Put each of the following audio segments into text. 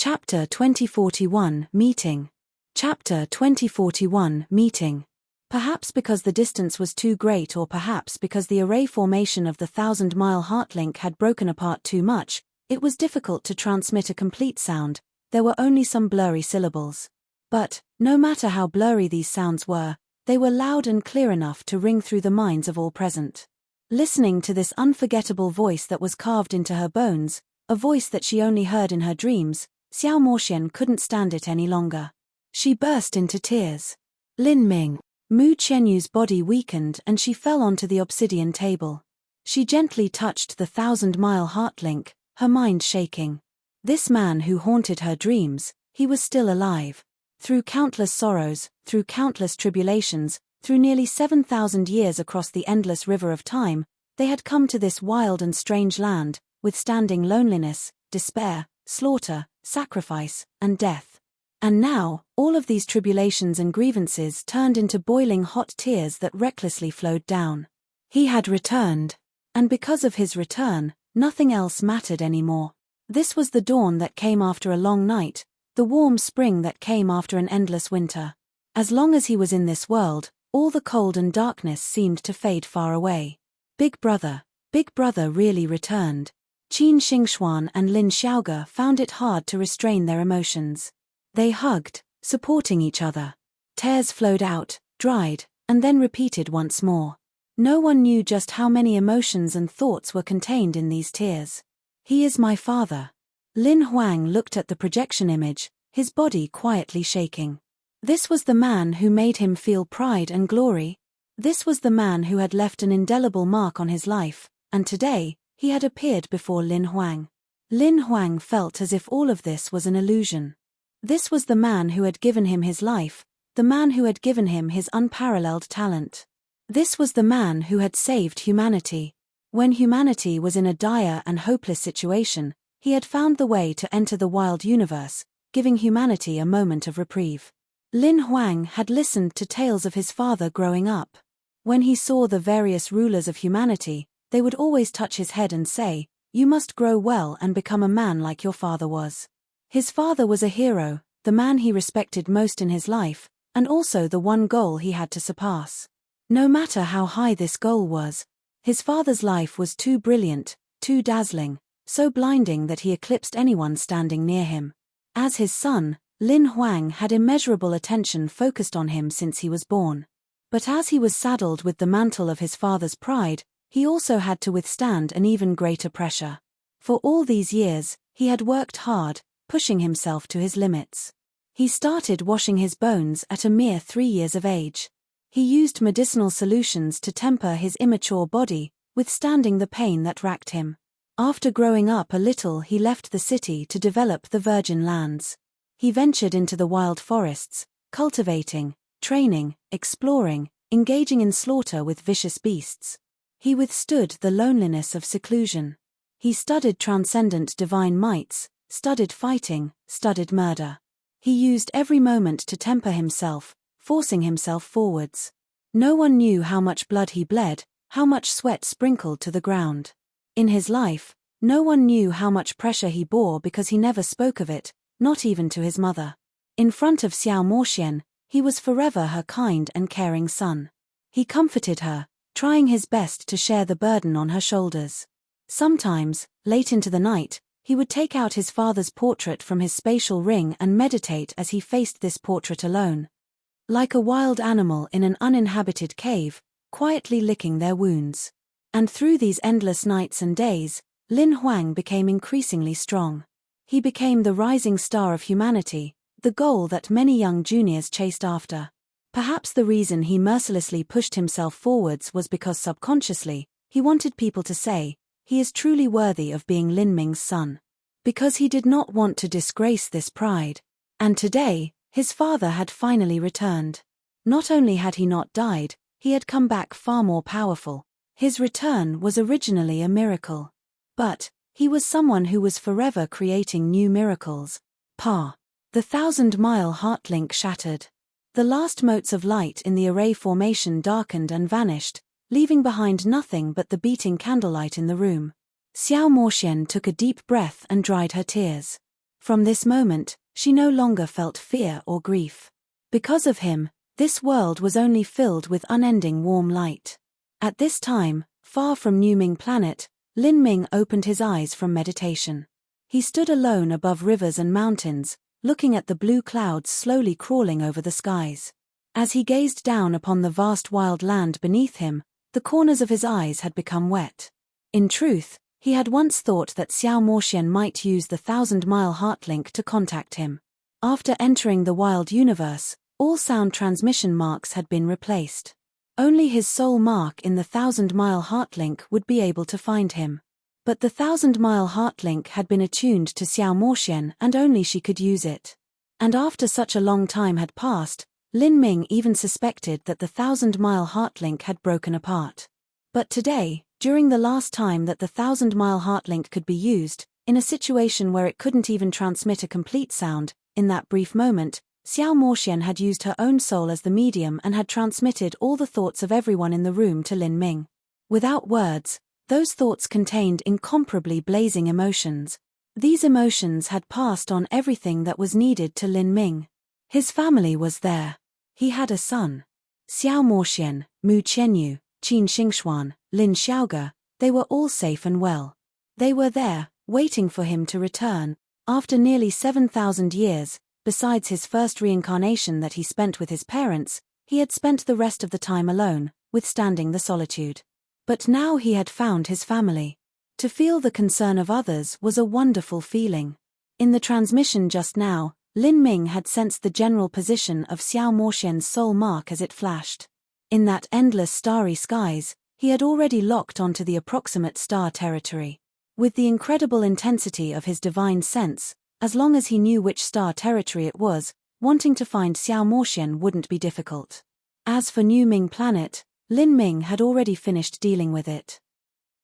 Chapter 2041 Meeting. Chapter 2041 Meeting. Perhaps because the distance was too great, or perhaps because the array formation of the 1,000-mile heartlink had broken apart too much, it was difficult to transmit a complete sound. There were only some blurry syllables. But, no matter how blurry these sounds were, they were loud and clear enough to ring through the minds of all present. Listening to this unforgettable voice that was carved into her bones, a voice that she only heard in her dreams, Xiao Moxian couldn't stand it any longer. She burst into tears. Lin Ming. Mu Qianyu's body weakened and she fell onto the obsidian table. She gently touched the 1,000-mile heartlink, her mind shaking. This man who haunted her dreams, he was still alive. Through countless sorrows, through countless tribulations, through nearly 7,000 years across the endless river of time, they had come to this wild and strange land, withstanding loneliness, despair, slaughter, sacrifice, and death. And now, all of these tribulations and grievances turned into boiling hot tears that recklessly flowed down. He had returned. And because of his return, nothing else mattered anymore. This was the dawn that came after a long night, the warm spring that came after an endless winter. As long as he was in this world, all the cold and darkness seemed to fade far away. Big Brother really returned. Qin Xingxuan and Lin Xiaoge found it hard to restrain their emotions. They hugged, supporting each other. Tears flowed out, dried, and then repeated once more. No one knew just how many emotions and thoughts were contained in these tears. He is my father. Lin Huang looked at the projection image, his body quietly shaking. This was the man who made him feel pride and glory. This was the man who had left an indelible mark on his life, and today, he had appeared before Lin Huang. Lin Huang felt as if all of this was an illusion. This was the man who had given him his life, the man who had given him his unparalleled talent. This was the man who had saved humanity. When humanity was in a dire and hopeless situation, he had found the way to enter the wild universe, giving humanity a moment of reprieve. Lin Huang had listened to tales of his father growing up. When he saw the various rulers of humanity, they would always touch his head and say, "You must grow well and become a man like your father was." His father was a hero, the man he respected most in his life, and also the one goal he had to surpass. No matter how high this goal was, his father's life was too brilliant, too dazzling, so blinding that he eclipsed anyone standing near him. As his son, Lin Huang had immeasurable attention focused on him since he was born. But as he was saddled with the mantle of his father's pride, he also had to withstand an even greater pressure. For all these years, he had worked hard, pushing himself to his limits. He started washing his bones at a mere 3 years of age. He used medicinal solutions to temper his immature body, withstanding the pain that racked him. After growing up a little, he left the city to develop the virgin lands. He ventured into the wild forests, cultivating, training, exploring, engaging in slaughter with vicious beasts. He withstood the loneliness of seclusion. He studied transcendent divine mights, studied fighting, studied murder. He used every moment to temper himself, forcing himself forwards. No one knew how much blood he bled, how much sweat sprinkled to the ground. In his life, no one knew how much pressure he bore because he never spoke of it, not even to his mother. In front of Xiao Moxian, he was forever her kind and caring son. He comforted her, trying his best to share the burden on her shoulders. Sometimes, late into the night, he would take out his father's portrait from his spatial ring and meditate as he faced this portrait alone. Like a wild animal in an uninhabited cave, quietly licking their wounds. And through these endless nights and days, Lin Huang became increasingly strong. He became the rising star of humanity, the goal that many young juniors chased after. Perhaps the reason he mercilessly pushed himself forwards was because subconsciously, he wanted people to say, he is truly worthy of being Lin Ming's son. Because he did not want to disgrace this pride. And today, his father had finally returned. Not only had he not died, he had come back far more powerful. His return was originally a miracle. But, he was someone who was forever creating new miracles. The 1,000-mile heartlink shattered. The last motes of light in the array formation darkened and vanished, leaving behind nothing but the beating candlelight in the room. Xiao Moxian took a deep breath and dried her tears. From this moment, she no longer felt fear or grief. Because of him, this world was only filled with unending warm light. At this time, far from New Ming Planet, Lin Ming opened his eyes from meditation. He stood alone above rivers and mountains, looking at the blue clouds slowly crawling over the skies. As he gazed down upon the vast wild land beneath him, the corners of his eyes had become wet. In truth, he had once thought that Xiao Moxian might use the 1,000-mile heartlink to contact him. After entering the wild universe, all sound transmission marks had been replaced. Only his soul mark in the 1,000-mile heartlink would be able to find him. But the 1,000-mile heartlink had been attuned to Xiao Moxian and only she could use it. And after such a long time had passed, Lin Ming even suspected that the 1,000-mile heartlink had broken apart. But today, during the last time that the 1,000-mile heartlink could be used, in a situation where it couldn't even transmit a complete sound, in that brief moment, Xiao Moxian had used her own soul as the medium and had transmitted all the thoughts of everyone in the room to Lin Ming. Without words, those thoughts contained incomparably blazing emotions. These emotions had passed on everything that was needed to Lin Ming. His family was there. He had a son. Xiao Moxian, Mu Qianyu, Qin Xingxuan, Lin Xiaoge, they were all safe and well. They were there, waiting for him to return. After nearly 7,000 years, besides his first reincarnation that he spent with his parents, he had spent the rest of the time alone, withstanding the solitude. But now he had found his family. To feel the concern of others was a wonderful feeling. In the transmission just now, Lin Ming had sensed the general position of Xiao Moxian's soul mark as it flashed. In that endless starry skies, he had already locked onto the approximate star territory. With the incredible intensity of his divine sense, as long as he knew which star territory it was, wanting to find Xiao Moxian wouldn't be difficult. As for New Ming Planet, Lin Ming had already finished dealing with it.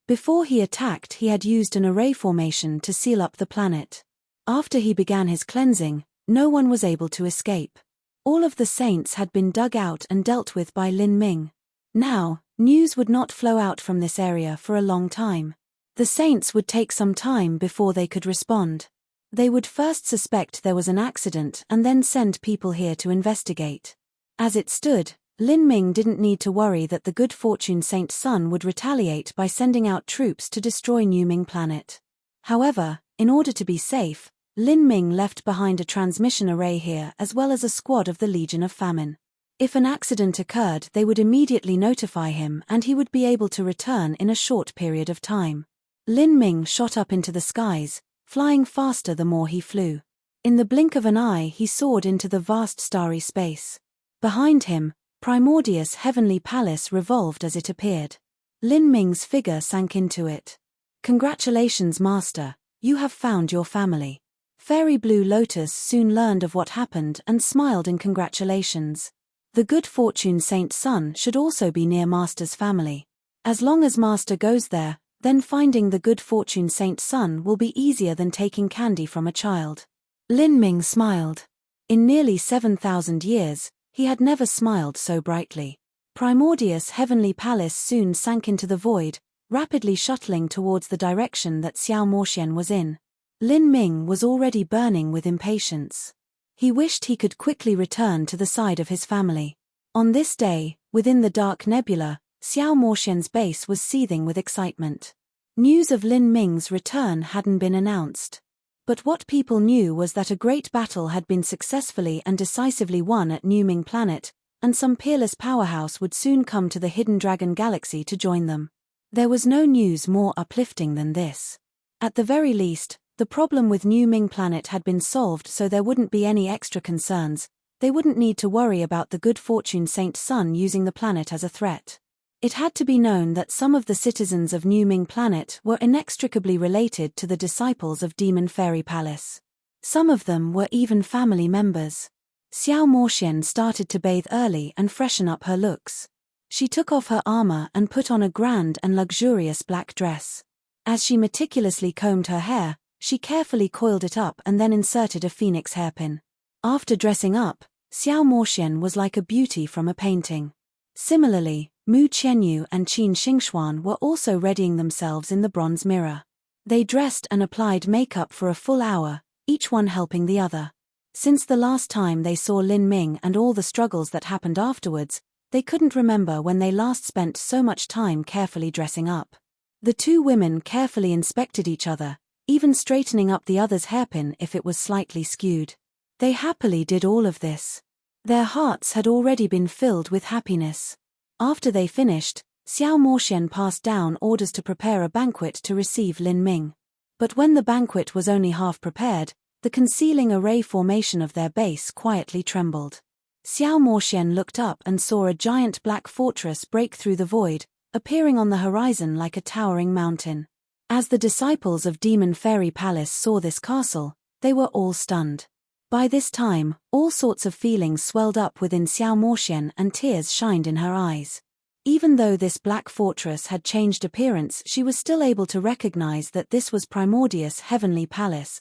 Before he attacked, he had used an array formation to seal up the planet. After he began his cleansing, no one was able to escape. All of the saints had been dug out and dealt with by Lin Ming. Now, news would not flow out from this area for a long time. The saints would take some time before they could respond. They would first suspect there was an accident and then send people here to investigate. As it stood, Lin Ming didn't need to worry that the good fortune Saint Sun would retaliate by sending out troops to destroy New Ming Planet. However, in order to be safe, Lin Ming left behind a transmission array here as well as a squad of the Legion of Famine. If an accident occurred, they would immediately notify him and he would be able to return in a short period of time. Lin Ming shot up into the skies, flying faster the more he flew. In the blink of an eye he soared into the vast starry space. Behind him, Primordius' heavenly palace revolved as it appeared. Lin Ming's figure sank into it. "Congratulations, Master, you have found your family." Fairy Blue Lotus soon learned of what happened and smiled in congratulations. The good fortune Saint Sun should also be near Master's family. As long as Master goes there, then finding the good fortune Saint Sun will be easier than taking candy from a child. Lin Ming smiled. In nearly 7,000 years, he had never smiled so brightly. Primordius' heavenly palace soon sank into the void, rapidly shuttling towards the direction that Xiao Moxian was in. Lin Ming was already burning with impatience. He wished he could quickly return to the side of his family. On this day, within the dark nebula, Xiao Moxian's base was seething with excitement. News of Lin Ming's return hadn't been announced. But what people knew was that a great battle had been successfully and decisively won at New Ming Planet, and some peerless powerhouse would soon come to the Hidden Dragon Galaxy to join them. There was no news more uplifting than this. At the very least, the problem with New Ming Planet had been solved, so there wouldn't be any extra concerns. They wouldn't need to worry about the good fortune Saint Sun using the planet as a threat. It had to be known that some of the citizens of New Ming Planet were inextricably related to the disciples of Demon Fairy Palace. Some of them were even family members. Xiao Moxian started to bathe early and freshen up her looks. She took off her armor and put on a grand and luxurious black dress. As she meticulously combed her hair, she carefully coiled it up and then inserted a phoenix hairpin. After dressing up, Xiao Moxian was like a beauty from a painting. Similarly, Mu Qianyu and Qin Xingxuan were also readying themselves in the bronze mirror. They dressed and applied makeup for a full hour, each one helping the other. Since the last time they saw Lin Ming and all the struggles that happened afterwards, they couldn't remember when they last spent so much time carefully dressing up. The two women carefully inspected each other, even straightening up the other's hairpin if it was slightly skewed. They happily did all of this. Their hearts had already been filled with happiness. After they finished, Xiao Moxian passed down orders to prepare a banquet to receive Lin Ming. But when the banquet was only half prepared, the concealing array formation of their base quietly trembled. Xiao Moxian looked up and saw a giant black fortress break through the void, appearing on the horizon like a towering mountain. As the disciples of Demon Fairy Palace saw this castle, they were all stunned. By this time, all sorts of feelings swelled up within Xiao Moxian and tears shined in her eyes. Even though this black fortress had changed appearance, she was still able to recognize that this was Primordius' heavenly palace.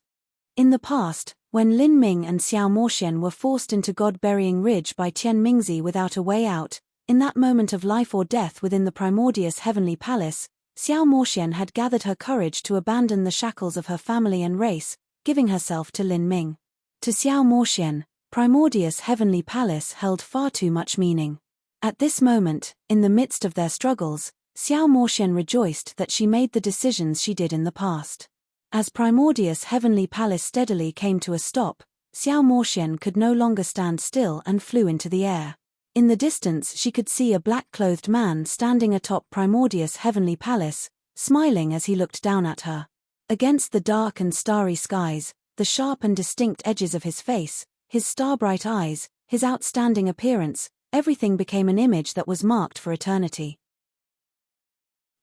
In the past, when Lin Ming and Xiao Moxian were forced into God-burying Ridge by Tian Mingzi without a way out, in that moment of life or death within the Primordius' heavenly palace, Xiao Moxian had gathered her courage to abandon the shackles of her family and race, giving herself to Lin Ming. To Xiao Moxian, Primordius' heavenly palace held far too much meaning. At this moment, in the midst of their struggles, Xiao Moxian rejoiced that she made the decisions she did in the past. As Primordius' heavenly palace steadily came to a stop, Xiao Moxian could no longer stand still and flew into the air. In the distance she could see a black-clothed man standing atop Primordius' heavenly palace, smiling as he looked down at her. Against the dark and starry skies, the sharp and distinct edges of his face, his star-bright eyes, his outstanding appearance, everything became an image that was marked for eternity.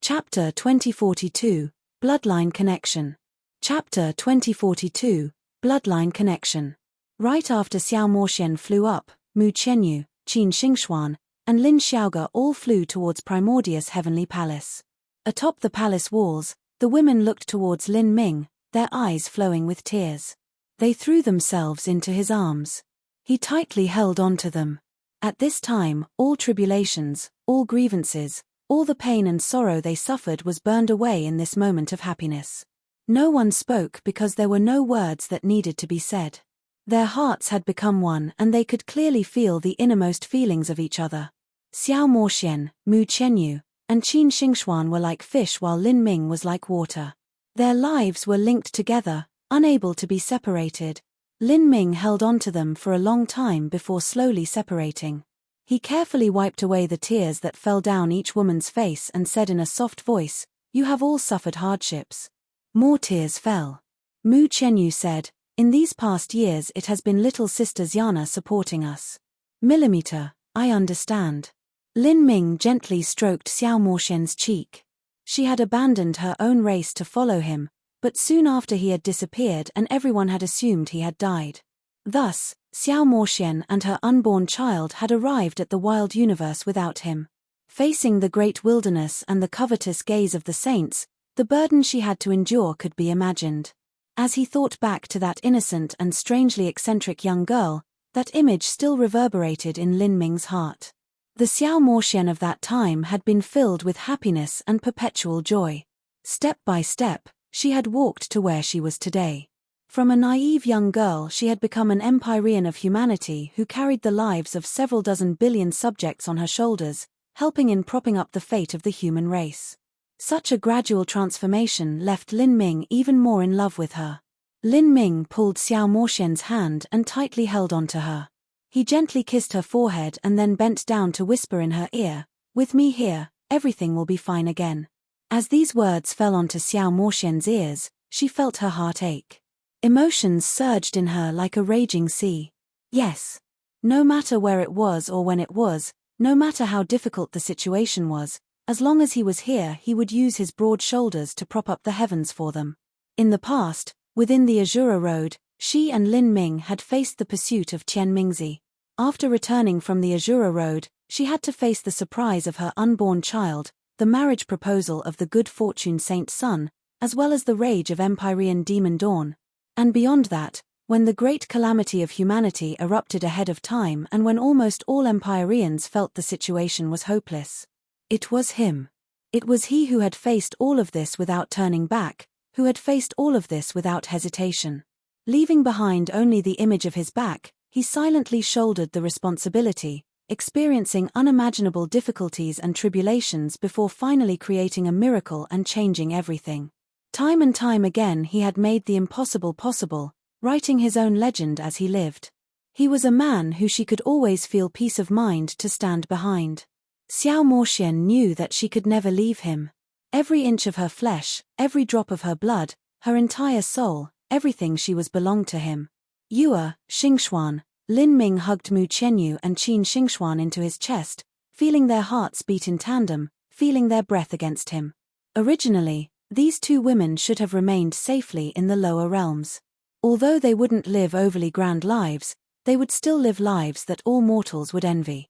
Chapter 2042, Bloodline Connection. Chapter 2042, Bloodline Connection. Right after Xiao Moxian flew up, Mu Qianyu, Qin Xingxuan, and Lin Xiaoge all flew towards Primordius' heavenly palace. Atop the palace walls, the women looked towards Lin Ming, their eyes flowing with tears. They threw themselves into his arms. He tightly held onto them. At this time, all tribulations, all grievances, all the pain and sorrow they suffered was burned away in this moment of happiness. No one spoke because there were no words that needed to be said. Their hearts had become one and they could clearly feel the innermost feelings of each other. Xiao Moxian, Mu Qianyu, and Qin Xingxuan were like fish while Lin Ming was like water. Their lives were linked together, unable to be separated. Lin Ming held on to them for a long time before slowly separating. He carefully wiped away the tears that fell down each woman's face and said in a soft voice, "You have all suffered hardships." More tears fell. Mu Qianyu said, "In these past years it has been little sister Xiana supporting us." Millimeter, I understand. Lin Ming gently stroked Xiao Moxian's cheek. She had abandoned her own race to follow him, but soon after he had disappeared and everyone had assumed he had died. Thus, Xiao Moxian and her unborn child had arrived at the wild universe without him. Facing the great wilderness and the covetous gaze of the saints, the burden she had to endure could be imagined. As he thought back to that innocent and strangely eccentric young girl, that image still reverberated in Lin Ming's heart. The Xiao Moxian of that time had been filled with happiness and perpetual joy. Step by step, she had walked to where she was today. From a naive young girl she had become an empyrean of humanity who carried the lives of several dozen billion subjects on her shoulders, helping in propping up the fate of the human race. Such a gradual transformation left Lin Ming even more in love with her. Lin Ming pulled Xiao Moxian's hand and tightly held onto her. He gently kissed her forehead and then bent down to whisper in her ear, "With me here, everything will be fine again." As these words fell onto Xiao Moxian's ears, she felt her heart ache. Emotions surged in her like a raging sea. Yes. No matter where it was or when it was, no matter how difficult the situation was, as long as he was here he would use his broad shoulders to prop up the heavens for them. In the past, within the Azura Road, she and Lin Ming had faced the pursuit of Tian Mingzi. After returning from the Azura Road, she had to face the surprise of her unborn child, the marriage proposal of the good fortune Saint Sun, as well as the rage of Empyrean Demon Dawn. And beyond that, when the great calamity of humanity erupted ahead of time and when almost all Empyreans felt the situation was hopeless. It was him. It was he who had faced all of this without turning back, who had faced all of this without hesitation. Leaving behind only the image of his back, he silently shouldered the responsibility, experiencing unimaginable difficulties and tribulations before finally creating a miracle and changing everything. Time and time again he had made the impossible possible, writing his own legend as he lived. He was a man who she could always feel peace of mind to stand behind. Xiao Moxian knew that she could never leave him. Every inch of her flesh, every drop of her blood, her entire soul, everything she was belonged to him. Yue, Xingxuan, Lin Ming hugged Mu Qianyu and Qin Xingxuan into his chest, feeling their hearts beat in tandem, feeling their breath against him. Originally, these two women should have remained safely in the lower realms. Although they wouldn't live overly grand lives, they would still live lives that all mortals would envy.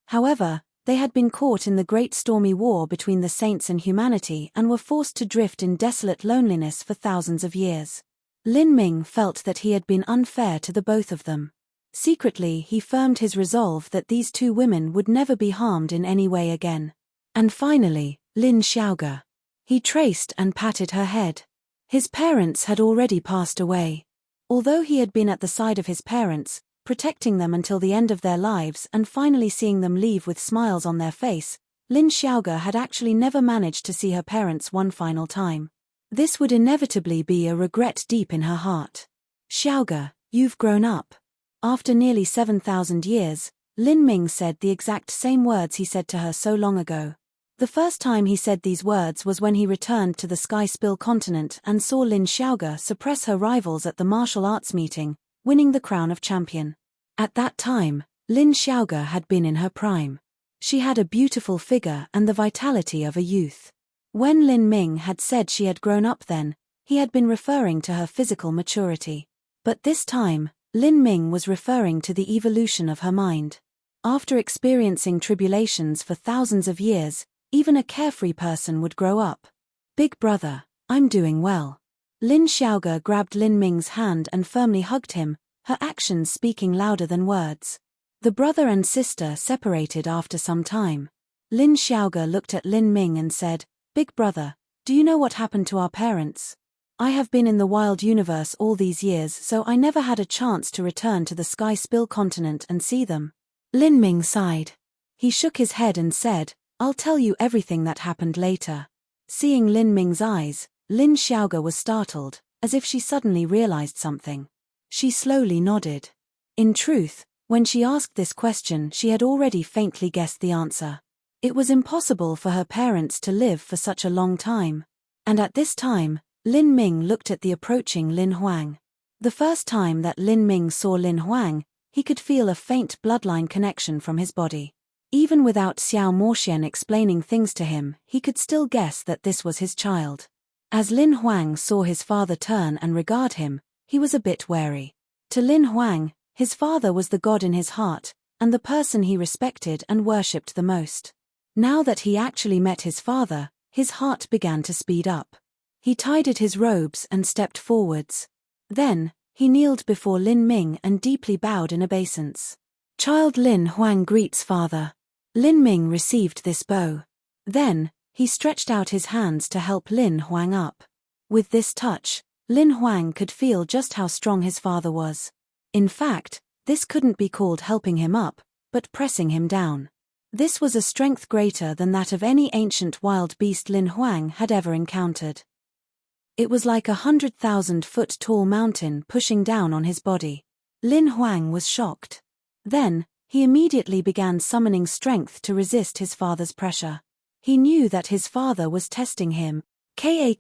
However, they had been caught in the great stormy war between the saints and humanity and were forced to drift in desolate loneliness for thousands of years. Lin Ming felt that he had been unfair to the both of them. Secretly, he firmed his resolve that these two women would never be harmed in any way again. And finally, Lin Xiaoge. He traced and patted her head. His parents had already passed away. Although he had been at the side of his parents, protecting them until the end of their lives and finally seeing them leave with smiles on their face, Lin Xiaoge had actually never managed to see her parents one final time. This would inevitably be a regret deep in her heart. Xiaoge, you've grown up. After nearly 7,000 years, Lin Ming said the exact same words he said to her so long ago. The first time he said these words was when he returned to the Sky Spill continent and saw Lin Xiaoge suppress her rivals at the martial arts meeting, winning the crown of champion. At that time, Lin Xiaoge had been in her prime. She had a beautiful figure and the vitality of a youth. When Lin Ming had said she had grown up then, he had been referring to her physical maturity. But this time, Lin Ming was referring to the evolution of her mind. After experiencing tribulations for thousands of years, even a carefree person would grow up. Big brother, I'm doing well. Lin Xiaoge grabbed Lin Ming's hand and firmly hugged him, her actions speaking louder than words. The brother and sister separated after some time. Lin Xiaoge looked at Lin Ming and said, "Big brother, do you know what happened to our parents? I have been in the wild universe all these years, so I never had a chance to return to the Sky Spill continent and see them." Lin Ming sighed. He shook his head and said, "I'll tell you everything that happened later." Seeing Lin Ming's eyes, Lin Xiaoge was startled, as if she suddenly realized something. She slowly nodded. In truth, when she asked this question she had already faintly guessed the answer. It was impossible for her parents to live for such a long time. And at this time, Lin Ming looked at the approaching Lin Huang. The first time that Lin Ming saw Lin Huang, he could feel a faint bloodline connection from his body. Even without Xiao Moxian explaining things to him, he could still guess that this was his child. As Lin Huang saw his father turn and regard him, he was a bit wary. To Lin Huang, his father was the god in his heart, and the person he respected and worshipped the most. Now that he actually met his father, his heart began to speed up. He tidied his robes and stepped forwards. Then, he kneeled before Lin Ming and deeply bowed in obeisance. "Child Lin Huang greets father." Lin Ming received this bow. Then, he stretched out his hands to help Lin Huang up. With this touch, Lin Huang could feel just how strong his father was. In fact, this couldn't be called helping him up, but pressing him down. This was a strength greater than that of any ancient wild beast Lin Huang had ever encountered. It was like 100,000-foot tall mountain pushing down on his body. Lin Huang was shocked. Then, he immediately began summoning strength to resist his father's pressure. He knew that his father was testing him. Ka.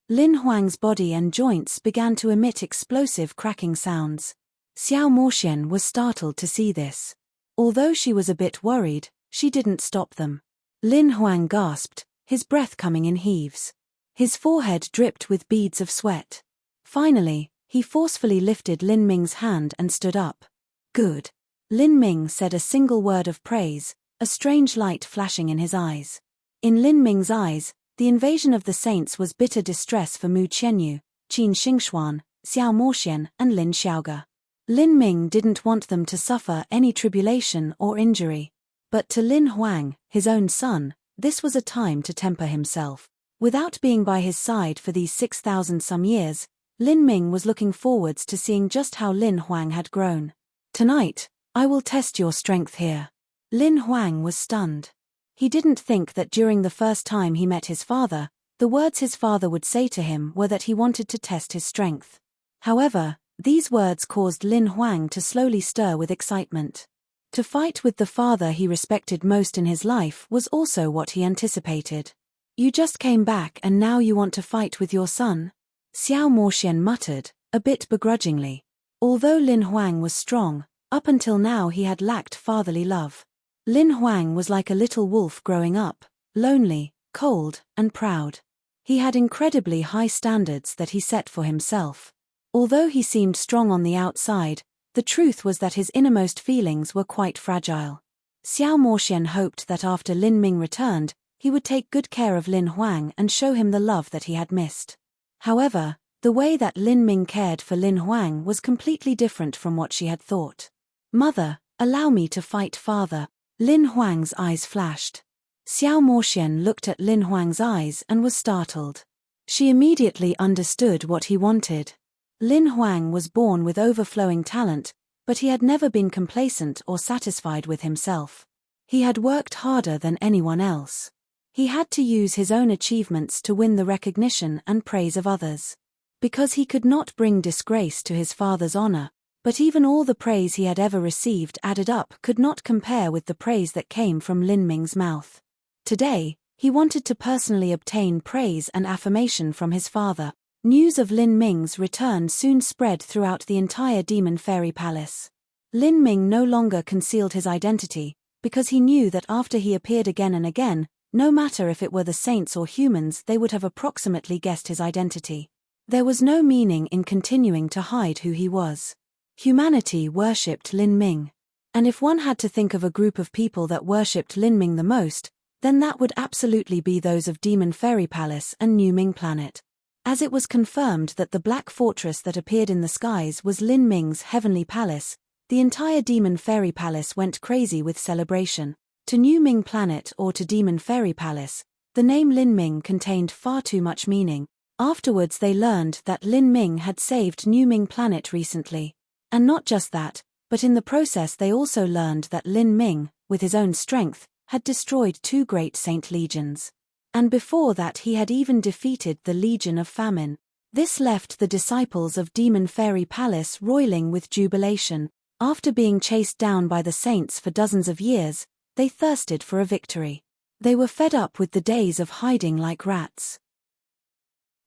Lin Huang's body and joints began to emit explosive cracking sounds. Xiao Moxian was startled to see this. Although she was a bit worried, she didn't stop them. Lin Huang gasped, his breath coming in heaves. His forehead dripped with beads of sweat. Finally, he forcefully lifted Lin Ming's hand and stood up. "Good." Lin Ming said a single word of praise, a strange light flashing in his eyes. In Lin Ming's eyes, the invasion of the saints was bitter distress for Mu Qianyu, Qin Xingxuan, Xiao Moxian, and Lin Xiaoge. Lin Ming didn't want them to suffer any tribulation or injury. But to Lin Huang, his own son, this was a time to temper himself. Without being by his side for these 6,000 some years, Lin Ming was looking forwards to seeing just how Lin Huang had grown. "Tonight, I will test your strength here." Lin Huang was stunned. He didn't think that during the first time he met his father, the words his father would say to him were that he wanted to test his strength. However, these words caused Lin Huang to slowly stir with excitement. To fight with the father he respected most in his life was also what he anticipated. "You just came back and now you want to fight with your son?" Xiao Moxian muttered, a bit begrudgingly. Although Lin Huang was strong, up until now he had lacked fatherly love. Lin Huang was like a little wolf growing up, lonely, cold, and proud. He had incredibly high standards that he set for himself. Although he seemed strong on the outside, the truth was that his innermost feelings were quite fragile. Xiao Moxian hoped that after Lin Ming returned, he would take good care of Lin Huang and show him the love that he had missed. However, the way that Lin Ming cared for Lin Huang was completely different from what she had thought. "Mother, allow me to fight father." Lin Huang's eyes flashed. Xiao Moxian looked at Lin Huang's eyes and was startled. She immediately understood what he wanted. Lin Huang was born with overflowing talent, but he had never been complacent or satisfied with himself. He had worked harder than anyone else. He had to use his own achievements to win the recognition and praise of others. Because he could not bring disgrace to his father's honor, but even all the praise he had ever received added up could not compare with the praise that came from Lin Ming's mouth. Today, he wanted to personally obtain praise and affirmation from his father. News of Lin Ming's return soon spread throughout the entire Demon Fairy Palace. Lin Ming no longer concealed his identity, because he knew that after he appeared again and again, no matter if it were the saints or humans, they would have approximately guessed his identity. There was no meaning in continuing to hide who he was. Humanity worshipped Lin Ming. And if one had to think of a group of people that worshipped Lin Ming the most, then that would absolutely be those of Demon Fairy Palace and New Ming Planet. As it was confirmed that the black fortress that appeared in the skies was Lin Ming's heavenly palace, the entire Demon Fairy Palace went crazy with celebration. To New Ming Planet or to Demon Fairy Palace, the name Lin Ming contained far too much meaning. Afterwards they learned that Lin Ming had saved New Ming Planet recently. And not just that, but in the process they also learned that Lin Ming, with his own strength, had destroyed 2 great saint legions. And before that he had even defeated the Legion of Famine. This left the disciples of Demon Fairy Palace roiling with jubilation. After being chased down by the saints for dozens of years, they thirsted for a victory. They were fed up with the days of hiding like rats.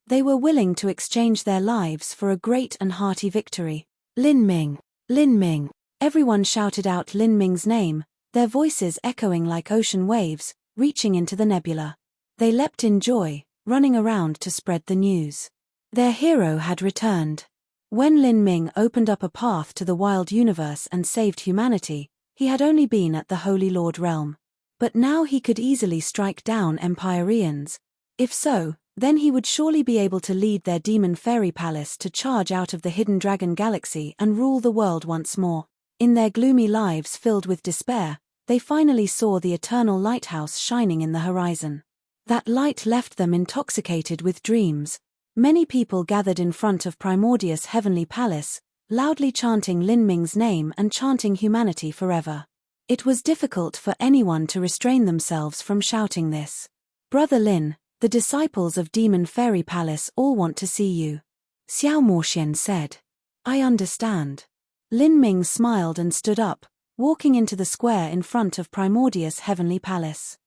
They were willing to exchange their lives for a great and hearty victory. "Lin Ming! Lin Ming!" Everyone shouted out Lin Ming's name, their voices echoing like ocean waves, reaching into the nebula. They leapt in joy, running around to spread the news. Their hero had returned. When Lin Ming opened up a path to the wild universe and saved humanity, he had only been at the Holy Lord realm. But now he could easily strike down Empyreans. If so, then he would surely be able to lead their Demon Fairy Palace to charge out of the Hidden Dragon Galaxy and rule the world once more. In their gloomy lives filled with despair, they finally saw the eternal lighthouse shining in the horizon. That light left them intoxicated with dreams. Many people gathered in front of Primordius' heavenly palace, loudly chanting Lin Ming's name and chanting humanity forever. It was difficult for anyone to restrain themselves from shouting this. "Brother Lin, the disciples of Demon Fairy Palace all want to see you," Xiao Moxian said. "I understand." Lin Ming smiled and stood up, walking into the square in front of Primordius' heavenly palace.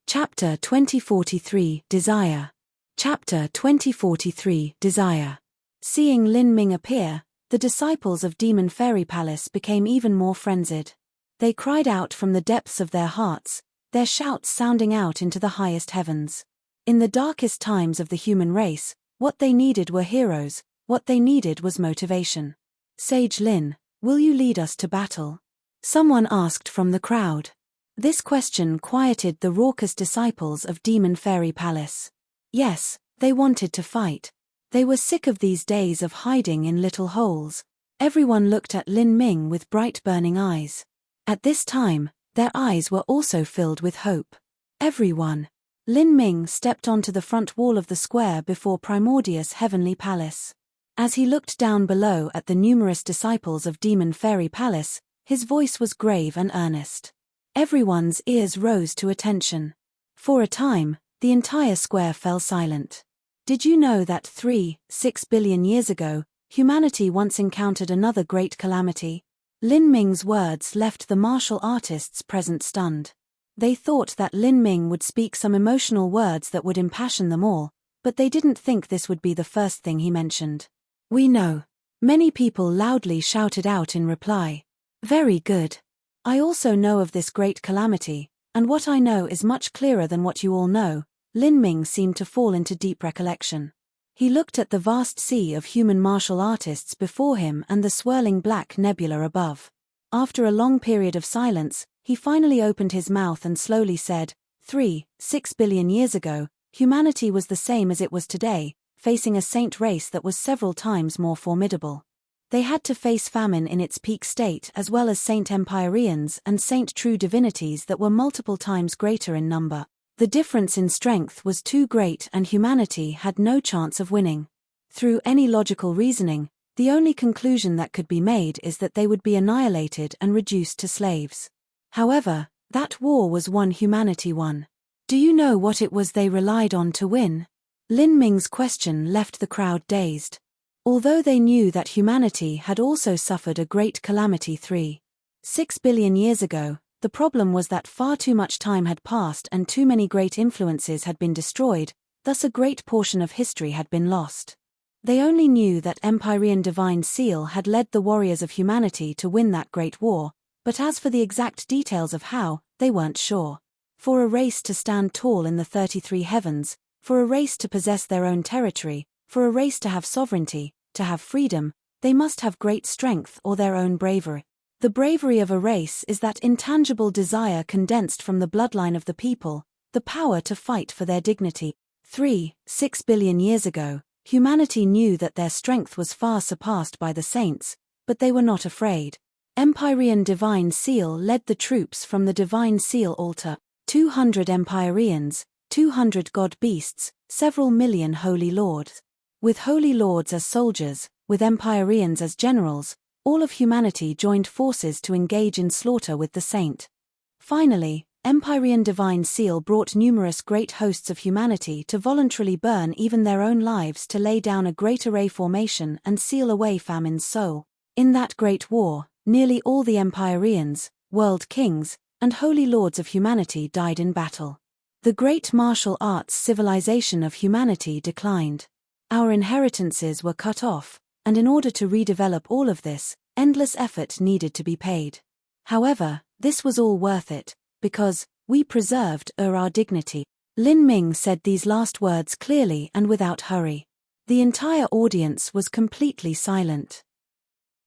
Chapter 2043 Desire. Chapter 2043 Desire. Seeing Lin Ming appear, the disciples of Demon Fairy Palace became even more frenzied. They cried out from the depths of their hearts, their shouts sounding out into the highest heavens. In the darkest times of the human race, what they needed were heroes, what they needed was motivation. "Sage Lin, will you lead us to battle?" someone asked from the crowd. This question quieted the raucous disciples of Demon Fairy Palace. Yes, they wanted to fight. They were sick of these days of hiding in little holes. Everyone looked at Lin Ming with bright burning eyes. At this time, their eyes were also filled with hope. Everyone. Lin Ming stepped onto the front wall of the square before Primordius' heavenly palace. As he looked down below at the numerous disciples of Demon Fairy Palace, his voice was grave and earnest. Everyone's ears rose to attention. For a time, the entire square fell silent. Did you know that 6 billion years ago, humanity once encountered another great calamity? Lin Ming's words left the martial artists present stunned. They thought that Lin Ming would speak some emotional words that would impassion them all, but they didn't think this would be the first thing he mentioned. We know. Many people loudly shouted out in reply. Very good. I also know of this great calamity, and what I know is much clearer than what you all know. Lin Ming seemed to fall into deep recollection. He looked at the vast sea of human martial artists before him and the swirling black nebula above. After a long period of silence, he finally opened his mouth and slowly said, 6 billion years ago, humanity was the same as it was today, facing a saint race that was several times more formidable. They had to face famine in its peak state as well as saint Empyreans and saint true divinities that were multiple times greater in number. The difference in strength was too great and humanity had no chance of winning. Through any logical reasoning, the only conclusion that could be made is that they would be annihilated and reduced to slaves. However, that war was one humanity won. Do you know what it was they relied on to win? Lin Ming's question left the crowd dazed. Although they knew that humanity had also suffered a great calamity 6 billion years ago, the problem was that far too much time had passed and too many great influences had been destroyed, thus a great portion of history had been lost. They only knew that Empyrean Divine Seal had led the warriors of humanity to win that great war, but as for the exact details of how, they weren't sure. For a race to stand tall in the 33 heavens, for a race to possess their own territory, for a race to have sovereignty, to have freedom, they must have great strength or their own bravery. The bravery of a race is that intangible desire condensed from the bloodline of the people, the power to fight for their dignity. 6 billion years ago, humanity knew that their strength was far surpassed by the saints, but they were not afraid. Empyrean Divine Seal led the troops from the Divine Seal altar, 200 Empyreans, 200 god beasts, several million holy lords. With holy lords as soldiers, with Empyreans as generals, all of humanity joined forces to engage in slaughter with the saint. Finally, Empyrean Divine Seal brought numerous great hosts of humanity to voluntarily burn even their own lives to lay down a great array formation and seal away famine's soul. In that great war, nearly all the Empyreans, world kings, and holy lords of humanity died in battle. The great martial arts civilization of humanity declined. Our inheritances were cut off, and in order to redevelop all of this, endless effort needed to be paid. However, this was all worth it, because we preserved our dignity. Lin Ming said these last words clearly and without hurry. The entire audience was completely silent.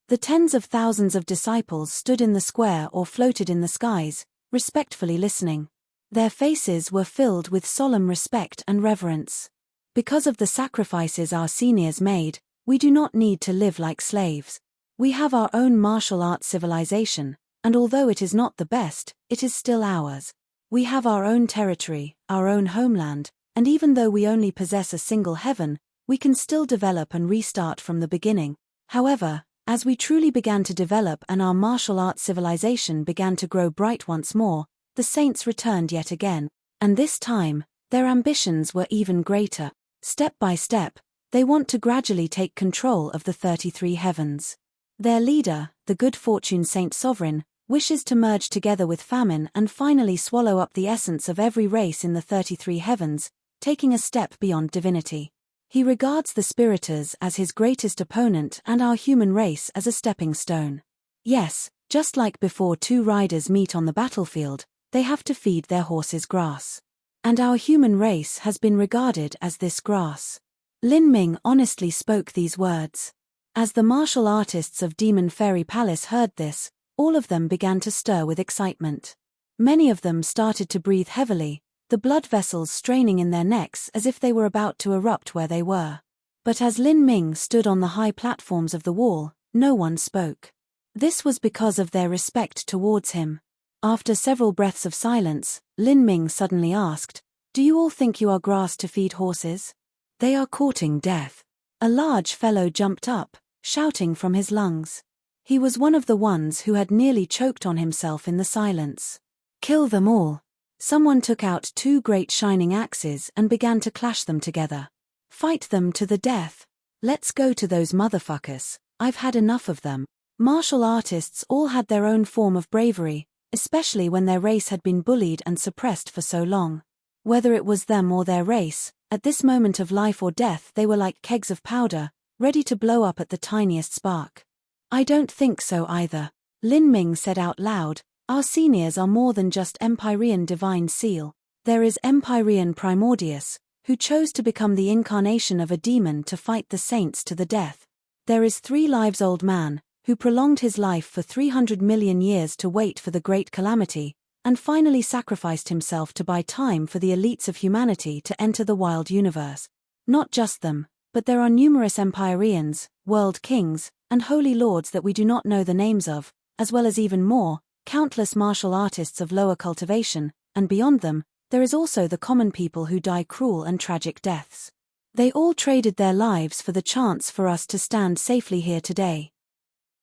The tens of thousands of disciples stood in the square or floated in the skies, respectfully listening. Their faces were filled with solemn respect and reverence. Because of the sacrifices our seniors made, we do not need to live like slaves. We have our own martial arts civilization, and although it is not the best, it is still ours. We have our own territory, our own homeland, and even though we only possess a single heaven, we can still develop and restart from the beginning. However, as we truly began to develop and our martial arts civilization began to grow bright once more, the saints returned yet again, and this time, their ambitions were even greater. Step by step, they want to gradually take control of the 33 heavens. Their leader, the good fortune Saint Sovereign, wishes to merge together with famine and finally swallow up the essence of every race in the 33 heavens, taking a step beyond divinity. He regards the spiriters as his greatest opponent and our human race as a stepping stone. Yes, just like before two riders meet on the battlefield, they have to feed their horses grass. And our human race has been regarded as this grass. Lin Ming honestly spoke these words. As the martial artists of Demon Fairy Palace heard this, all of them began to stir with excitement. Many of them started to breathe heavily, the blood vessels straining in their necks as if they were about to erupt where they were. But as Lin Ming stood on the high platforms of the wall, no one spoke. This was because of their respect towards him. After several breaths of silence, Lin Ming suddenly asked, Do you all think you are grass to feed horses? They are courting death. A large fellow jumped up, shouting from his lungs. He was one of the ones who had nearly choked on himself in the silence. Kill them all. Someone took out 2 great shining axes and began to clash them together. Fight them to the death. Let's go to those motherfuckers. I've had enough of them. Martial artists all had their own form of bravery, especially when their race had been bullied and suppressed for so long. Whether it was them or their race, at this moment of life or death they were like kegs of powder, ready to blow up at the tiniest spark. I don't think so either. Lin Ming said out loud, our seniors are more than just Empyrean Divine Seal. There is Empyrean Primordius, who chose to become the incarnation of a demon to fight the saints to the death. There is 3 lives old man, who prolonged his life for 300 million years to wait for the great calamity, and finally sacrificed himself to buy time for the elites of humanity to enter the wild universe. Not just them, but there are numerous Empyreans, world kings, and holy lords that we do not know the names of, as well as even more, countless martial artists of lower cultivation, and beyond them, there is also the common people who die cruel and tragic deaths. They all traded their lives for the chance for us to stand safely here today.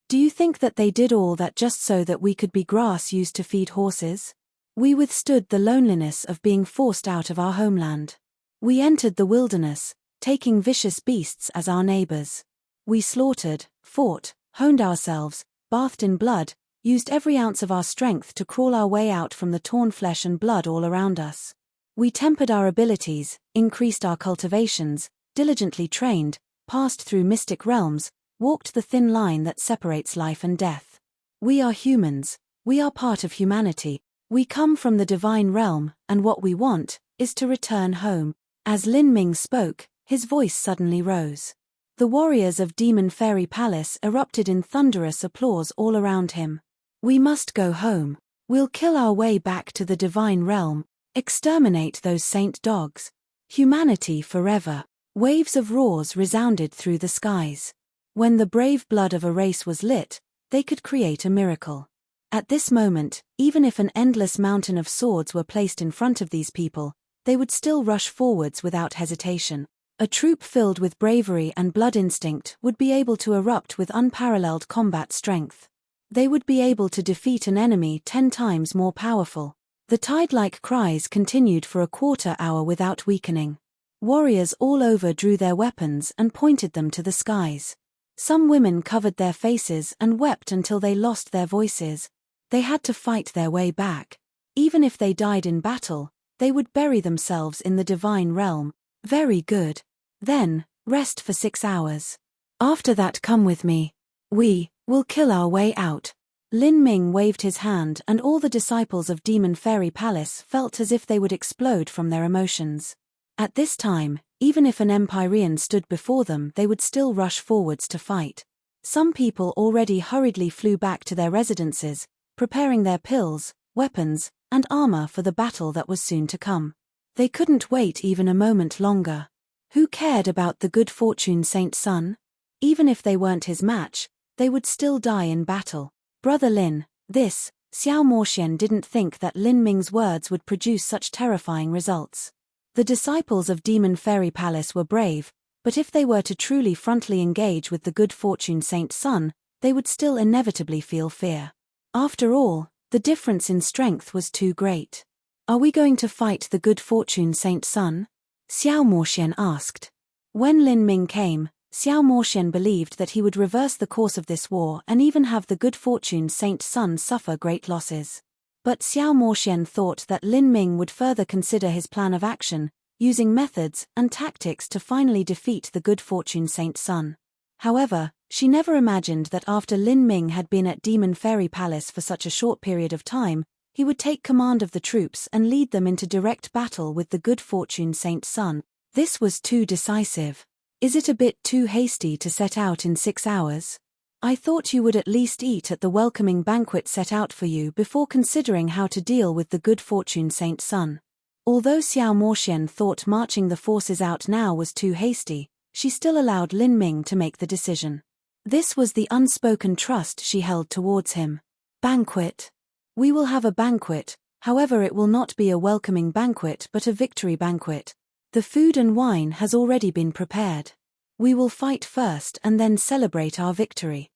Do you think that they did all that just so that we could be grass used to feed horses? We withstood the loneliness of being forced out of our homeland. We entered the wilderness, taking vicious beasts as our neighbors. We slaughtered, fought, honed ourselves, bathed in blood, used every ounce of our strength to crawl our way out from the torn flesh and blood all around us. We tempered our abilities, increased our cultivations, diligently trained, passed through mystic realms, walked the thin line that separates life and death. We are humans, we are part of humanity, we come from the divine realm, and what we want is to return home. As Lin Ming spoke, his voice suddenly rose. The warriors of Demon Fairy Palace erupted in thunderous applause all around him. We must go home. We'll kill our way back to the divine realm, exterminate those saint dogs. Humanity forever. Waves of roars resounded through the skies. When the brave blood of a race was lit, they could create a miracle. At this moment, even if an endless mountain of swords were placed in front of these people, they would still rush forwards without hesitation. A troop filled with bravery and blood instinct would be able to erupt with unparalleled combat strength. They would be able to defeat an enemy 10 times more powerful. The tide-like cries continued for a quarter hour without weakening. Warriors all over drew their weapons and pointed them to the skies. Some women covered their faces and wept until they lost their voices. They had to fight their way back. Even if they died in battle, they would bury themselves in the divine realm. Very good. Then, rest for 6 hours. After that come with me. We will kill our way out. Lin Ming waved his hand and all the disciples of Demon Fairy Palace felt as if they would explode from their emotions. At this time, even if an Empyrean stood before them, they would still rush forwards to fight. Some people already hurriedly flew back to their residences, preparing their pills, weapons, and armor for the battle that was soon to come. They couldn't wait even a moment longer. Who cared about the good fortune Saint Sun? Even if they weren't his match, they would still die in battle. Brother Lin, Xiao Moxian didn't think that Lin Ming's words would produce such terrifying results. The disciples of Demon Fairy Palace were brave, but if they were to truly frontally engage with the good fortune Saint Sun, they would still inevitably feel fear. After all, the difference in strength was too great. Are we going to fight the good fortune Saint Sun? Xiao Moxian asked. When Lin Ming came, Xiao Moxian believed that he would reverse the course of this war and even have the good fortune Saint Sun suffer great losses. But Xiao Moxian thought that Lin Ming would further consider his plan of action, using methods and tactics to finally defeat the good fortune Saint Sun. However, she never imagined that after Lin Ming had been at Demon Fairy Palace for such a short period of time, he would take command of the troops and lead them into direct battle with the good fortune Saint Sun. This was too decisive. Is it a bit too hasty to set out in 6 hours? I thought you would at least eat at the welcoming banquet set out for you before considering how to deal with the good fortune Saint Sun. Although Xiao Moxian thought marching the forces out now was too hasty, she still allowed Lin Ming to make the decision. This was the unspoken trust she held towards him. Banquet. We will have a banquet, However, it will not be a welcoming banquet but a victory banquet. The food and wine has already been prepared. We will fight first and then celebrate our victory.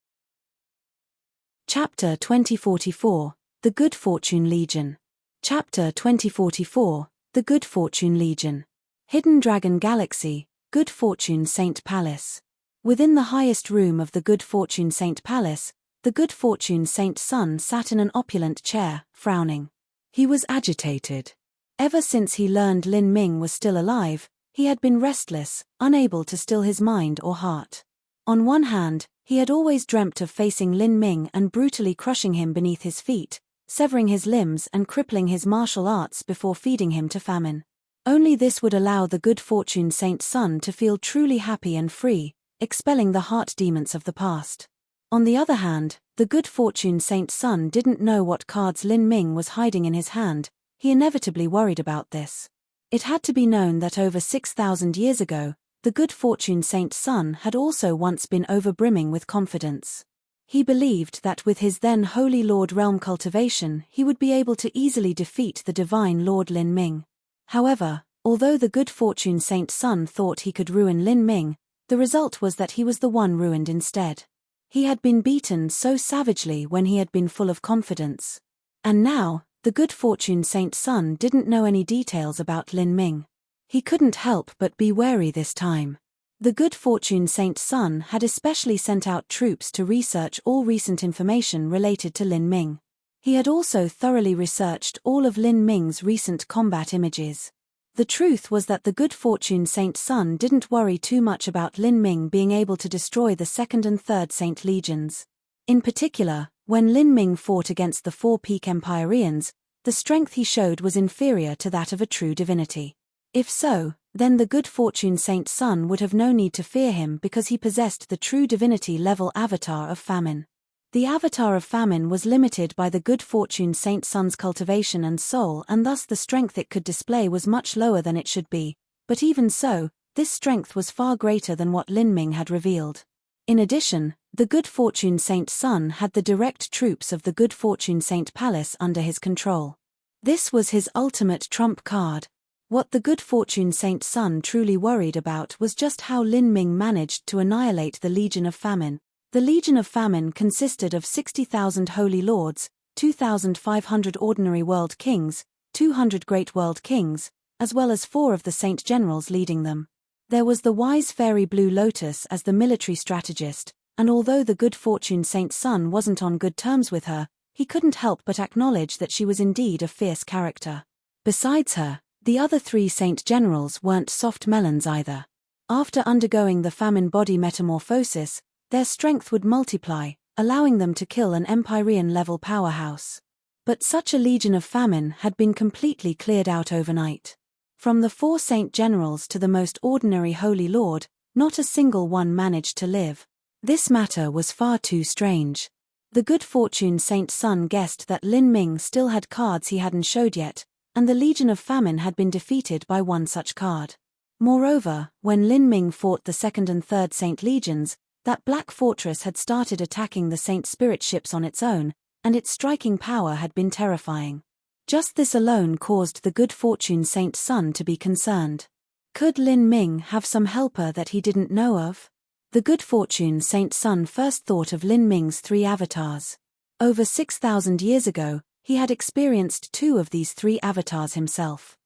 Chapter 2044, The Good Fortune Legion. Chapter 2044, The Good Fortune Legion. Hidden Dragon Galaxy, Good Fortune Saint Palace. Within the highest room of the Good Fortune Saint Palace, the Good Fortune Saint Sun sat in an opulent chair, frowning. He was agitated. Ever since he learned Lin Ming was still alive, he had been restless, unable to still his mind or heart. On one hand, he had always dreamt of facing Lin Ming and brutally crushing him beneath his feet, severing his limbs and crippling his martial arts before feeding him to famine. Only this would allow the Good Fortune Saint Sun to feel truly happy and free, expelling the heart demons of the past. On the other hand, the Good Fortune Saint Sun didn't know what cards Lin Ming was hiding in his hand. He inevitably worried about this. It had to be known that over 6,000 years ago, the Good Fortune Saint Sun had also once been overbrimming with confidence. He believed that with his then Holy Lord realm cultivation he would be able to easily defeat the divine Lord Lin Ming. However, although the Good Fortune Saint Sun thought he could ruin Lin Ming, the result was that he was the one ruined instead. He had been beaten so savagely when he had been full of confidence. And now, the Good Fortune Saint Sun didn't know any details about Lin Ming. He couldn't help but be wary this time. The Good Fortune Saint Sun had especially sent out troops to research all recent information related to Lin Ming. He had also thoroughly researched all of Lin Ming's recent combat images. The truth was that the Good Fortune Saint Sun didn't worry too much about Lin Ming being able to destroy the 2nd and 3rd Saint Legions. In particular, when Lin Ming fought against the 4 Peak Empireans, the strength he showed was inferior to that of a true divinity. If so, then the Good Fortune Saint Sun would have no need to fear him because he possessed the true divinity-level avatar of famine. The avatar of famine was limited by the Good Fortune Saint Sun's cultivation and soul, and thus the strength it could display was much lower than it should be, but even so, this strength was far greater than what Lin Ming had revealed. In addition, the Good Fortune Saint Sun had the direct troops of the Good Fortune Saint Palace under his control. This was his ultimate trump card. What the Good Fortune Saint Sun truly worried about was just how Lin Ming managed to annihilate the Legion of Famine. The Legion of Famine consisted of 60,000 Holy Lords, 2,500 ordinary World Kings, 200 Great World Kings, as well as 4 of the Saint Generals leading them. There was the wise fairy Blue Lotus as the military strategist, and although the Good Fortune Saint Sun wasn't on good terms with her, he couldn't help but acknowledge that she was indeed a fierce character. Besides her, the other 3 Saint Generals weren't soft melons either. After undergoing the famine body metamorphosis, their strength would multiply, allowing them to kill an Empyrean-level powerhouse. But such a Legion of Famine had been completely cleared out overnight. From the 4 Saint Generals to the most ordinary Holy Lord, not a single one managed to live. This matter was far too strange. The Good Fortune Saint Sun guessed that Lin Ming still had cards he hadn't showed yet, and the Legion of Famine had been defeated by one such card. Moreover, when Lin Ming fought the 2nd and 3rd Saint Legions, that Black Fortress had started attacking the Saint Spirit ships on its own, and its striking power had been terrifying. Just this alone caused the Good Fortune Saint Sun to be concerned. Could Lin Ming have some helper that he didn't know of? The Good Fortune Saint Sun first thought of Lin Ming's 3 avatars. Over 6,000 years ago, he had experienced 2 of these 3 avatars himself.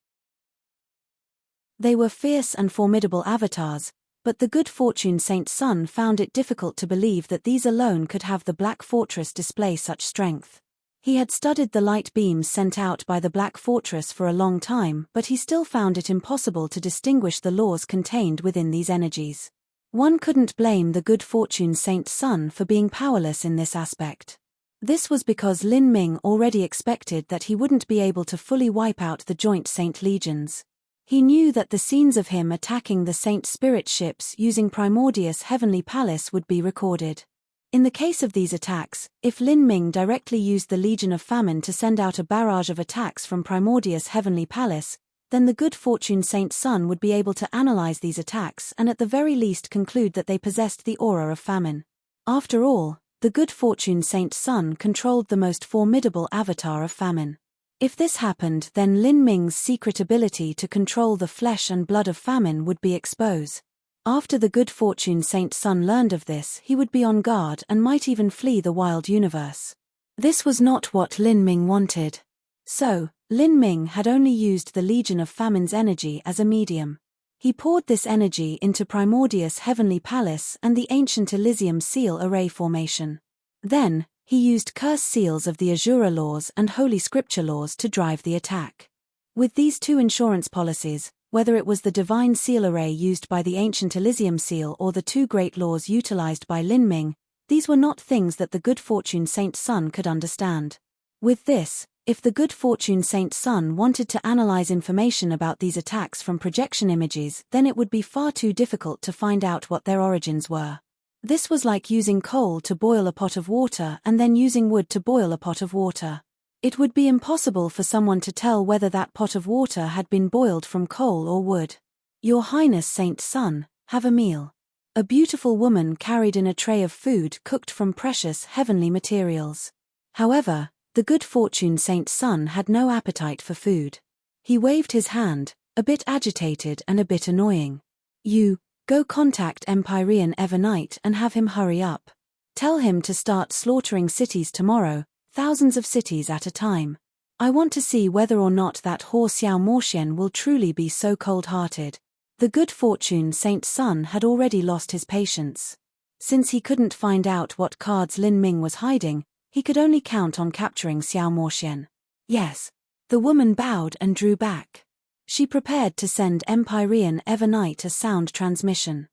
They were fierce and formidable avatars, but the Good Fortune Saint Sun found it difficult to believe that these alone could have the Black Fortress display such strength. He had studied the light beams sent out by the Black Fortress for a long time, but he still found it impossible to distinguish the laws contained within these energies. One couldn't blame the Good Fortune Saint Sun for being powerless in this aspect. This was because Lin Ming already expected that he wouldn't be able to fully wipe out the joint Saint Legions. He knew that the scenes of him attacking the Saint Spirit ships using Primordius Heavenly Palace would be recorded. In the case of these attacks, if Lin Ming directly used the Legion of Famine to send out a barrage of attacks from Primordius Heavenly Palace, then the Good Fortune Saint Sun would be able to analyze these attacks and at the very least conclude that they possessed the aura of famine. After all, the Good Fortune Saint Sun controlled the most formidable avatar of famine. If this happened, then Lin Ming's secret ability to control the flesh and blood of famine would be exposed. After the good fortune Saint Sun learned of this, he would be on guard and might even flee the wild universe. This was not what Lin Ming wanted. So, Lin Ming had only used the Legion of Famine's energy as a medium. He poured this energy into Primordius' Heavenly Palace and the ancient Elysium seal array formation. Then, he used curse seals of the Azura laws and Holy Scripture laws to drive the attack. With these two insurance policies, whether it was the divine seal array used by the ancient Elysium seal or the two great laws utilized by Lin Ming, these were not things that the good fortune Saint Sun could understand. With this, if the good fortune Saint Sun wanted to analyze information about these attacks from projection images, then it would be far too difficult to find out what their origins were. This was like using coal to boil a pot of water and then using wood to boil a pot of water. It would be impossible for someone to tell whether that pot of water had been boiled from coal or wood. Your Highness Saint Sun, have a meal. A beautiful woman carried in a tray of food cooked from precious heavenly materials. However, the good fortune Saint Sun had no appetite for food. He waved his hand, a bit agitated and a bit annoying. You, go contact Empyrean Evernight and have him hurry up. Tell him to start slaughtering cities tomorrow, thousands of cities at a time. I want to see whether or not that whore Xiao Moxian will truly be so cold-hearted. The good fortune Saint Sun had already lost his patience. Since he couldn't find out what cards Lin Ming was hiding, he could only count on capturing Xiao Moxian. Yes. The woman bowed and drew back. She prepared to send Empyrean Evernight a sound transmission.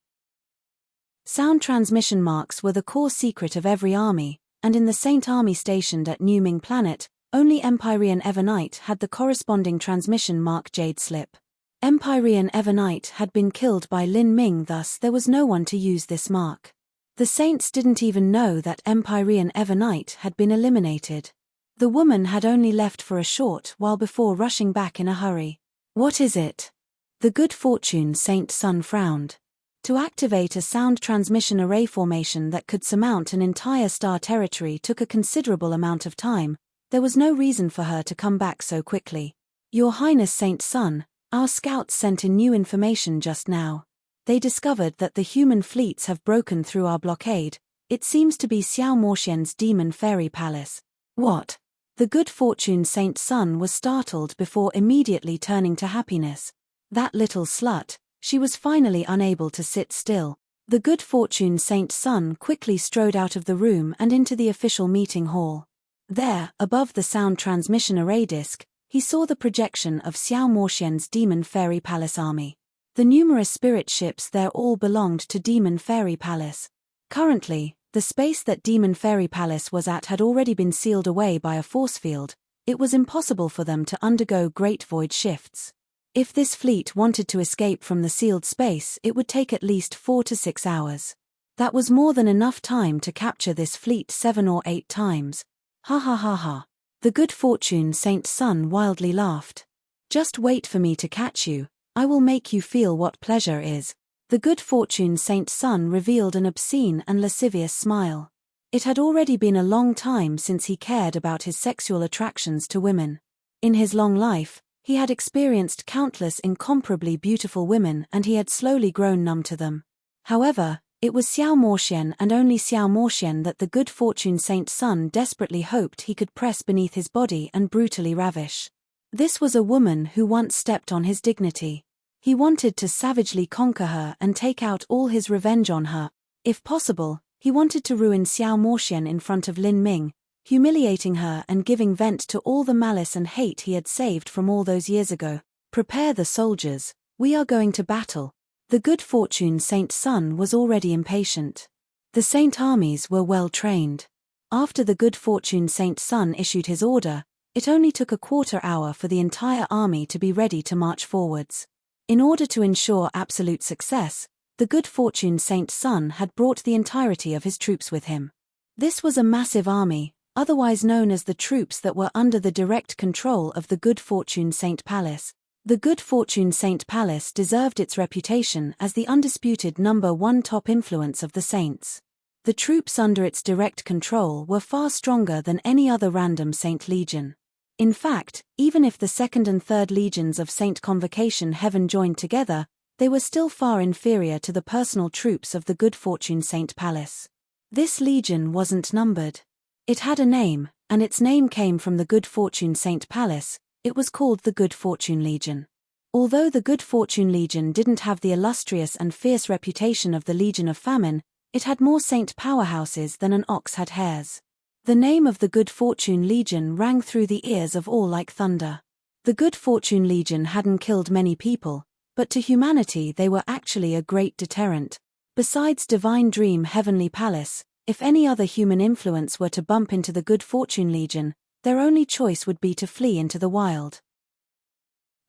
Sound transmission marks were the core secret of every army, and in the Saint Army stationed at New Ming Planet, only Empyrean Evernight had the corresponding transmission mark Jade Slip. Empyrean Evernight had been killed by Lin Ming, thus there was no one to use this mark. The Saints didn't even know that Empyrean Evernight had been eliminated. The woman had only left for a short while before rushing back in a hurry. What is it? The good fortune Saint Sun frowned. To activate a sound transmission array formation that could surmount an entire star territory took a considerable amount of time. There was no reason for her to come back so quickly. Your Highness Saint Sun, our scouts sent in new information just now. They discovered that the human fleets have broken through our blockade. It seems to be Xiao Moxian's demon fairy palace. What? The good fortune Saint Sun was startled before immediately turning to happiness. That little slut, she was finally unable to sit still. The good fortune Saint Sun quickly strode out of the room and into the official meeting hall. There, above the sound transmission array disk, he saw the projection of Xiao Moxian's demon fairy palace army. The numerous spirit ships there all belonged to Demon Fairy Palace. Currently, the space that Demon Fairy Palace was at had already been sealed away by a force field. It was impossible for them to undergo great void shifts. If this fleet wanted to escape from the sealed space, it would take at least 4 to 6 hours. That was more than enough time to capture this fleet 7 or 8 times. Ha ha ha ha. The good fortune Saint Sun wildly laughed. Just wait for me to catch you. I will make you feel what pleasure is. The good fortune Saint Sun revealed an obscene and lascivious smile. It had already been a long time since he cared about his sexual attractions to women. In his long life, he had experienced countless incomparably beautiful women and he had slowly grown numb to them. However, it was Xiao Moxian and only Xiao Moxian that the good fortune Saint Sun desperately hoped he could press beneath his body and brutally ravish. This was a woman who once stepped on his dignity. He wanted to savagely conquer her and take out all his revenge on her. If possible, he wanted to ruin Xiao Moxian in front of Lin Ming, humiliating her and giving vent to all the malice and hate he had saved from all those years ago. Prepare the soldiers, we are going to battle. The good fortune Saint Sun was already impatient. The Saint armies were well trained. After the good fortune Saint Sun issued his order, it only took a quarter hour for the entire army to be ready to march forwards. In order to ensure absolute success, the good fortune Saint Sun had brought the entirety of his troops with him. This was a massive army, otherwise known as the troops that were under the direct control of the good fortune Saint Palace. The good fortune Saint Palace deserved its reputation as the undisputed #1 top influence of the Saints. The troops under its direct control were far stronger than any other random Saint Legion. In fact, even if the 2nd and 3rd legions of Saint Convocation Heaven joined together, they were still far inferior to the personal troops of the Good Fortune Saint Palace. This legion wasn't numbered. It had a name, and its name came from the Good Fortune Saint Palace. It was called the Good Fortune Legion. Although the Good Fortune Legion didn't have the illustrious and fierce reputation of the Legion of Famine, it had more saint powerhouses than an ox had hairs. The name of the Good Fortune Legion rang through the ears of all like thunder. The Good Fortune Legion hadn't killed many people, but to humanity they were actually a great deterrent. Besides Divine Dream Heavenly Palace, if any other human influence were to bump into the Good Fortune Legion, their only choice would be to flee into the wild.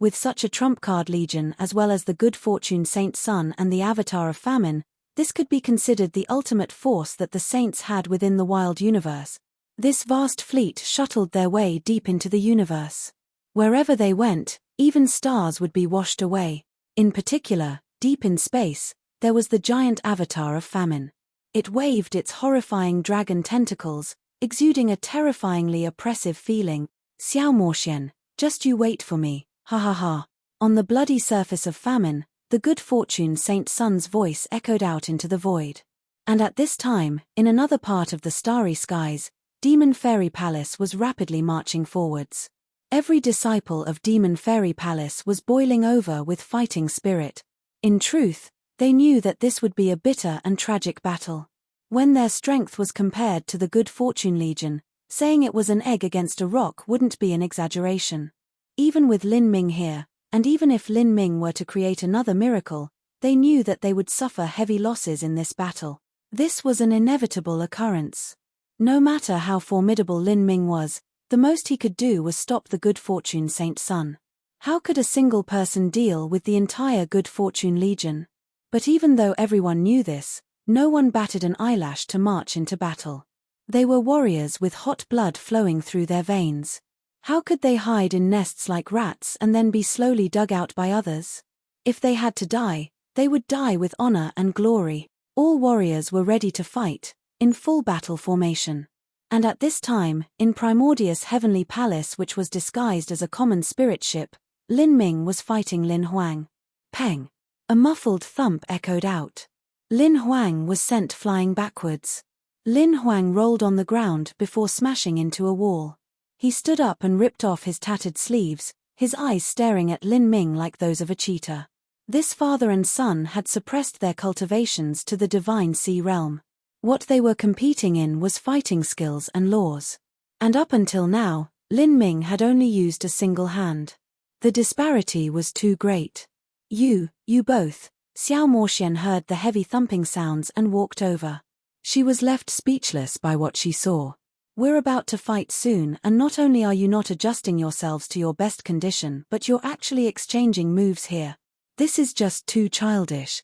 With such a trump card legion as well as the Good Fortune Saint Sun and the Avatar of Famine, this could be considered the ultimate force that the saints had within the wild universe. This vast fleet shuttled their way deep into the universe. Wherever they went, even stars would be washed away. In particular, deep in space, there was the giant Avatar of Famine. It waved its horrifying dragon tentacles, exuding a terrifyingly oppressive feeling. Xiao Moxian, just you wait for me, ha ha ha. On the bloody surface of Famine, the Good Fortune Saint Sun's voice echoed out into the void. And at this time, in another part of the starry skies, Demon Fairy Palace was rapidly marching forwards. Every disciple of Demon Fairy Palace was boiling over with fighting spirit. In truth, they knew that this would be a bitter and tragic battle. When their strength was compared to the Good Fortune Legion, saying it was an egg against a rock wouldn't be an exaggeration. Even with Lin Ming here, and even if Lin Ming were to create another miracle, they knew that they would suffer heavy losses in this battle. This was an inevitable occurrence. No matter how formidable Lin Ming was, the most he could do was stop the Good Fortune Saint Sun. How could a single person deal with the entire Good Fortune Legion? But even though everyone knew this, no one batted an eyelash to march into battle. They were warriors with hot blood flowing through their veins. How could they hide in nests like rats and then be slowly dug out by others? If they had to die, they would die with honor and glory. All warriors were ready to fight, in full battle formation. And at this time, in Primordius Heavenly Palace which was disguised as a common spirit ship, Lin Ming was fighting Lin Huang. Peng! A muffled thump echoed out. Lin Huang was sent flying backwards. Lin Huang rolled on the ground before smashing into a wall. He stood up and ripped off his tattered sleeves, his eyes staring at Lin Ming like those of a cheetah. This father and son had suppressed their cultivations to the divine sea realm. What they were competing in was fighting skills and laws. And up until now, Lin Ming had only used a single hand. The disparity was too great. You both. Xiao Moxian heard the heavy thumping sounds and walked over. She was left speechless by what she saw. We're about to fight soon, and not only are you not adjusting yourselves to your best condition, but you're actually exchanging moves here. This is just too childish.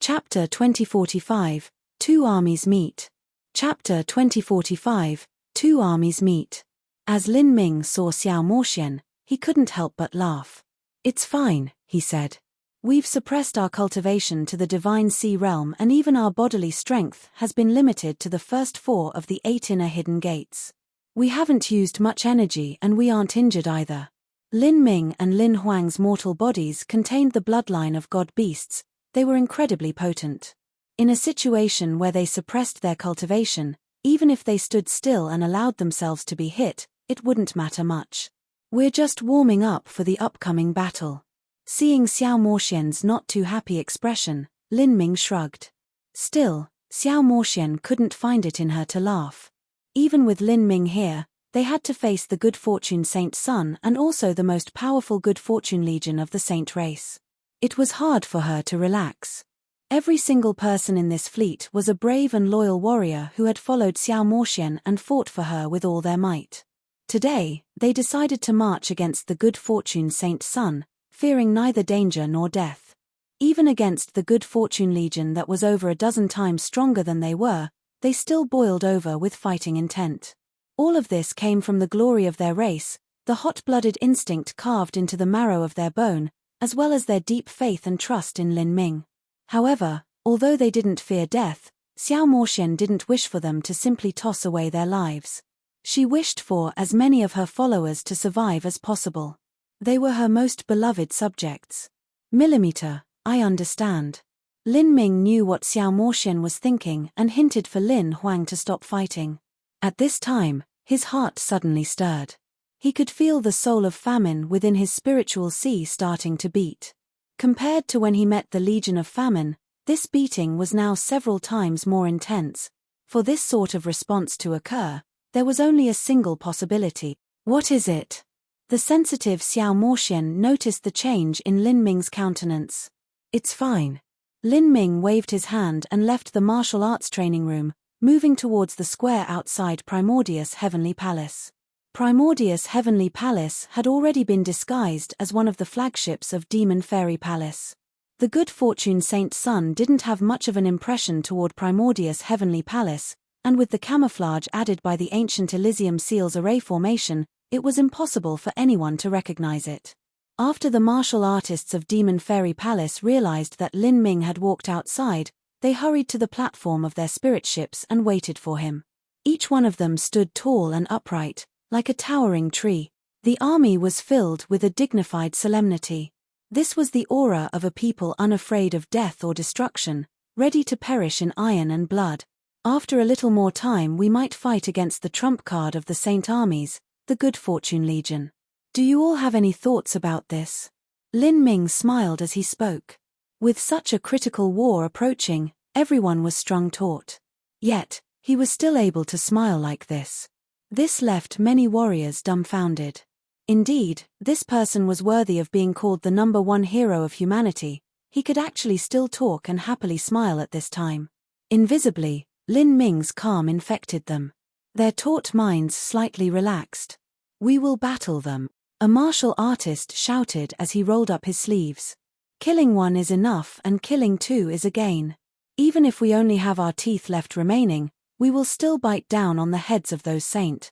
Chapter 2045, Two Armies Meet. Chapter 2045, Two Armies Meet. As Lin Ming saw Xiao Moxian, he couldn't help but laugh. It's fine, he said. We've suppressed our cultivation to the divine sea realm, and even our bodily strength has been limited to the first 4 of the 8 inner hidden gates. We haven't used much energy and we aren't injured either. Lin Ming and Lin Huang's mortal bodies contained the bloodline of god beasts. They were incredibly potent. In a situation where they suppressed their cultivation, even if they stood still and allowed themselves to be hit, it wouldn't matter much. We're just warming up for the upcoming battle. Seeing Xiao Moxian's not too happy expression, Lin Ming shrugged. Still, Xiao Moxian couldn't find it in her to laugh. Even with Lin Ming here, they had to face the Good Fortune Saint Sun and also the most powerful Good Fortune Legion of the Saint race. It was hard for her to relax. Every single person in this fleet was a brave and loyal warrior who had followed Xiao Moxian and fought for her with all their might. Today, they decided to march against the Good Fortune Saint Sun, fearing neither danger nor death. Even against the Good Fortune Legion that was over a dozen times stronger than they still boiled over with fighting intent. All of this came from the glory of their race, the hot-blooded instinct carved into the marrow of their bone, as well as their deep faith and trust in Lin Ming. However, although they didn't fear death, Xiao Moxian didn't wish for them to simply toss away their lives. She wished for as many of her followers to survive as possible. They were her most beloved subjects. Millimeter, I understand. Lin Ming knew what Xiao Moxian was thinking and hinted for Lin Huang to stop fighting. At this time, his heart suddenly stirred. He could feel the soul of famine within his spiritual sea starting to beat. Compared to when he met the Legion of Famine, this beating was now several times more intense. For this sort of response to occur, there was only a single possibility. What is it? The sensitive Xiao Moxian noticed the change in Lin Ming's countenance. It's fine. Lin Ming waved his hand and left the martial arts training room, moving towards the square outside Primordius Heavenly Palace. Primordius Heavenly Palace had already been disguised as one of the flagships of Demon Fairy Palace. The good fortune Saint Sun didn't have much of an impression toward Primordius Heavenly Palace, and with the camouflage added by the ancient Elysium Seal's array formation, it was impossible for anyone to recognize it. After the martial artists of Demon Fairy Palace realized that Lin Ming had walked outside, they hurried to the platform of their spirit ships and waited for him. Each one of them stood tall and upright, like a towering tree. The army was filled with a dignified solemnity. This was the aura of a people unafraid of death or destruction, ready to perish in iron and blood. After a little more time we might fight against the trump card of the Saint Armies, the Good Fortune Legion. Do you all have any thoughts about this? Lin Ming smiled as he spoke. With such a critical war approaching, everyone was strung taut. Yet, he was still able to smile like this. This left many warriors dumbfounded. Indeed, this person was worthy of being called the #1 hero of humanity. He could actually still talk and happily smile at this time. Invisibly, Lin Ming's calm infected them. Their taut minds slightly relaxed. We will battle them. A martial artist shouted as he rolled up his sleeves. Killing one is enough and killing two is a gain. Even if we only have our teeth left remaining, we will still bite down on the heads of those saint.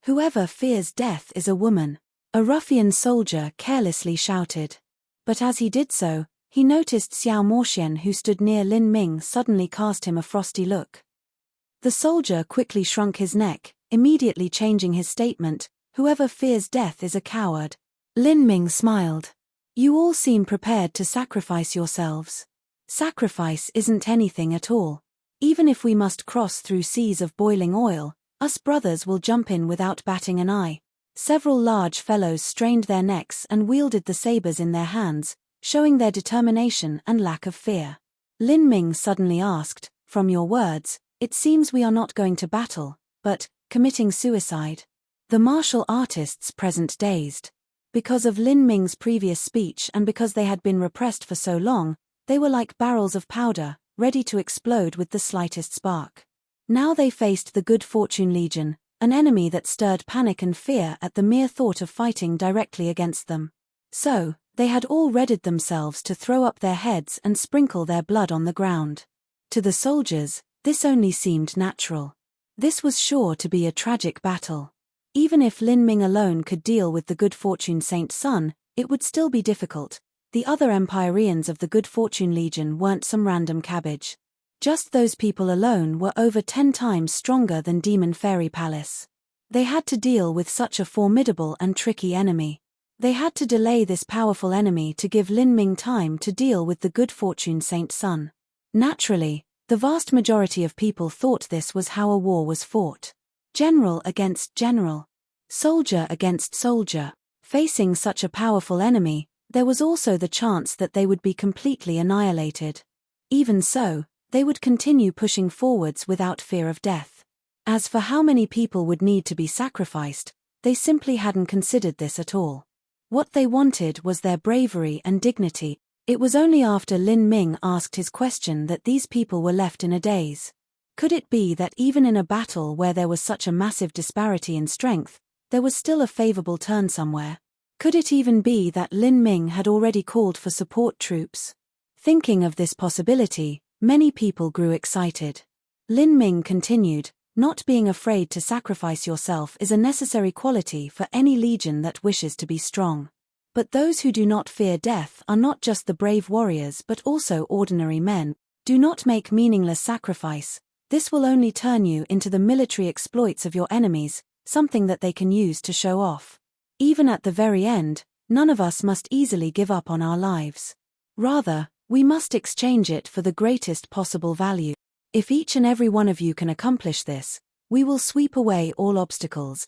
Whoever fears death is a woman. A ruffian soldier carelessly shouted. But as he did so, he noticed Xiao Moxian who stood near Lin Ming suddenly cast him a frosty look. The soldier quickly shrunk his neck, immediately changing his statement, whoever fears death is a coward. Lin Ming smiled. You all seem prepared to sacrifice yourselves. Sacrifice isn't anything at all. Even if we must cross through seas of boiling oil, us brothers will jump in without batting an eye. Several large fellows strained their necks and wielded the sabers in their hands, showing their determination and lack of fear. Lin Ming suddenly asked, from your words, it seems we are not going to battle, but committing suicide. The martial artists present dazed. Because of Lin Ming's previous speech and because they had been repressed for so long, they were like barrels of powder, ready to explode with the slightest spark. Now they faced the Good Fortune Legion, an enemy that stirred panic and fear at the mere thought of fighting directly against them. So, they had all readied themselves to throw up their heads and sprinkle their blood on the ground. To the soldiers, this only seemed natural. This was sure to be a tragic battle. Even if Lin Ming alone could deal with the Good Fortune Saint Sun, it would still be difficult. The other Empyreans of the Good Fortune Legion weren't some random cabbage. Just those people alone were over 10 times stronger than Demon Fairy Palace. They had to deal with such a formidable and tricky enemy. They had to delay this powerful enemy to give Lin Ming time to deal with the Good Fortune Saint Sun. Naturally, the vast majority of people thought this was how a war was fought. General against general. Soldier against soldier. Facing such a powerful enemy, there was also the chance that they would be completely annihilated. Even so, they would continue pushing forwards without fear of death. As for how many people would need to be sacrificed, they simply hadn't considered this at all. What they wanted was their bravery and dignity. It was only after Lin Ming asked his question that these people were left in a daze. Could it be that even in a battle where there was such a massive disparity in strength, there was still a favorable turn somewhere? Could it even be that Lin Ming had already called for support troops? Thinking of this possibility, many people grew excited. Lin Ming continued, not being afraid to sacrifice yourself is a necessary quality for any legion that wishes to be strong. But those who do not fear death are not just the brave warriors but also ordinary men. Do not make meaningless sacrifice. This will only turn you into the military exploits of your enemies, something that they can use to show off. Even at the very end, none of us must easily give up on our lives. Rather, we must exchange it for the greatest possible value. If each and every one of you can accomplish this, we will sweep away all obstacles.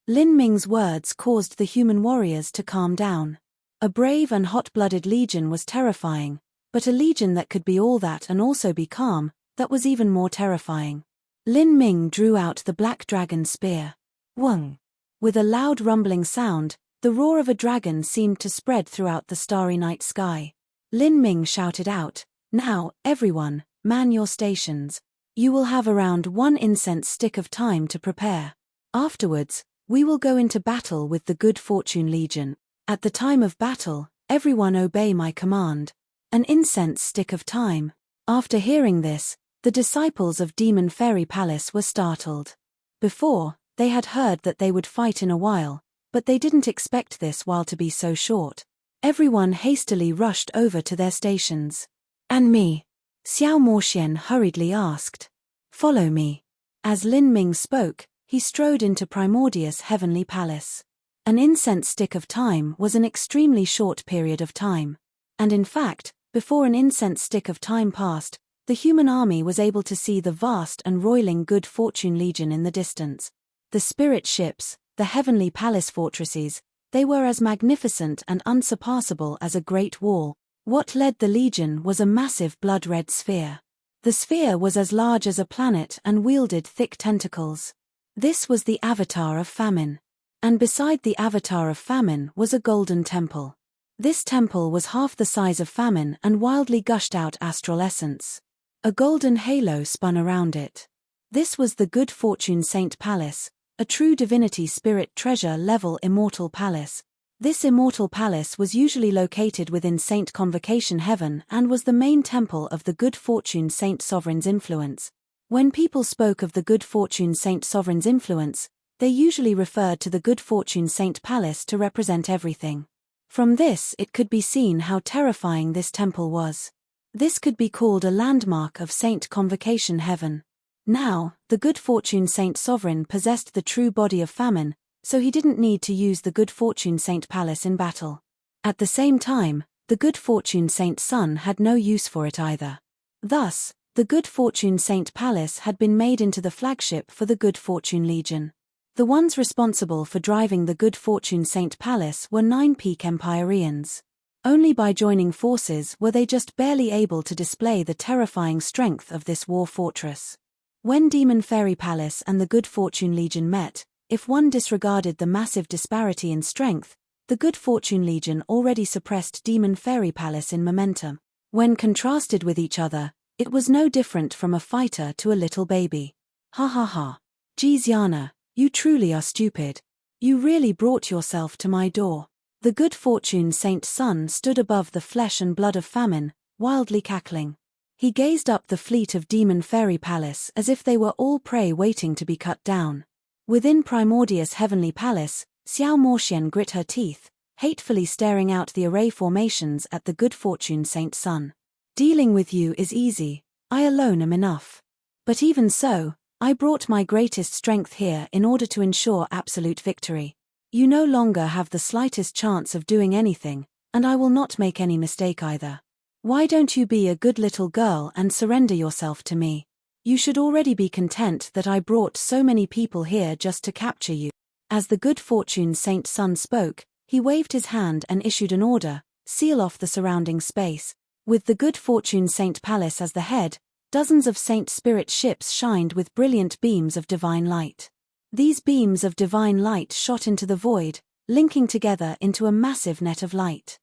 Lin Ming's words caused the human warriors to calm down. A brave and hot-blooded legion was terrifying, but a legion that could be all that and also be calm, that was even more terrifying. Lin Ming drew out the black dragon spear. Wung! With a loud rumbling sound, the roar of a dragon seemed to spread throughout the starry night sky. Lin Ming shouted out, "Now, everyone, man your stations. You will have around 1 incense stick of time to prepare. Afterwards, we will go into battle with the Good Fortune Legion. At the time of battle, everyone obey my command. An incense stick of time." After hearing this, the disciples of Demon Fairy Palace were startled. Before, they had heard that they would fight in a while, but they didn't expect this while to be so short. Everyone hastily rushed over to their stations. "And me?" Xiao Moxian hurriedly asked. "Follow me." As Lin Ming spoke, he strode into Primordius' heavenly palace. An incense stick of time was an extremely short period of time. And in fact, before an incense stick of time passed, the human army was able to see the vast and roiling Good Fortune Legion in the distance. The spirit ships, the heavenly palace fortresses, they were as magnificent and unsurpassable as a great wall. What led the legion was a massive blood-red sphere. The sphere was as large as a planet and wielded thick tentacles. This was the avatar of famine. And beside the avatar of famine was a golden temple. This temple was half the size of famine and wildly gushed out astral essence. A golden halo spun around it. This was the Good Fortune Saint Palace, a true divinity spirit treasure level immortal palace. This immortal palace was usually located within Saint Convocation Heaven and was the main temple of the Good Fortune Saint Sovereign's influence. When people spoke of the Good Fortune Saint Sovereign's influence, they usually referred to the Good Fortune Saint Palace to represent everything. From this it could be seen how terrifying this temple was. This could be called a landmark of Saint Convocation Heaven. Now, the Good Fortune Saint Sovereign possessed the true body of famine, so he didn't need to use the Good Fortune Saint Palace in battle. At the same time, the Good Fortune Saint Sun had no use for it either. Thus, the Good Fortune Saint Palace had been made into the flagship for the Good Fortune Legion. The ones responsible for driving the Good Fortune Saint Palace were 9 peak Empyreans. Only by joining forces were they just barely able to display the terrifying strength of this war fortress. When Demon Fairy Palace and the Good Fortune Legion met, if one disregarded the massive disparity in strength, the Good Fortune Legion already suppressed Demon Fairy Palace in momentum. When contrasted with each other, it was no different from a fighter to a little baby. Ha ha ha. Geez Yana, you truly are stupid. You really brought yourself to my door. The Good Fortune Saint Sun stood above the flesh and blood of famine, wildly cackling. He gazed up the fleet of Demon Fairy Palace as if they were all prey waiting to be cut down. Within Primordius' heavenly palace, Xiao Moxian grit her teeth, hatefully staring out the array formations at the Good Fortune Saint Sun. Dealing with you is easy, I alone am enough. But even so, I brought my greatest strength here in order to ensure absolute victory. You no longer have the slightest chance of doing anything, and I will not make any mistake either. Why don't you be a good little girl and surrender yourself to me? You should already be content that I brought so many people here just to capture you. As the Good Fortune Saint Sun spoke, he waved his hand and issued an order, seal off the surrounding space. With the Good Fortune Saint Palace as the head, dozens of Saint Spirit ships shined with brilliant beams of divine light. These beams of divine light shot into the void, linking together into a massive net of light.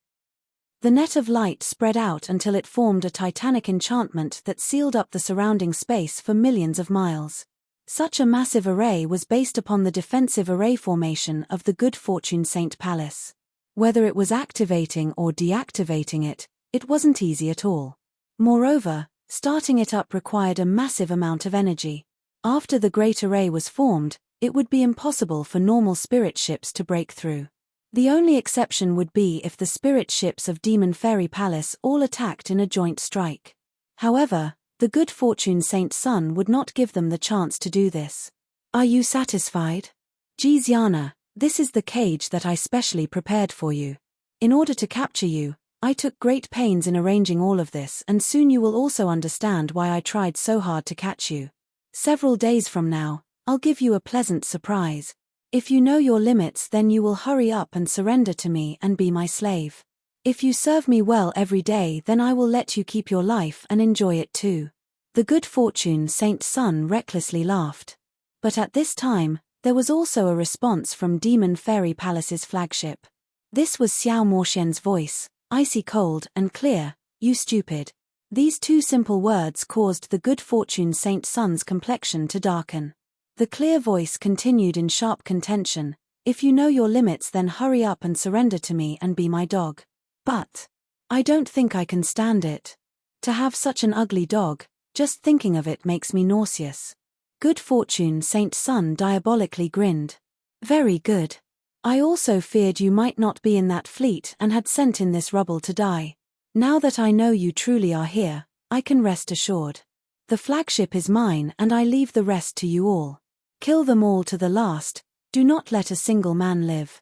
The net of light spread out until it formed a titanic enchantment that sealed up the surrounding space for millions of miles. Such a massive array was based upon the defensive array formation of the Good Fortune Saint Palace. Whether it was activating or deactivating it, it wasn't easy at all. Moreover, starting it up required a massive amount of energy. After the great array was formed, it would be impossible for normal spirit ships to break through. The only exception would be if the spirit ships of Demon Fairy Palace all attacked in a joint strike. However, the Good Fortune Saint Sun would not give them the chance to do this. Are you satisfied? Jiziana, this is the cage that I specially prepared for you. In order to capture you, I took great pains in arranging all of this, and soon you will also understand why I tried so hard to catch you. Several days from now, I'll give you a pleasant surprise. If you know your limits, then you will hurry up and surrender to me and be my slave. If you serve me well every day, then I will let you keep your life and enjoy it too. The good fortune Saint Sun recklessly laughed. But at this time, there was also a response from Demon Fairy Palace's flagship. This was Xiao Moxian's voice, icy cold and clear. You stupid. These two simple words caused the good fortune Saint Sun's complexion to darken. The clear voice continued in sharp contention. If you know your limits, then hurry up and surrender to me and be my dog. But I don't think I can stand it. To have such an ugly dog, just thinking of it makes me nauseous. Good fortune Saint Sun diabolically grinned. Very good. I also feared you might not be in that fleet and had sent in this rubble to die. Now that I know you truly are here, I can rest assured. The flagship is mine and I leave the rest to you all. Kill them all to the last, do not let a single man live.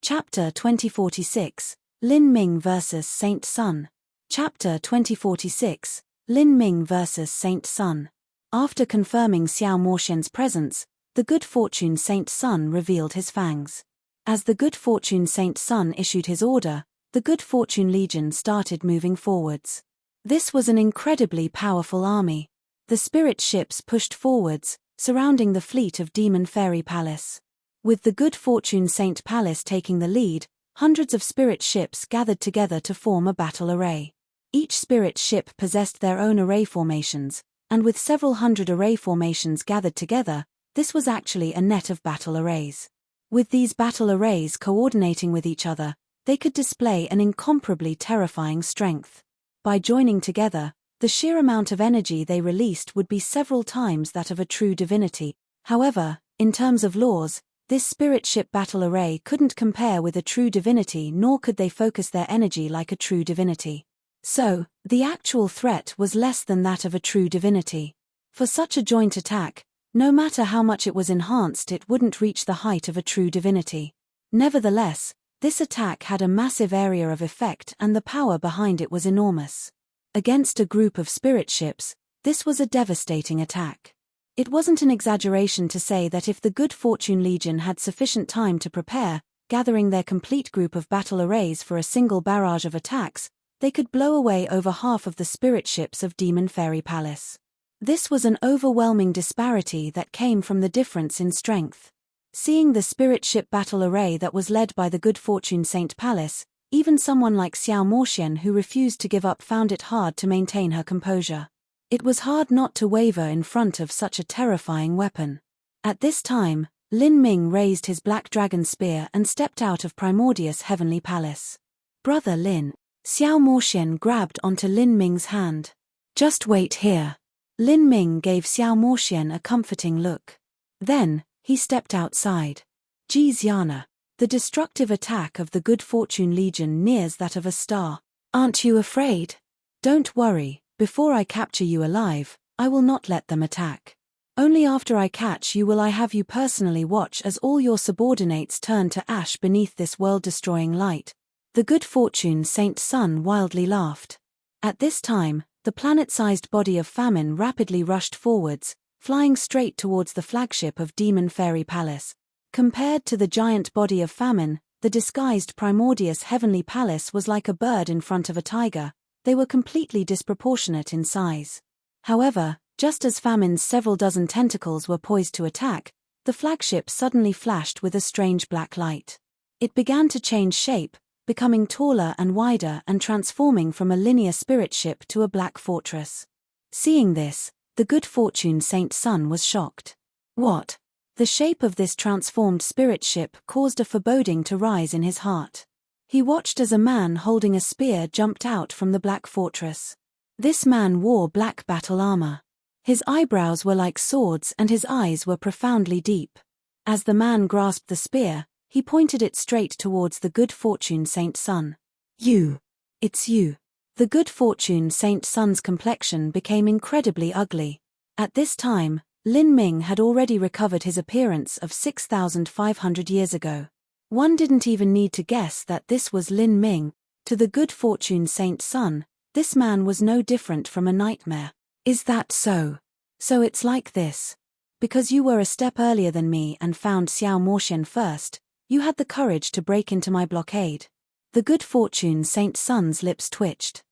Chapter 2046, Lin Ming vs. Saint Sun. Chapter 2046, Lin Ming vs. Saint Sun. After confirming Xiao Moxian's presence, the good fortune Saint Sun revealed his fangs. As the good fortune Saint Sun issued his order, the good fortune legion started moving forwards. This was an incredibly powerful army. The spirit ships pushed forwards, surrounding the fleet of Demon Fairy Palace. With the good fortune Saint Palace taking the lead, hundreds of spirit ships gathered together to form a battle array. Each spirit ship possessed their own array formations, and with several hundred array formations gathered together, this was actually a net of battle arrays. With these battle arrays coordinating with each other, they could display an incomparably terrifying strength. By joining together, the sheer amount of energy they released would be several times that of a true divinity. However, in terms of laws, this spirit ship battle array couldn't compare with a true divinity, nor could they focus their energy like a true divinity. So, the actual threat was less than that of a true divinity. For such a joint attack, no matter how much it was enhanced, it wouldn't reach the height of a true divinity. Nevertheless, this attack had a massive area of effect and the power behind it was enormous. Against a group of spirit ships, this was a devastating attack. It wasn't an exaggeration to say that if the Good Fortune Legion had sufficient time to prepare, gathering their complete group of battle arrays for a single barrage of attacks, they could blow away over half of the spirit ships of Demon Fairy Palace. This was an overwhelming disparity that came from the difference in strength. Seeing the spirit ship battle array that was led by the Good Fortune Saint Palace, even someone like Xiao Moxian, who refused to give up, found it hard to maintain her composure. It was hard not to waver in front of such a terrifying weapon. At this time, Lin Ming raised his black dragon spear and stepped out of Primordius' heavenly palace. Brother Lin. Xiao Moxian grabbed onto Lin Ming's hand. Just wait here. Lin Ming gave Xiao Moxian a comforting look. Then, he stepped outside. Jiziana. The destructive attack of the Good Fortune Legion nears that of a star. Aren't you afraid? Don't worry, before I capture you alive, I will not let them attack. Only after I catch you will I have you personally watch as all your subordinates turn to ash beneath this world-destroying light. The Good Fortune Saint Sun wildly laughed. At this time, the planet-sized body of famine rapidly rushed forwards, flying straight towards the flagship of Demon Fairy Palace. Compared to the giant body of famine, the disguised Primordius heavenly palace was like a bird in front of a tiger. They were completely disproportionate in size. However, just as famine's several dozen tentacles were poised to attack, the flagship suddenly flashed with a strange black light. It began to change shape, becoming taller and wider and transforming from a linear spirit ship to a black fortress. Seeing this, the Good Fortune Saint Sun was shocked. What? The shape of this transformed spirit ship caused a foreboding to rise in his heart. He watched as a man holding a spear jumped out from the black fortress. This man wore black battle armor. His eyebrows were like swords and his eyes were profoundly deep. As the man grasped the spear, he pointed it straight towards the Good Fortune Saint Sun. You. It's you. The Good Fortune Saint Sun's complexion became incredibly ugly. At this time, Lin Ming had already recovered his appearance of 6,500 years ago. One didn't even need to guess that this was Lin Ming. To the good fortune Saint Sun, this man was no different from a nightmare. Is that so? So it's like this. Because you were a step earlier than me and found Xiao Moxian first, you had the courage to break into my blockade. The good fortune Saint Sun's lips twitched.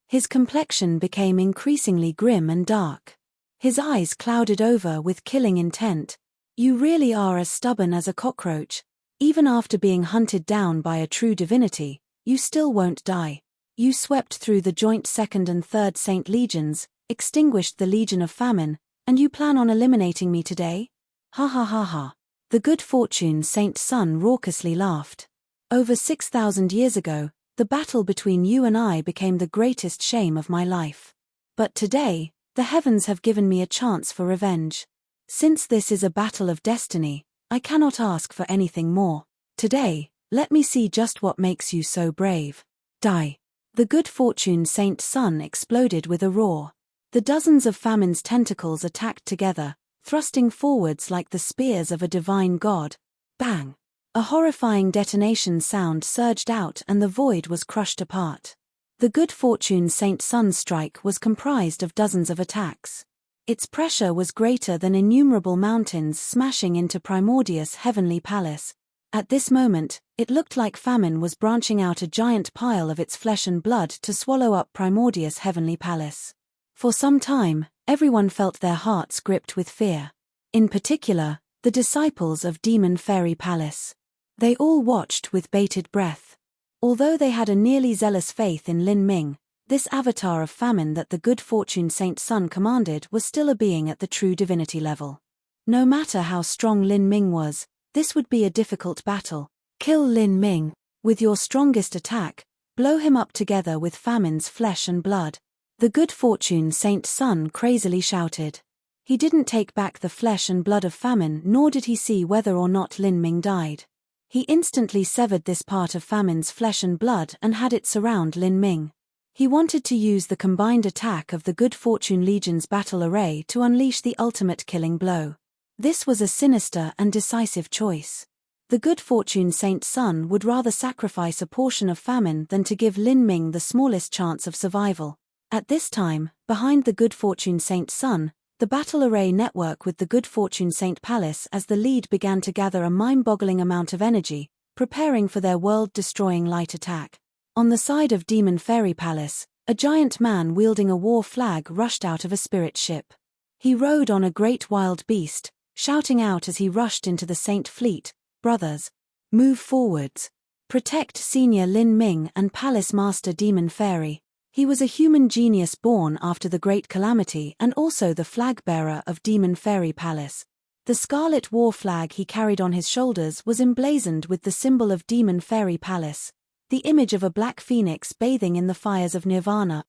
His complexion became increasingly grim and dark. His eyes clouded over with killing intent. You really are as stubborn as a cockroach. Even after being hunted down by a true divinity, you still won't die. You swept through the joint second and third Saint Legions, extinguished the Legion of Famine, and you plan on eliminating me today? Ha ha ha ha. The good fortune Saint Sun raucously laughed. Over 6,000 years ago, the battle between you and I became the greatest shame of my life. But today, the heavens have given me a chance for revenge. Since this is a battle of destiny, I cannot ask for anything more. Today, let me see just what makes you so brave. Die. The good fortune Saint Sun exploded with a roar. The dozens of Famine's tentacles attacked together, thrusting forwards like the spears of a divine god. Bang! A horrifying detonation sound surged out and the void was crushed apart. The good fortune Saint Sun's strike was comprised of dozens of attacks. Its pressure was greater than innumerable mountains smashing into Primordius' heavenly palace. At this moment, it looked like Famine was branching out a giant pile of its flesh and blood to swallow up Primordius' heavenly palace. For some time, everyone felt their hearts gripped with fear. In particular, the disciples of Demon Fairy Palace. They all watched with bated breath. Although they had a nearly zealous faith in Lin Ming, this avatar of Famine that the good fortune Saint Sun commanded was still a being at the true divinity level. No matter how strong Lin Ming was, this would be a difficult battle. Kill Lin Ming. With your strongest attack, blow him up together with Famine's flesh and blood. The good fortune Saint Sun crazily shouted. He didn't take back the flesh and blood of Famine, nor did he see whether or not Lin Ming died. He instantly severed this part of Famine's flesh and blood and had it surround Lin Ming. He wanted to use the combined attack of the Good Fortune Legion's battle array to unleash the ultimate killing blow. This was a sinister and decisive choice. The Good Fortune Saint Sun would rather sacrifice a portion of Famine than to give Lin Ming the smallest chance of survival. At this time, behind the Good Fortune Saint Sun, the battle array network with the Good Fortune Saint Palace as the lead began to gather a mind-boggling amount of energy, preparing for their world-destroying light attack. On the side of Demon Fairy Palace, a giant man wielding a war flag rushed out of a spirit ship. He rode on a great wild beast, shouting out as he rushed into the Saint Fleet, "Brothers, move forwards. Protect Senior Lin Ming and Palace Master Demon Fairy." He was a human genius born after the Great Calamity and also the flag-bearer of Demon Fairy Palace. The scarlet war flag he carried on his shoulders was emblazoned with the symbol of Demon Fairy Palace, the image of a black phoenix bathing in the fires of Nirvana.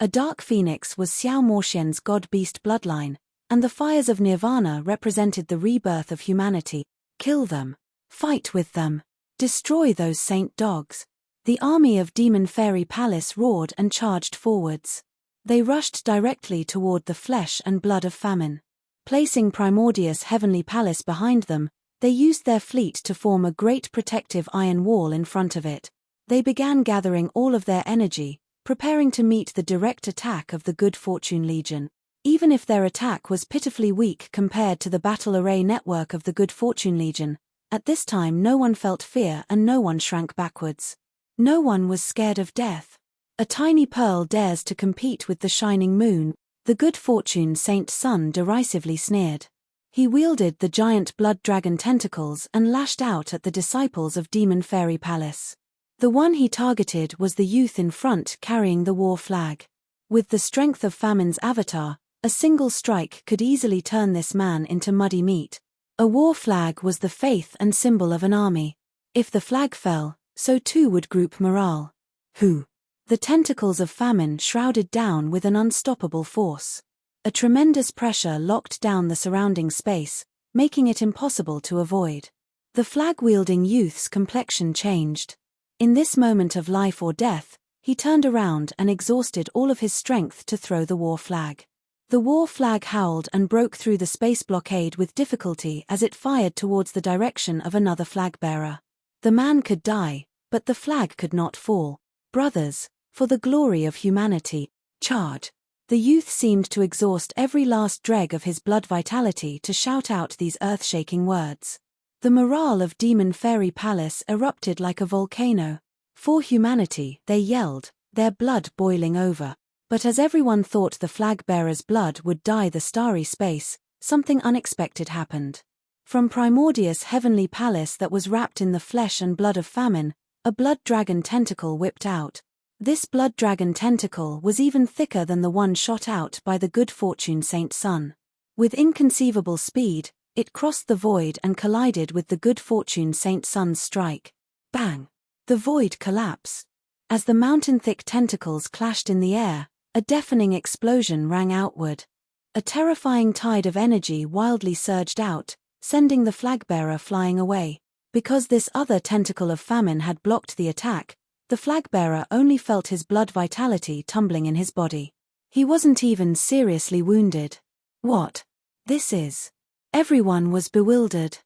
A dark phoenix was Xiao Moxian's god-beast bloodline, and the fires of Nirvana represented the rebirth of humanity. Kill them. Fight with them. Destroy those saint dogs. The army of Demon Fairy Palace roared and charged forwards. They rushed directly toward the flesh and blood of Famine. Placing Primordius' heavenly palace behind them, they used their fleet to form a great protective iron wall in front of it. They began gathering all of their energy, preparing to meet the direct attack of the Good Fortune Legion. Even if their attack was pitifully weak compared to the battle array network of the Good Fortune Legion, at this time no one felt fear and no one shrank backwards. No one was scared of death. A tiny pearl dares to compete with the shining moon, the Good Fortune Saint Sun derisively sneered. He wielded the giant blood dragon tentacles and lashed out at the disciples of Demon Fairy Palace. The one he targeted was the youth in front carrying the war flag. With the strength of Famine's avatar, a single strike could easily turn this man into muddy meat. A war flag was the faith and symbol of an army. If the flag fell, so too would group morale. Who? The tentacles of Famine shrouded down with an unstoppable force. A tremendous pressure locked down the surrounding space, making it impossible to avoid. The flag-wielding youth's complexion changed. In this moment of life or death, he turned around and exhausted all of his strength to throw the war flag. The war flag howled and broke through the space blockade with difficulty as it fired towards the direction of another flag bearer. The man could die, but the flag could not fall. Brothers, for the glory of humanity, charge! The youth seemed to exhaust every last dreg of his blood vitality to shout out these earth-shaking words. The morale of Demon Fairy Palace erupted like a volcano. For humanity, they yelled, their blood boiling over. But as everyone thought the flag-bearer's blood would dye the starry space, something unexpected happened. From Primordius' heavenly palace that was wrapped in the flesh and blood of famine, a blood dragon tentacle whipped out. This blood dragon tentacle was even thicker than the one shot out by the good fortune Saint Sun. With inconceivable speed, it crossed the void and collided with the good fortune Saint Sun's strike. Bang! The void collapsed. As the mountain-thick tentacles clashed in the air, a deafening explosion rang outward. A terrifying tide of energy wildly surged out, sending the flag-bearer flying away. Because this other tentacle of famine had blocked the attack, the flag-bearer only felt his blood vitality tumbling in his body. He wasn't even seriously wounded. What? This is... Everyone was bewildered.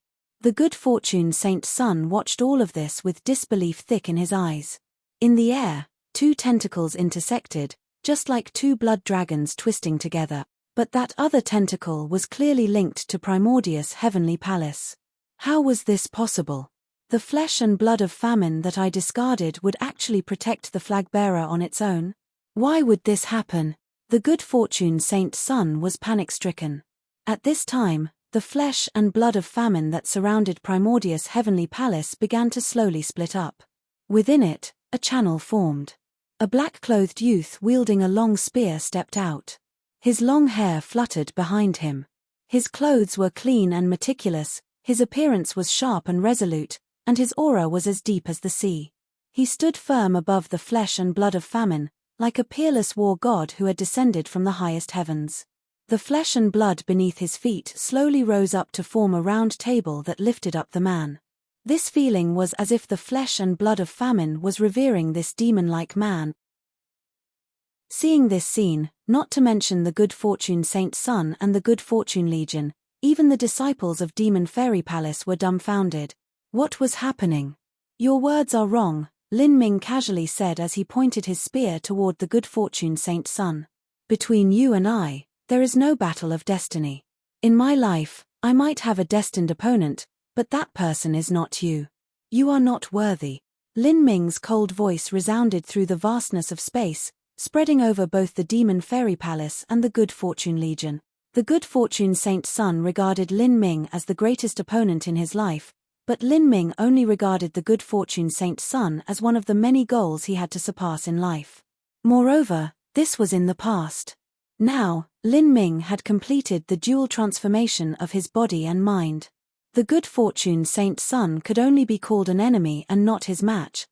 The good fortune Saint Sun watched all of this with disbelief thick in his eyes. In the air, two tentacles intersected, just like two blood dragons twisting together, but that other tentacle was clearly linked to Primordius' heavenly palace. How was this possible? The flesh and blood of famine that I discarded would actually protect the flag-bearer on its own? Why would this happen? The good fortune Saint Sun was panic-stricken. At this time, the flesh and blood of famine that surrounded Primordius' heavenly palace began to slowly split up. Within it, a channel formed. A black-clothed youth wielding a long spear stepped out. His long hair fluttered behind him. His clothes were clean and meticulous, his appearance was sharp and resolute, and his aura was as deep as the sea. He stood firm above the flesh and blood of famine, like a peerless war god who had descended from the highest heavens. The flesh and blood beneath his feet slowly rose up to form a round table that lifted up the man. This feeling was as if the flesh and blood of famine was revering this demon-like man. Seeing this scene, not to mention the good fortune Saint Sun and the good fortune Legion, even the disciples of Demon Fairy Palace were dumbfounded. What was happening? Your words are wrong, Lin Ming casually said as he pointed his spear toward the good fortune Saint Sun. Between you and I, there is no battle of destiny. In my life, I might have a destined opponent, but that person is not you. You are not worthy. Lin Ming's cold voice resounded through the vastness of space, spreading over both the Demon Fairy Palace and the Good Fortune Legion. The Good Fortune Saint Sun regarded Lin Ming as the greatest opponent in his life, but Lin Ming only regarded the Good Fortune Saint Sun as one of the many goals he had to surpass in life. Moreover, this was in the past. Now, Lin Ming had completed the dual transformation of his body and mind. The Good Fortune Saint Sun could only be called an enemy and not his match.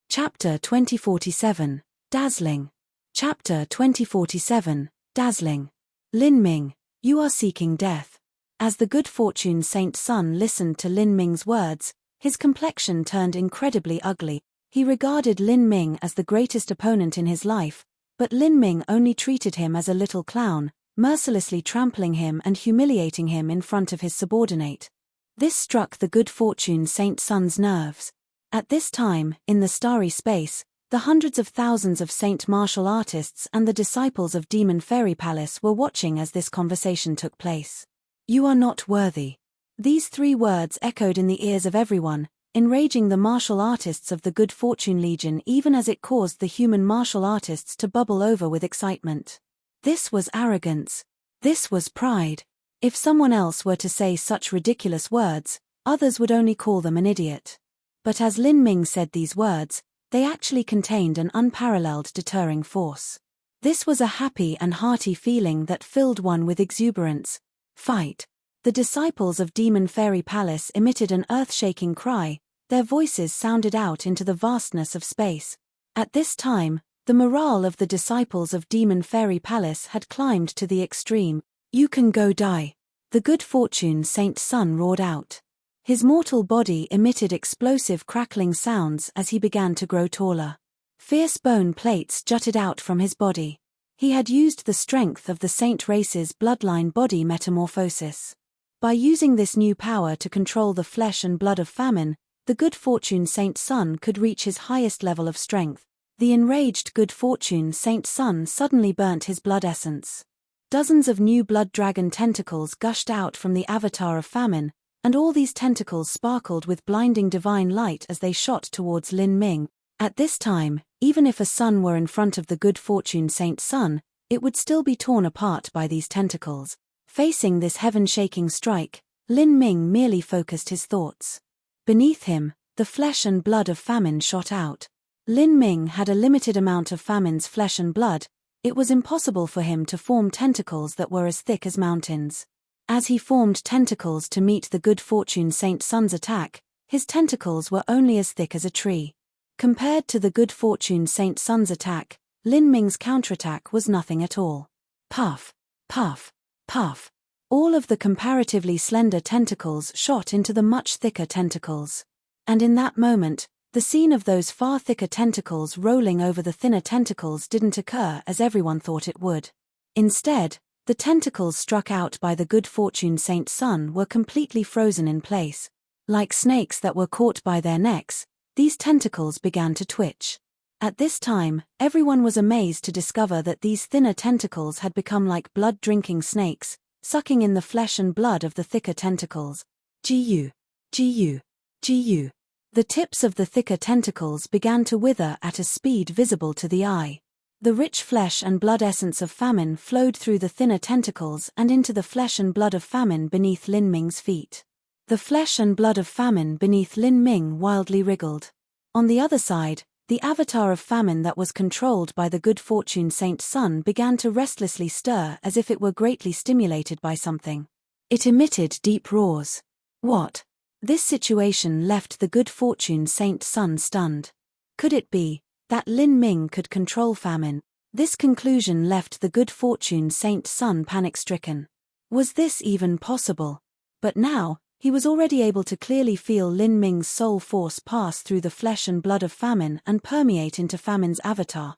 Chapter 2047, Dazzling. Chapter 2047, Dazzling. Lin Ming, you are seeking death. As the Good Fortune Saint Sun listened to Lin Ming's words, his complexion turned incredibly ugly. He regarded Lin Ming as the greatest opponent in his life, but Lin Ming only treated him as a little clown, mercilessly trampling him and humiliating him in front of his subordinate. This struck the Good Fortune Saint Sun's nerves. At this time, in the starry space, the hundreds of thousands of saint martial artists and the disciples of Demon Fairy Palace were watching as this conversation took place. You are not worthy. These three words echoed in the ears of everyone, enraging the martial artists of the Good Fortune Legion even as it caused the human martial artists to bubble over with excitement. This was arrogance. This was pride. If someone else were to say such ridiculous words, others would only call them an idiot. But as Lin Ming said these words, they actually contained an unparalleled deterring force. This was a happy and hearty feeling that filled one with exuberance. Fight! The disciples of Demon Fairy Palace emitted an earth-shaking cry, their voices sounded out into the vastness of space. At this time, the morale of the disciples of Demon Fairy Palace had climbed to the extreme. You can go die. The Good Fortune Saint Sun roared out. His mortal body emitted explosive crackling sounds as he began to grow taller. Fierce bone plates jutted out from his body. He had used the strength of the saint race's bloodline body metamorphosis. By using this new power to control the flesh and blood of famine, the good fortune saint Sun could reach his highest level of strength. The enraged good fortune saint Sun suddenly burnt his blood essence. Dozens of new blood dragon tentacles gushed out from the avatar of famine, and all these tentacles sparkled with blinding divine light as they shot towards Lin Ming. At this time, even if a sun were in front of the good fortune saint Sun, it would still be torn apart by these tentacles. Facing this heaven-shaking strike, Lin Ming merely focused his thoughts. Beneath him, the flesh and blood of famine shot out. Lin Ming had a limited amount of famine's flesh and blood. It was impossible for him to form tentacles that were as thick as mountains. As he formed tentacles to meet the good fortune saint Sun's attack, his tentacles were only as thick as a tree. Compared to the good fortune saint Sun's attack, Lin Ming's counterattack was nothing at all. Puff, puff, puff. All of the comparatively slender tentacles shot into the much thicker tentacles. And in that moment, the scene of those far thicker tentacles rolling over the thinner tentacles didn't occur as everyone thought it would. Instead, the tentacles struck out by the good fortune saint Sun were completely frozen in place. Like snakes that were caught by their necks, these tentacles began to twitch. At this time, everyone was amazed to discover that these thinner tentacles had become like blood-drinking snakes, sucking in the flesh and blood of the thicker tentacles. Gu, gu, gu. The tips of the thicker tentacles began to wither at a speed visible to the eye. The rich flesh and blood essence of famine flowed through the thinner tentacles and into the flesh and blood of famine beneath Lin Ming's feet. The flesh and blood of famine beneath Lin Ming wildly wriggled. On the other side, the avatar of famine that was controlled by the good fortune saint Sun began to restlessly stir as if it were greatly stimulated by something. It emitted deep roars. What? This situation left the good fortune saint Sun stunned. Could it be that Lin Ming could control famine? This conclusion left the good fortune saint Sun panic-stricken. Was this even possible? But now, he was already able to clearly feel Lin Ming's soul force pass through the flesh and blood of famine and permeate into famine's avatar.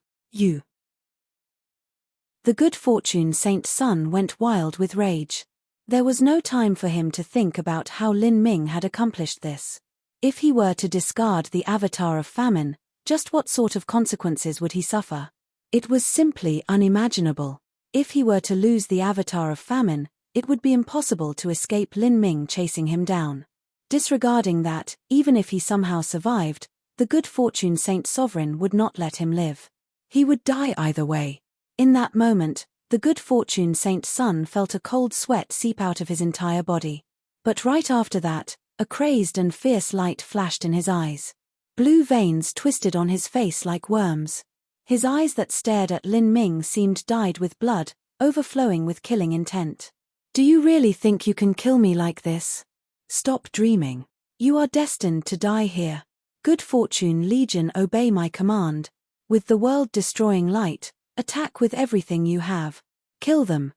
The good fortune saint Sun went wild with rage. There was no time for him to think about how Lin Ming had accomplished this. If he were to discard the avatar of famine, just what sort of consequences would he suffer? It was simply unimaginable. If he were to lose the avatar of famine, it would be impossible to escape Lin Ming chasing him down. Disregarding that, even if he somehow survived, the good fortune saint sovereign would not let him live. He would die either way. In that moment, the good fortune saint Sun felt a cold sweat seep out of his entire body. But right after that, a crazed and fierce light flashed in his eyes. Blue veins twisted on his face like worms. His eyes that stared at Lin Ming seemed dyed with blood, overflowing with killing intent. Do you really think you can kill me like this? Stop dreaming. You are destined to die here. Good fortune legion, obey my command. With the world-destroying light, attack with everything you have. Kill them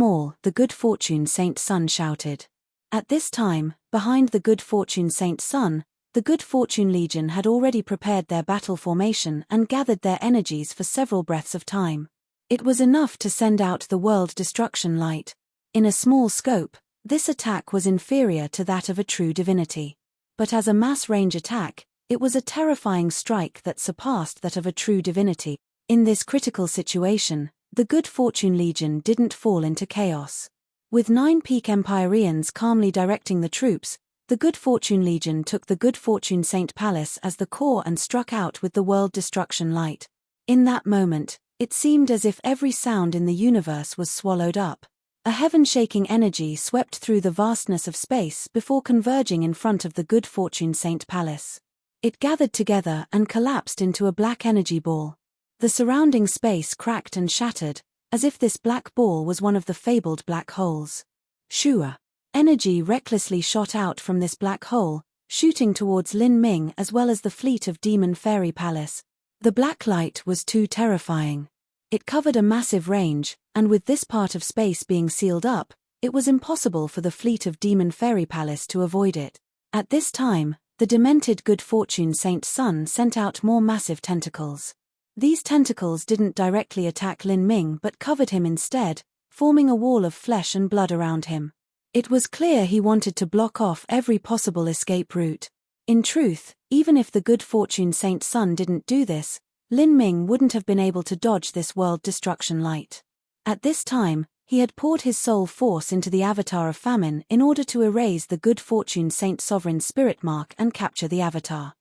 all, the good fortune saint Sun shouted. At this time, behind the good fortune saint Sun, the good fortune legion had already prepared their battle formation and gathered their energies for several breaths of time. It was enough to send out the world-destruction light. In a small scope, this attack was inferior to that of a true divinity. But as a mass-range attack, it was a terrifying strike that surpassed that of a true divinity. In this critical situation, the Good Fortune Legion didn't fall into chaos. With 9 peak Empyreans calmly directing the troops, the Good Fortune Legion took the Good Fortune Saint Palace as the core and struck out with the world destruction light. In that moment, it seemed as if every sound in the universe was swallowed up. A heaven-shaking energy swept through the vastness of space before converging in front of the Good Fortune Saint Palace. It gathered together and collapsed into a black energy ball. The surrounding space cracked and shattered, as if this black ball was one of the fabled black holes. Shua. Energy recklessly shot out from this black hole, shooting towards Lin Ming as well as the fleet of Demon Fairy Palace. The black light was too terrifying. It covered a massive range, and with this part of space being sealed up, it was impossible for the fleet of Demon Fairy Palace to avoid it. At this time, the demented Good Fortune Saint Sun sent out more massive tentacles. These tentacles didn't directly attack Lin Ming but covered him instead, forming a wall of flesh and blood around him. It was clear he wanted to block off every possible escape route. In truth, even if the good fortune Saint's son didn't do this, Lin Ming wouldn't have been able to dodge this world destruction light. At this time, he had poured his soul force into the avatar of famine in order to erase the good fortune Saint Sovereign's spirit mark and capture the avatar.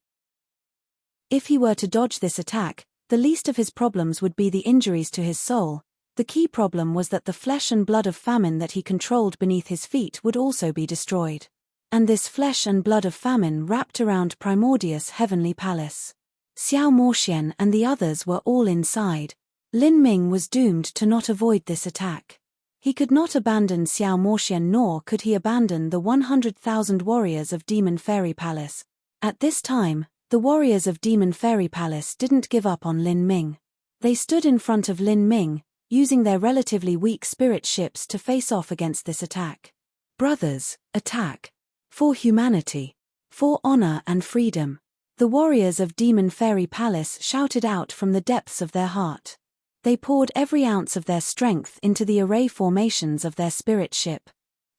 If he were to dodge this attack, the least of his problems would be the injuries to his soul. The key problem was that the flesh and blood of famine that he controlled beneath his feet would also be destroyed. And this flesh and blood of famine wrapped around Primordius' heavenly palace. Xiao Moxian and the others were all inside. Lin Ming was doomed to not avoid this attack. He could not abandon Xiao Moxian, nor could he abandon the 100,000 warriors of Demon Fairy Palace. At this time, the warriors of Demon Fairy Palace didn't give up on Lin Ming. They stood in front of Lin Ming, using their relatively weak spirit ships to face off against this attack. Brothers, attack! For humanity! For honor and freedom! The warriors of Demon Fairy Palace shouted out from the depths of their heart. They poured every ounce of their strength into the array formations of their spirit ship.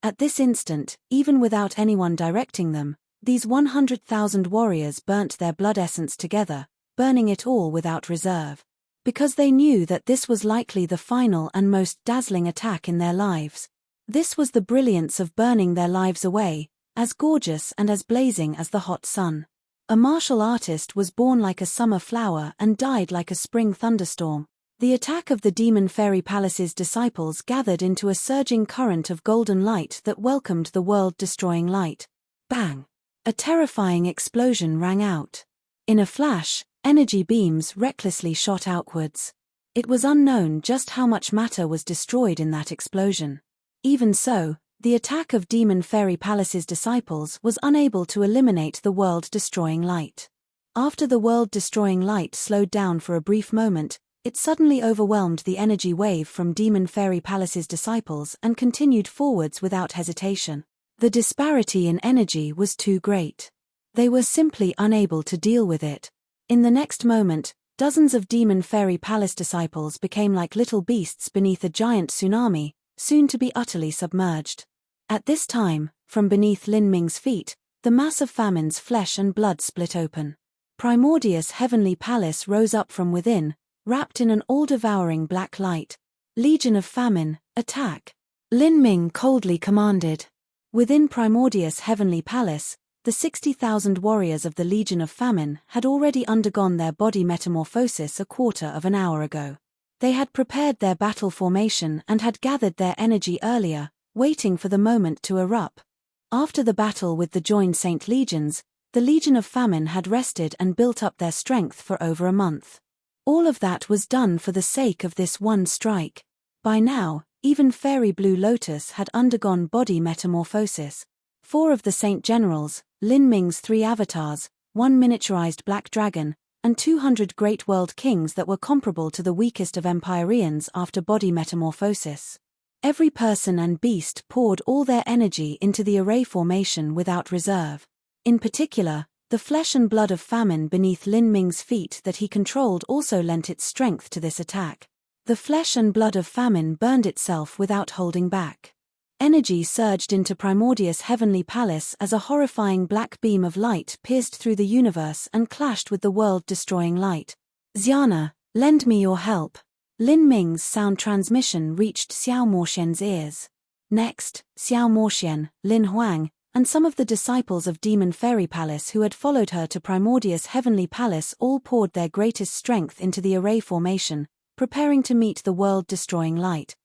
At this instant, even without anyone directing them, these 100,000 warriors burnt their blood essence together, burning it all without reserve. Because they knew that this was likely the final and most dazzling attack in their lives. This was the brilliance of burning their lives away, as gorgeous and as blazing as the hot sun. A martial artist was born like a summer flower and died like a spring thunderstorm. The attack of the Demon Fairy Palace's disciples gathered into a surging current of golden light that welcomed the world-destroying light. Bang! A terrifying explosion rang out. In a flash, energy beams recklessly shot outwards. It was unknown just how much matter was destroyed in that explosion. Even so, the attack of Demon Fairy Palace's disciples was unable to eliminate the world-destroying light. After the world-destroying light slowed down for a brief moment, it suddenly overwhelmed the energy wave from Demon Fairy Palace's disciples and continued forwards without hesitation. The disparity in energy was too great. They were simply unable to deal with it. In the next moment, dozens of Demon Fairy Palace disciples became like little beasts beneath a giant tsunami, soon to be utterly submerged. At this time, from beneath Lin Ming's feet, the mass of famine's flesh and blood split open. Primordius' heavenly palace rose up from within, wrapped in an all-devouring black light. Legion of Famine, attack! Lin Ming coldly commanded. Within Primordius' heavenly palace, the 60,000 warriors of the Legion of Famine had already undergone their body metamorphosis a quarter of an hour ago. They had prepared their battle formation and had gathered their energy earlier, waiting for the moment to erupt. After the battle with the joined Saint Legions, the Legion of Famine had rested and built up their strength for over a month. All of that was done for the sake of this one strike. By now, even Fairy Blue Lotus had undergone body metamorphosis. 4 of the Saint Generals, Lin Ming's 3 avatars, 1 miniaturized black dragon, and 200 Great World Kings that were comparable to the weakest of Empyreans after body metamorphosis. Every person and beast poured all their energy into the array formation without reserve. In particular, the flesh and blood of famine beneath Lin Ming's feet that he controlled also lent its strength to this attack. The flesh and blood of famine burned itself without holding back. Energy surged into Primordius' heavenly palace as a horrifying black beam of light pierced through the universe and clashed with the world-destroying light. Xiana, lend me your help. Lin Ming's sound transmission reached Xiao Moxian's ears. Next, Xiao Moxian, Lin Huang, and some of the disciples of Demon Fairy Palace who had followed her to Primordius' heavenly palace all poured their greatest strength into the array formation, preparing to meet the world-destroying light.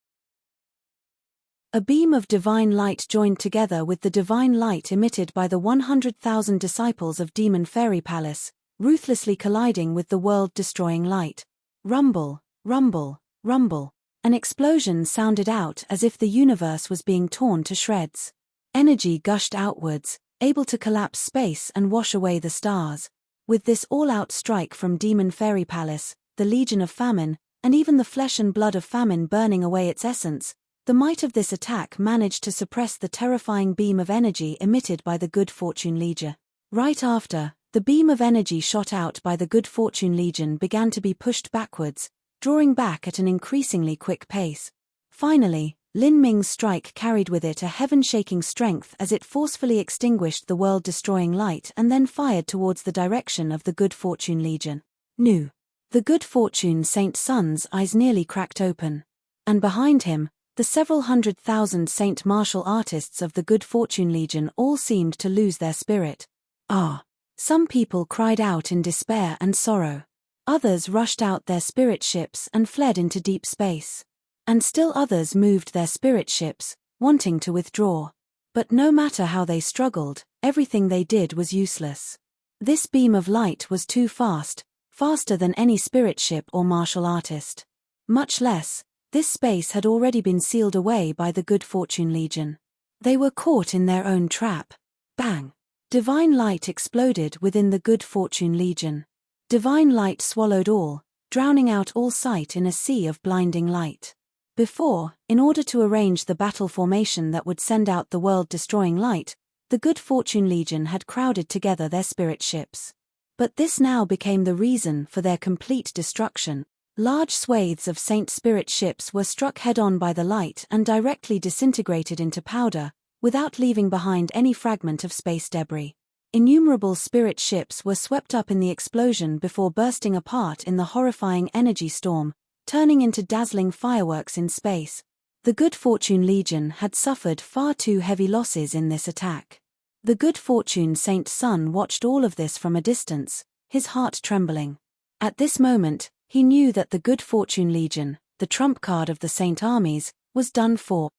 A beam of divine light joined together with the divine light emitted by the 100,000 disciples of Demon Fairy Palace, ruthlessly colliding with the world-destroying light. Rumble, rumble, rumble. An explosion sounded out as if the universe was being torn to shreds. Energy gushed outwards, able to collapse space and wash away the stars. With this all-out strike from Demon Fairy Palace, the Legion of Famine, and even the flesh and blood of famine burning away its essence, the might of this attack managed to suppress the terrifying beam of energy emitted by the Good Fortune Legion. Right after, The beam of energy shot out by the Good Fortune Legion began to be pushed backwards, drawing back at an increasingly quick pace. Finally, Lin Ming's strike carried with it a heaven-shaking strength as it forcefully extinguished the world-destroying light and then fired towards the direction of the Good Fortune Legion. Nu. The Good Fortune Saint Sun's eyes nearly cracked open. And behind him, the several 100,000 Saint martial artists of the Good Fortune Legion all seemed to lose their spirit. Ah! Some people cried out in despair and sorrow. Others rushed out their spirit ships and fled into deep space. And still others moved their spirit ships, wanting to withdraw. But no matter how they struggled, everything they did was useless. This beam of light was too fast, faster than any spirit ship or martial artist. Much less, this space had already been sealed away by the Good Fortune Legion. They were caught in their own trap. Bang! Divine light exploded within the Good Fortune Legion. Divine light swallowed all, drowning out all sight in a sea of blinding light. Before, in order to arrange the battle formation that would send out the world-destroying light, the Good Fortune Legion had crowded together their spirit ships. But this now became the reason for their complete destruction. Large swathes of Saint spirit ships were struck head-on by the light and directly disintegrated into powder, without leaving behind any fragment of space debris. Innumerable spirit ships were swept up in the explosion before bursting apart in the horrifying energy storm, turning into dazzling fireworks in space. The Good Fortune Legion had suffered far too heavy losses in this attack. The Good Fortune Saint Sun watched all of this from a distance, his heart trembling. At this moment, he knew that the Good Fortune Legion, the trump card of the Saint armies, was done for.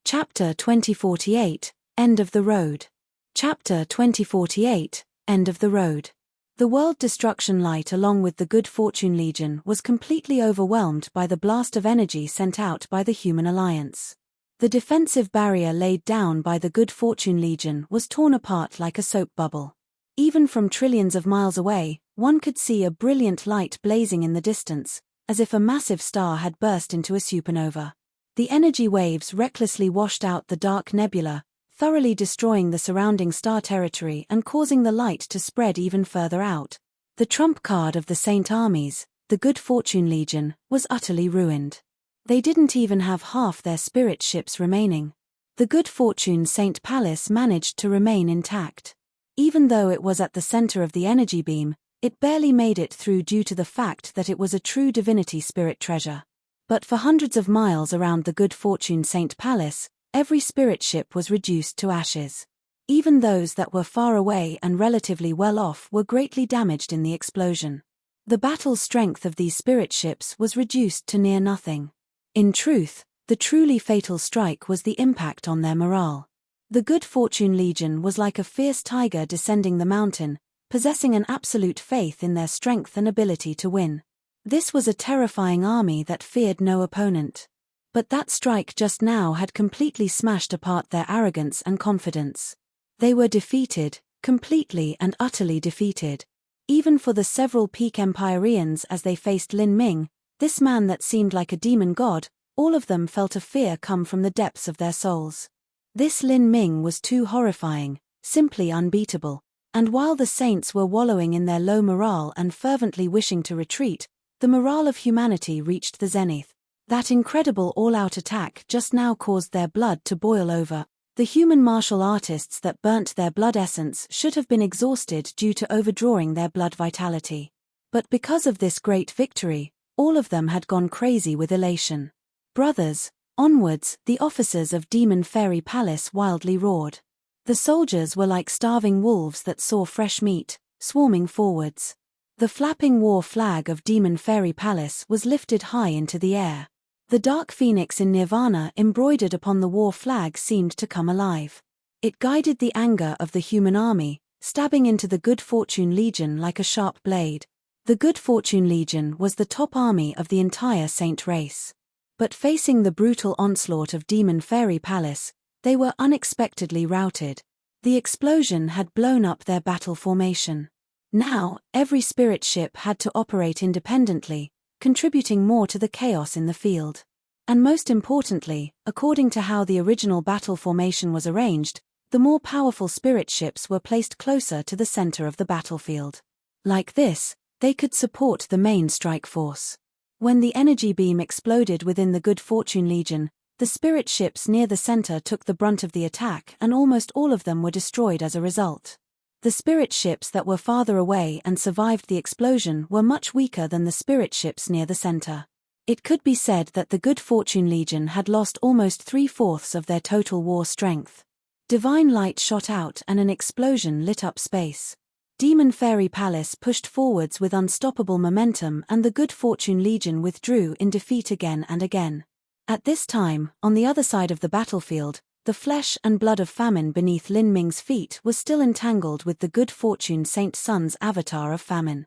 Chapter 2048, End of the Road. Chapter 2048, End of the Road. The world destruction light along with the Good Fortune Legion was completely overwhelmed by the blast of energy sent out by the Human Alliance. The defensive barrier laid down by the Good Fortune Legion was torn apart like a soap bubble. Even from trillions of miles away, one could see a brilliant light blazing in the distance, as if a massive star had burst into a supernova. The energy waves recklessly washed out the dark nebula, thoroughly destroying the surrounding star territory and causing the light to spread even further out. The trump card of the Saint armies, the Good Fortune Legion, was utterly ruined. They didn't even have half their spirit ships remaining. The Good Fortune Saint Palace managed to remain intact. Even though it was at the center of the energy beam, it barely made it through due to the fact that it was a true divinity spirit treasure. But for hundreds of miles around the Good Fortune Saint Palace, every spirit ship was reduced to ashes. Even those that were far away and relatively well off were greatly damaged in the explosion. The battle strength of these spirit ships was reduced to near nothing. In truth, the truly fatal strike was the impact on their morale. The Good Fortune Legion was like a fierce tiger descending the mountain, possessing an absolute faith in their strength and ability to win. This was a terrifying army that feared no opponent. But that strike just now had completely smashed apart their arrogance and confidence. They were defeated, completely and utterly defeated. Even for the several peak Empyreans as they faced Lin Ming, this man that seemed like a demon god, all of them felt a fear come from the depths of their souls. This Lin Ming was too horrifying, simply unbeatable. And while the saints were wallowing in their low morale and fervently wishing to retreat, the morale of humanity reached the zenith. That incredible all-out attack just now caused their blood to boil over. The human martial artists that burnt their blood essence should have been exhausted due to overdrawing their blood vitality. But because of this great victory, all of them had gone crazy with elation. Brothers, onwards, the officers of Demon Fairy Palace wildly roared. The soldiers were like starving wolves that saw fresh meat, swarming forwards. The flapping war flag of Demon Fairy Palace was lifted high into the air. The dark phoenix in Nirvana embroidered upon the war flag seemed to come alive. It guided the anger of the human army, stabbing into the Good Fortune Legion like a sharp blade. The Good Fortune Legion was the top army of the entire saint race. But facing the brutal onslaught of Demon Fairy Palace, they were unexpectedly routed. The explosion had blown up their battle formation. Now, every spirit ship had to operate independently, contributing more to the chaos in the field. And most importantly, according to how the original battle formation was arranged, The more powerful spirit ships were placed closer to the center of the battlefield. Like this, they could support the main strike force. When the energy beam exploded within the Good Fortune Legion, the spirit ships near the center took the brunt of the attack, and almost all of them were destroyed as a result. The spirit ships that were farther away and survived the explosion were much weaker than the spirit ships near the center. It could be said that the Good Fortune Legion had lost almost 3/4 of their total war strength. Divine light shot out and an explosion lit up space. Demon Fairy Palace pushed forwards with unstoppable momentum, and the Good Fortune Legion withdrew in defeat again and again. At this time, on the other side of the battlefield, the flesh and blood of famine beneath Lin Ming's feet was still entangled with the Good Fortune Saint Sun's avatar of famine.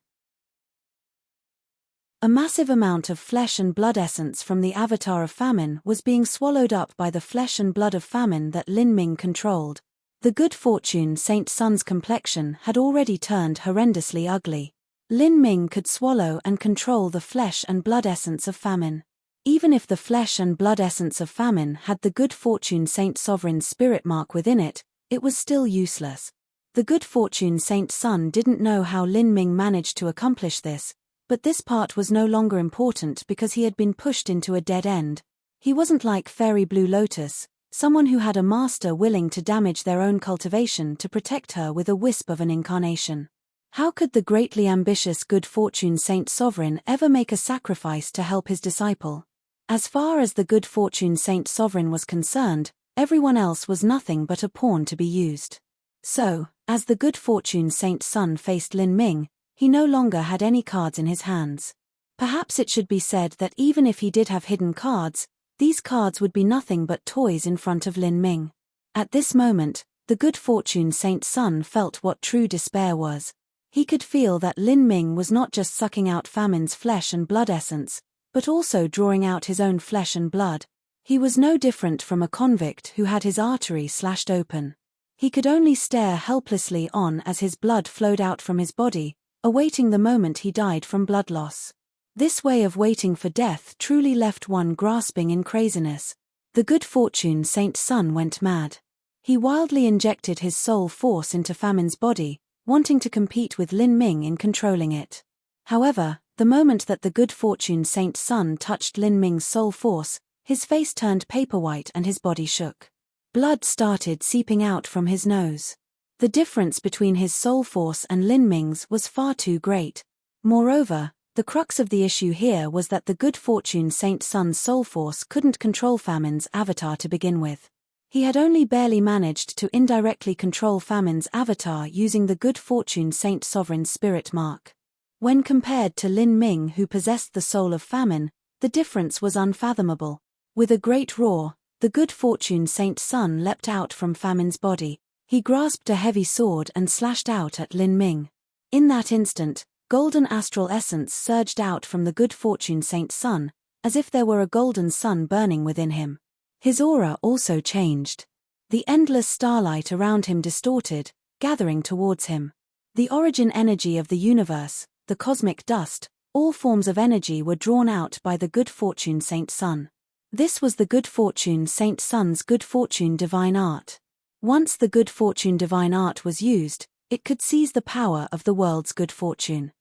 A massive amount of flesh and blood essence from the avatar of famine was being swallowed up by the flesh and blood of famine that Lin Ming controlled. The Good Fortune Saint Sun's complexion had already turned horrendously ugly. Lin Ming could swallow and control the flesh and blood essence of famine. Even if the flesh and blood essence of famine had the Good Fortune Saint Sovereign's spirit mark within it, it was still useless. The Good Fortune Saint Sun didn't know how Lin Ming managed to accomplish this, but this part was no longer important because he had been pushed into a dead end. He wasn't like Fairy Blue Lotus, someone who had a master willing to damage their own cultivation to protect her with a wisp of an incarnation. How could the greatly ambitious Good Fortune Saint Sovereign ever make a sacrifice to help his disciple? As far as the Good Fortune Saint Sovereign was concerned, everyone else was nothing but a pawn to be used. So, as the Good Fortune Saint Sun faced Lin Ming, he no longer had any cards in his hands. Perhaps it should be said that even if he did have hidden cards, these cards would be nothing but toys in front of Lin Ming. At this moment, the Good Fortune Saint Sun felt what true despair was. He could feel that Lin Ming was not just sucking out famine's flesh and blood essence, but also drawing out his own flesh and blood. He was no different from a convict who had his artery slashed open. He could only stare helplessly on as his blood flowed out from his body, awaiting the moment he died from blood loss. This way of waiting for death truly left one grasping in craziness. The Good Fortune Saint Sun went mad. He wildly injected his soul force into famine's body, wanting to compete with Lin Ming in controlling it. However, the moment that the Good Fortune Saint Sun touched Lin Ming's soul force, his face turned paper white and his body shook. Blood started seeping out from his nose. The difference between his soul force and Lin Ming's was far too great. Moreover, the crux of the issue here was that the Good Fortune Saint Sun's soul force couldn't control famine's avatar to begin with. He had only barely managed to indirectly control famine's avatar using the Good Fortune Saint Sovereign's spirit mark. When compared to Lin Ming, who possessed the soul of famine, the difference was unfathomable. With a great roar, the Good Fortune Saint Sun leapt out from famine's body. He grasped a heavy sword and slashed out at Lin Ming. In that instant, golden astral essence surged out from the Good Fortune Saint Sun, as if there were a golden sun burning within him. His aura also changed. The endless starlight around him distorted, gathering towards him. The origin energy of the universe, the cosmic dust, all forms of energy were drawn out by the Good Fortune Saint Sun. This was the Good Fortune Saint Sun's Good Fortune Divine Art. Once the Good Fortune Divine Art was used, it could seize the power of the world's good fortune.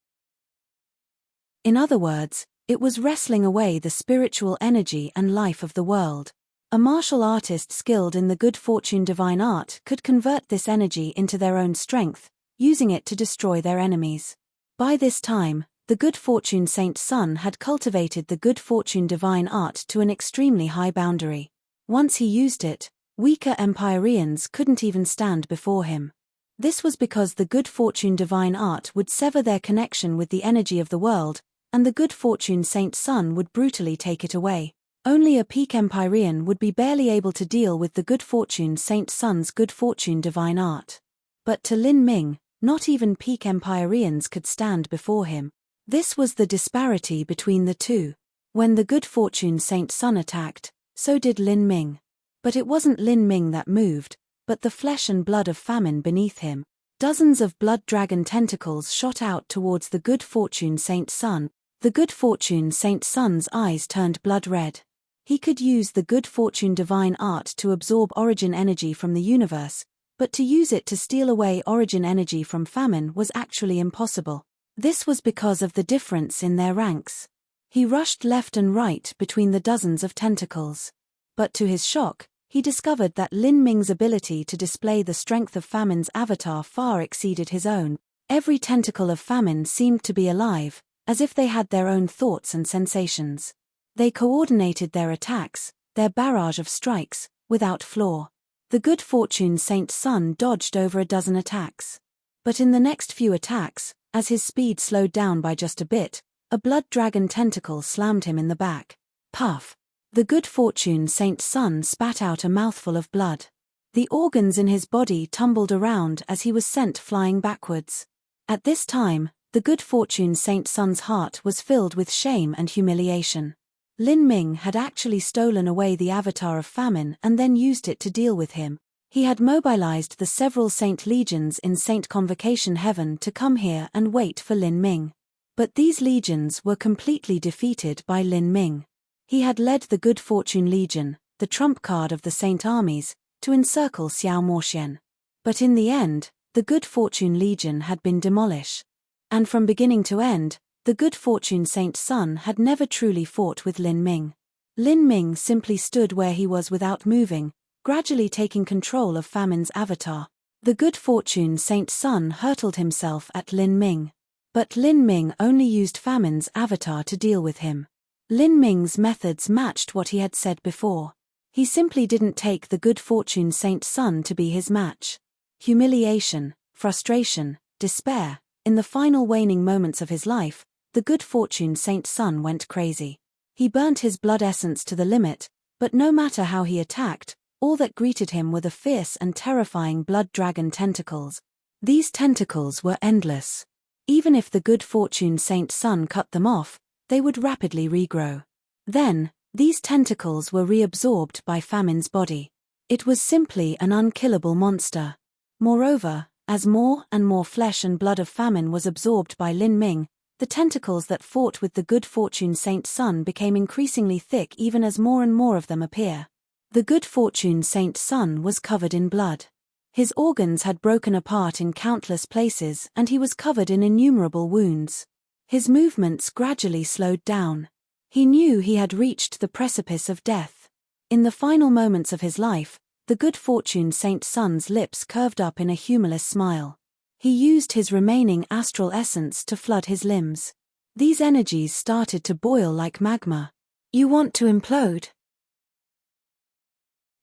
In other words, it was wresting away the spiritual energy and life of the world. A martial artist skilled in the Good Fortune Divine Art could convert this energy into their own strength, using it to destroy their enemies. By this time, the Good Fortune Saint Sun had cultivated the Good Fortune Divine Art to an extremely high boundary. Once he used it, weaker Empyreans couldn't even stand before him. This was because the Good Fortune Divine Art would sever their connection with the energy of the world, and the Good Fortune Saint Sun would brutally take it away. Only a peak Empyrean would be barely able to deal with the Good Fortune Saint Sun's Good Fortune Divine Art. But to Lin Ming, not even peak Empyreans could stand before him. This was the disparity between the two. When the Good Fortune Saint Sun attacked, so did Lin Ming. But it wasn't Lin Ming that moved, but the flesh and blood of famine beneath him. Dozens of blood dragon tentacles shot out towards the Good Fortune Saint Sun. The Good Fortune Saint Sun's eyes turned blood red. He could use the Good Fortune Divine Art to absorb origin energy from the universe, but to use it to steal away origin energy from famine was actually impossible. This was because of the difference in their ranks. He rushed left and right between the dozens of tentacles. But to his shock, he discovered that Lin Ming's ability to display the strength of famine's avatar far exceeded his own. Every tentacle of famine seemed to be alive, as if they had their own thoughts and sensations. They coordinated their attacks, their barrage of strikes, without flaw. The good fortune Saint Sun dodged over a dozen attacks. But in the next few attacks, as his speed slowed down by just a bit, a blood dragon tentacle slammed him in the back. Puff! The good fortune Saint Sun spat out a mouthful of blood. The organs in his body tumbled around as he was sent flying backwards. At this time, the good fortune Saint Sun's heart was filled with shame and humiliation. Lin Ming had actually stolen away the avatar of famine and then used it to deal with him. He had mobilized the several saint legions in Saint Convocation Heaven to come here and wait for Lin Ming. But these legions were completely defeated by Lin Ming. He had led the Good Fortune Legion, the trump card of the saint armies, to encircle Xiao Moxian. But in the end, the Good Fortune Legion had been demolished. And from beginning to end, the Good Fortune Saint Sun had never truly fought with Lin Ming. Lin Ming simply stood where he was without moving, gradually taking control of famine's avatar. The Good Fortune Saint Sun hurtled himself at Lin Ming. But Lin Ming only used famine's avatar to deal with him. Lin Ming's methods matched what he had said before. He simply didn't take the Good Fortune Saint Sun to be his match. Humiliation, frustration, despair. In the final waning moments of his life, the Good Fortune Saint Sun went crazy. He burnt his blood essence to the limit, but no matter how he attacked, all that greeted him were the fierce and terrifying blood dragon tentacles. These tentacles were endless. Even if the Good Fortune Saint Sun cut them off, they would rapidly regrow. Then, these tentacles were reabsorbed by famine's body. It was simply an unkillable monster. Moreover, as more and more flesh and blood of famine was absorbed by Lin Ming, the tentacles that fought with the Good Fortune Saint Sun became increasingly thick even as more and more of them appear. The Good Fortune Saint Sun was covered in blood. His organs had broken apart in countless places and he was covered in innumerable wounds. His movements gradually slowed down. He knew he had reached the precipice of death. In the final moments of his life, the Good Fortune Saint Sun's lips curved up in a humorless smile. He used his remaining astral essence to flood his limbs. These energies started to boil like magma. You want to implode?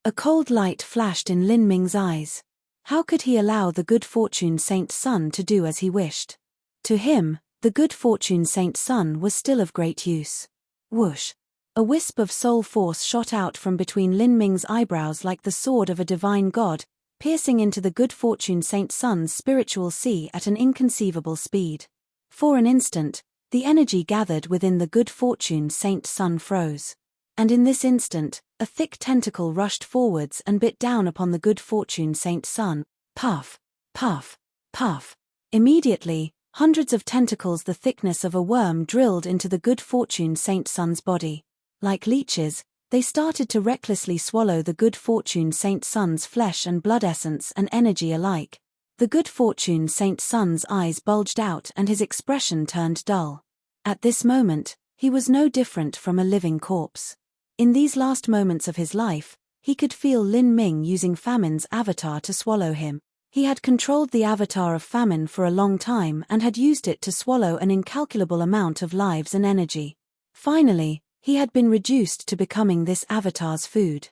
A cold light flashed in Lin Ming's eyes. How could he allow the Good Fortune Saint Sun to do as he wished? To him, the Good Fortune Saint Sun was still of great use. Whoosh! A wisp of soul force shot out from between Lin Ming's eyebrows like the sword of a divine god, piercing into the Good Fortune Saint Sun's spiritual sea at an inconceivable speed. For an instant, the energy gathered within the Good Fortune Saint Sun froze. And in this instant, a thick tentacle rushed forwards and bit down upon the Good Fortune Saint Sun. Puff! Puff! Puff! Immediately, hundreds of tentacles the thickness of a worm drilled into the Good Fortune Saint Sun's body. Like leeches, they started to recklessly swallow the Good Fortune Saint Sun's flesh and blood essence and energy alike. The Good Fortune Saint Sun's eyes bulged out and his expression turned dull. At this moment, he was no different from a living corpse. In these last moments of his life, he could feel Lin Ming using famine's avatar to swallow him. He had controlled the avatar of famine for a long time and had used it to swallow an incalculable amount of lives and energy. Finally, he had been reduced to becoming this avatar's food.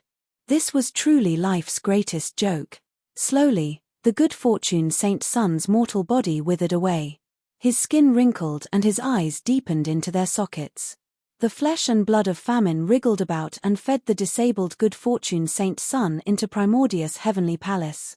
This was truly life's greatest joke. Slowly, the Good Fortune Saint Sun's mortal body withered away. His skin wrinkled and his eyes deepened into their sockets. The flesh and blood of famine wriggled about and fed the disabled Good Fortune Saint Sun into Primordius' heavenly palace.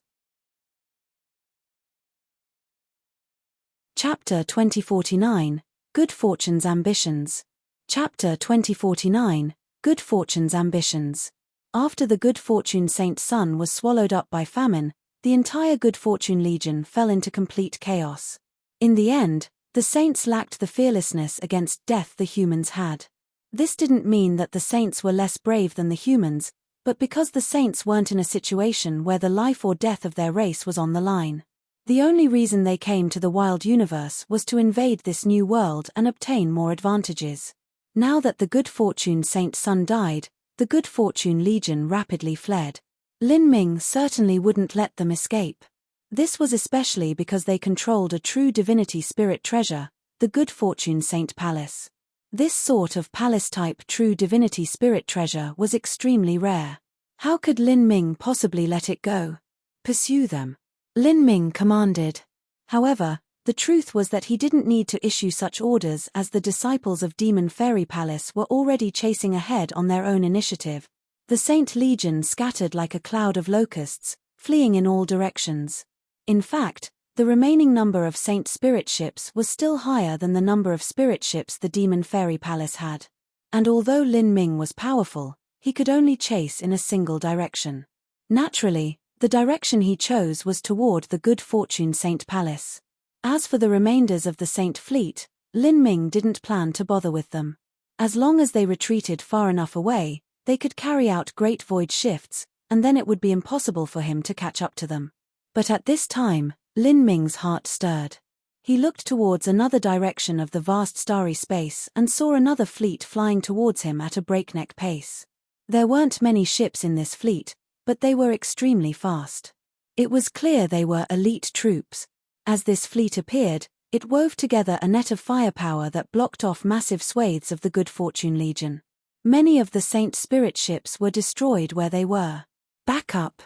Chapter 2049, Good Fortune's Ambitions. Chapter 2049, Good Fortune's Ambitions. After the Good Fortune Saint Sun was swallowed up by famine, the entire Good Fortune Legion fell into complete chaos. In the end, the saints lacked the fearlessness against death the humans had. This didn't mean that the saints were less brave than the humans, but because the saints weren't in a situation where the life or death of their race was on the line. The only reason they came to the wild universe was to invade this new world and obtain more advantages. Now that the good fortune saint's son died, the good fortune legion rapidly fled. Lin Ming certainly wouldn't let them escape. This was especially because they controlled a true divinity spirit treasure, the good fortune saint palace. This sort of palace-type true divinity spirit treasure was extremely rare. How could Lin Ming possibly let it go? Pursue them, Lin Ming commanded. However, the truth was that he didn't need to issue such orders, as the disciples of Demon Fairy Palace were already chasing ahead on their own initiative. The Saint Legion scattered like a cloud of locusts, fleeing in all directions. In fact, the remaining number of Saint Spirit ships was still higher than the number of spirit ships the Demon Fairy Palace had. And although Lin Ming was powerful, he could only chase in a single direction. Naturally, the direction he chose was toward the good fortune Saint Palace. As for the remainders of the Saint Fleet, Lin Ming didn't plan to bother with them. As long as they retreated far enough away, they could carry out great void shifts, and then it would be impossible for him to catch up to them. But at this time, Lin Ming's heart stirred. He looked towards another direction of the vast starry space and saw another fleet flying towards him at a breakneck pace. There weren't many ships in this fleet, but they were extremely fast. It was clear they were elite troops. As this fleet appeared, it wove together a net of firepower that blocked off massive swathes of the Good Fortune Legion. Many of the Saint Spirit ships were destroyed where they were. Back up!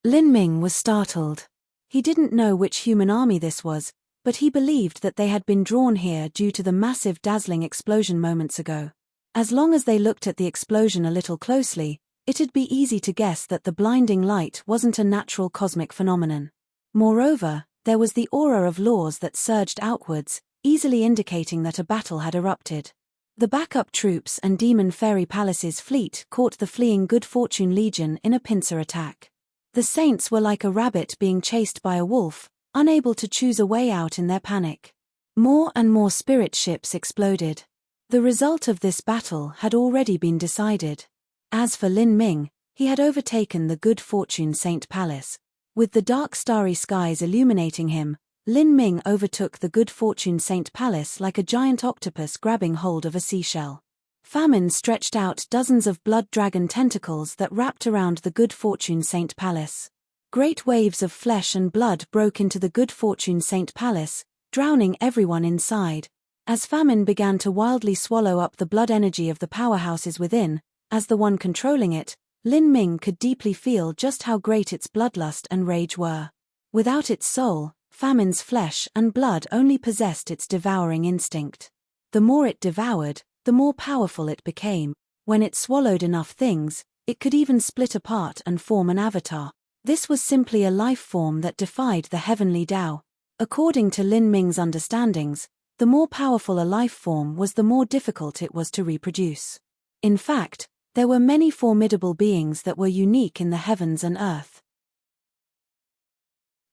Lin Ming was startled. He didn't know which human army this was, but he believed that they had been drawn here due to the massive dazzling explosion moments ago. As long as they looked at the explosion a little closely, it'd be easy to guess that the blinding light wasn't a natural cosmic phenomenon. Moreover, there was the aura of laws that surged outwards, easily indicating that a battle had erupted. The backup troops and Demon Fairy Palace's fleet caught the fleeing Good Fortune Legion in a pincer attack. The saints were like a rabbit being chased by a wolf, unable to choose a way out in their panic. More and more spirit ships exploded. The result of this battle had already been decided. As for Lin Ming, he had overtaken the Good Fortune Saint Palace. With the dark starry skies illuminating him, Lin Ming overtook the Good Fortune Saint Palace like a giant octopus grabbing hold of a seashell. Famine stretched out dozens of blood dragon tentacles that wrapped around the Good Fortune Saint Palace. Great waves of flesh and blood broke into the Good Fortune Saint Palace, drowning everyone inside. As famine began to wildly swallow up the blood energy of the powerhouses within, as the one controlling it, Lin Ming could deeply feel just how great its bloodlust and rage were. Without its soul, famine's flesh and blood only possessed its devouring instinct. The more it devoured, the more powerful it became. When it swallowed enough things, it could even split apart and form an avatar. This was simply a life form that defied the heavenly Tao. According to Lin Ming's understandings, the more powerful a life form was, the more difficult it was to reproduce. In fact, there were many formidable beings that were unique in the heavens and earth.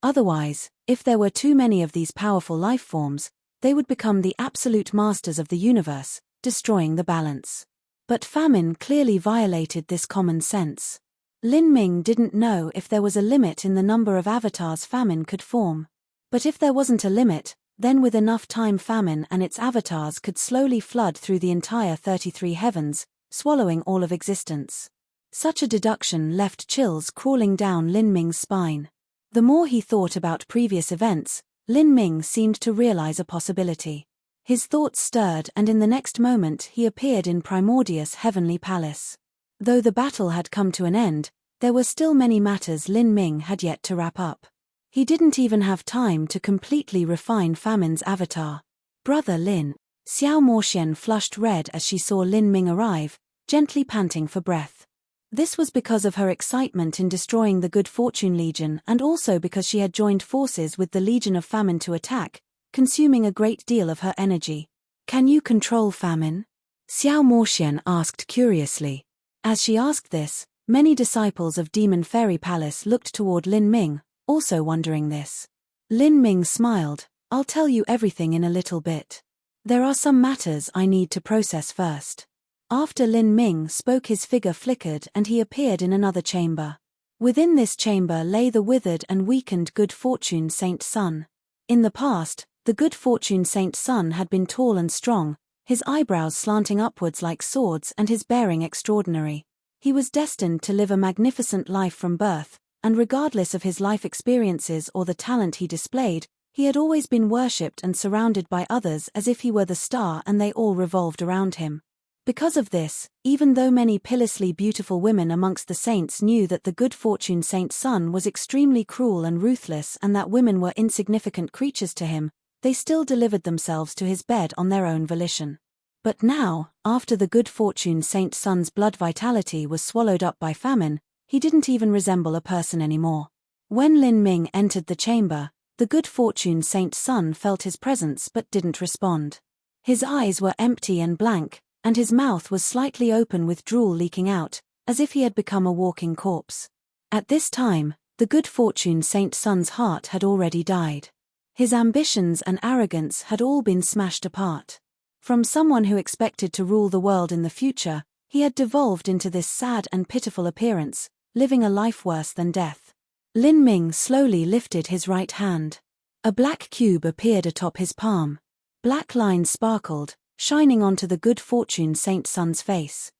Otherwise, if there were too many of these powerful life forms, they would become the absolute masters of the universe, destroying the balance. But famine clearly violated this common sense. Lin Ming didn't know if there was a limit in the number of avatars famine could form. But if there wasn't a limit, then with enough time famine and its avatars could slowly flood through the entire 33 heavens, swallowing all of existence. Such a deduction left chills crawling down Lin Ming's spine. The more he thought about previous events, Lin Ming seemed to realize a possibility. His thoughts stirred, and in the next moment he appeared in Primordius' heavenly palace. Though the battle had come to an end, there were still many matters Lin Ming had yet to wrap up. He didn't even have time to completely refine Famine's avatar. Brother Lin. Xiao Moxian flushed red as she saw Lin Ming arrive, gently panting for breath. This was because of her excitement in destroying the Good Fortune Legion, and also because she had joined forces with the Legion of Famine to attack, consuming a great deal of her energy. "Can you control famine?" Xiao Moxian asked curiously. As she asked this, many disciples of Demon Fairy Palace looked toward Lin Ming, also wondering this. Lin Ming smiled. "I'll tell you everything in a little bit. There are some matters I need to process first." After Lin Ming spoke, his figure flickered and he appeared in another chamber. Within this chamber lay the withered and weakened good fortune Saint Sun. In the past, the good fortune Saint Sun had been tall and strong, his eyebrows slanting upwards like swords and his bearing extraordinary. He was destined to live a magnificent life from birth, and regardless of his life experiences or the talent he displayed, he had always been worshipped and surrounded by others as if he were the star and they all revolved around him. Because of this, even though many pitilessly beautiful women amongst the saints knew that the good fortune Saint Sun was extremely cruel and ruthless and that women were insignificant creatures to him, they still delivered themselves to his bed on their own volition. But now, after the good fortune Saint Sun's blood vitality was swallowed up by famine, he didn't even resemble a person anymore. When Lin Ming entered the chamber, the good fortune Saint Sun felt his presence but didn't respond. His eyes were empty and blank, and his mouth was slightly open with drool leaking out, as if he had become a walking corpse. At this time, the good fortune Saint Sun's heart had already died. His ambitions and arrogance had all been smashed apart. From someone who expected to rule the world in the future, he had devolved into this sad and pitiful appearance, living a life worse than death. Lin Ming slowly lifted his right hand. A black cube appeared atop his palm. Black lines sparkled, shining onto the good fortune Saint Sun's face.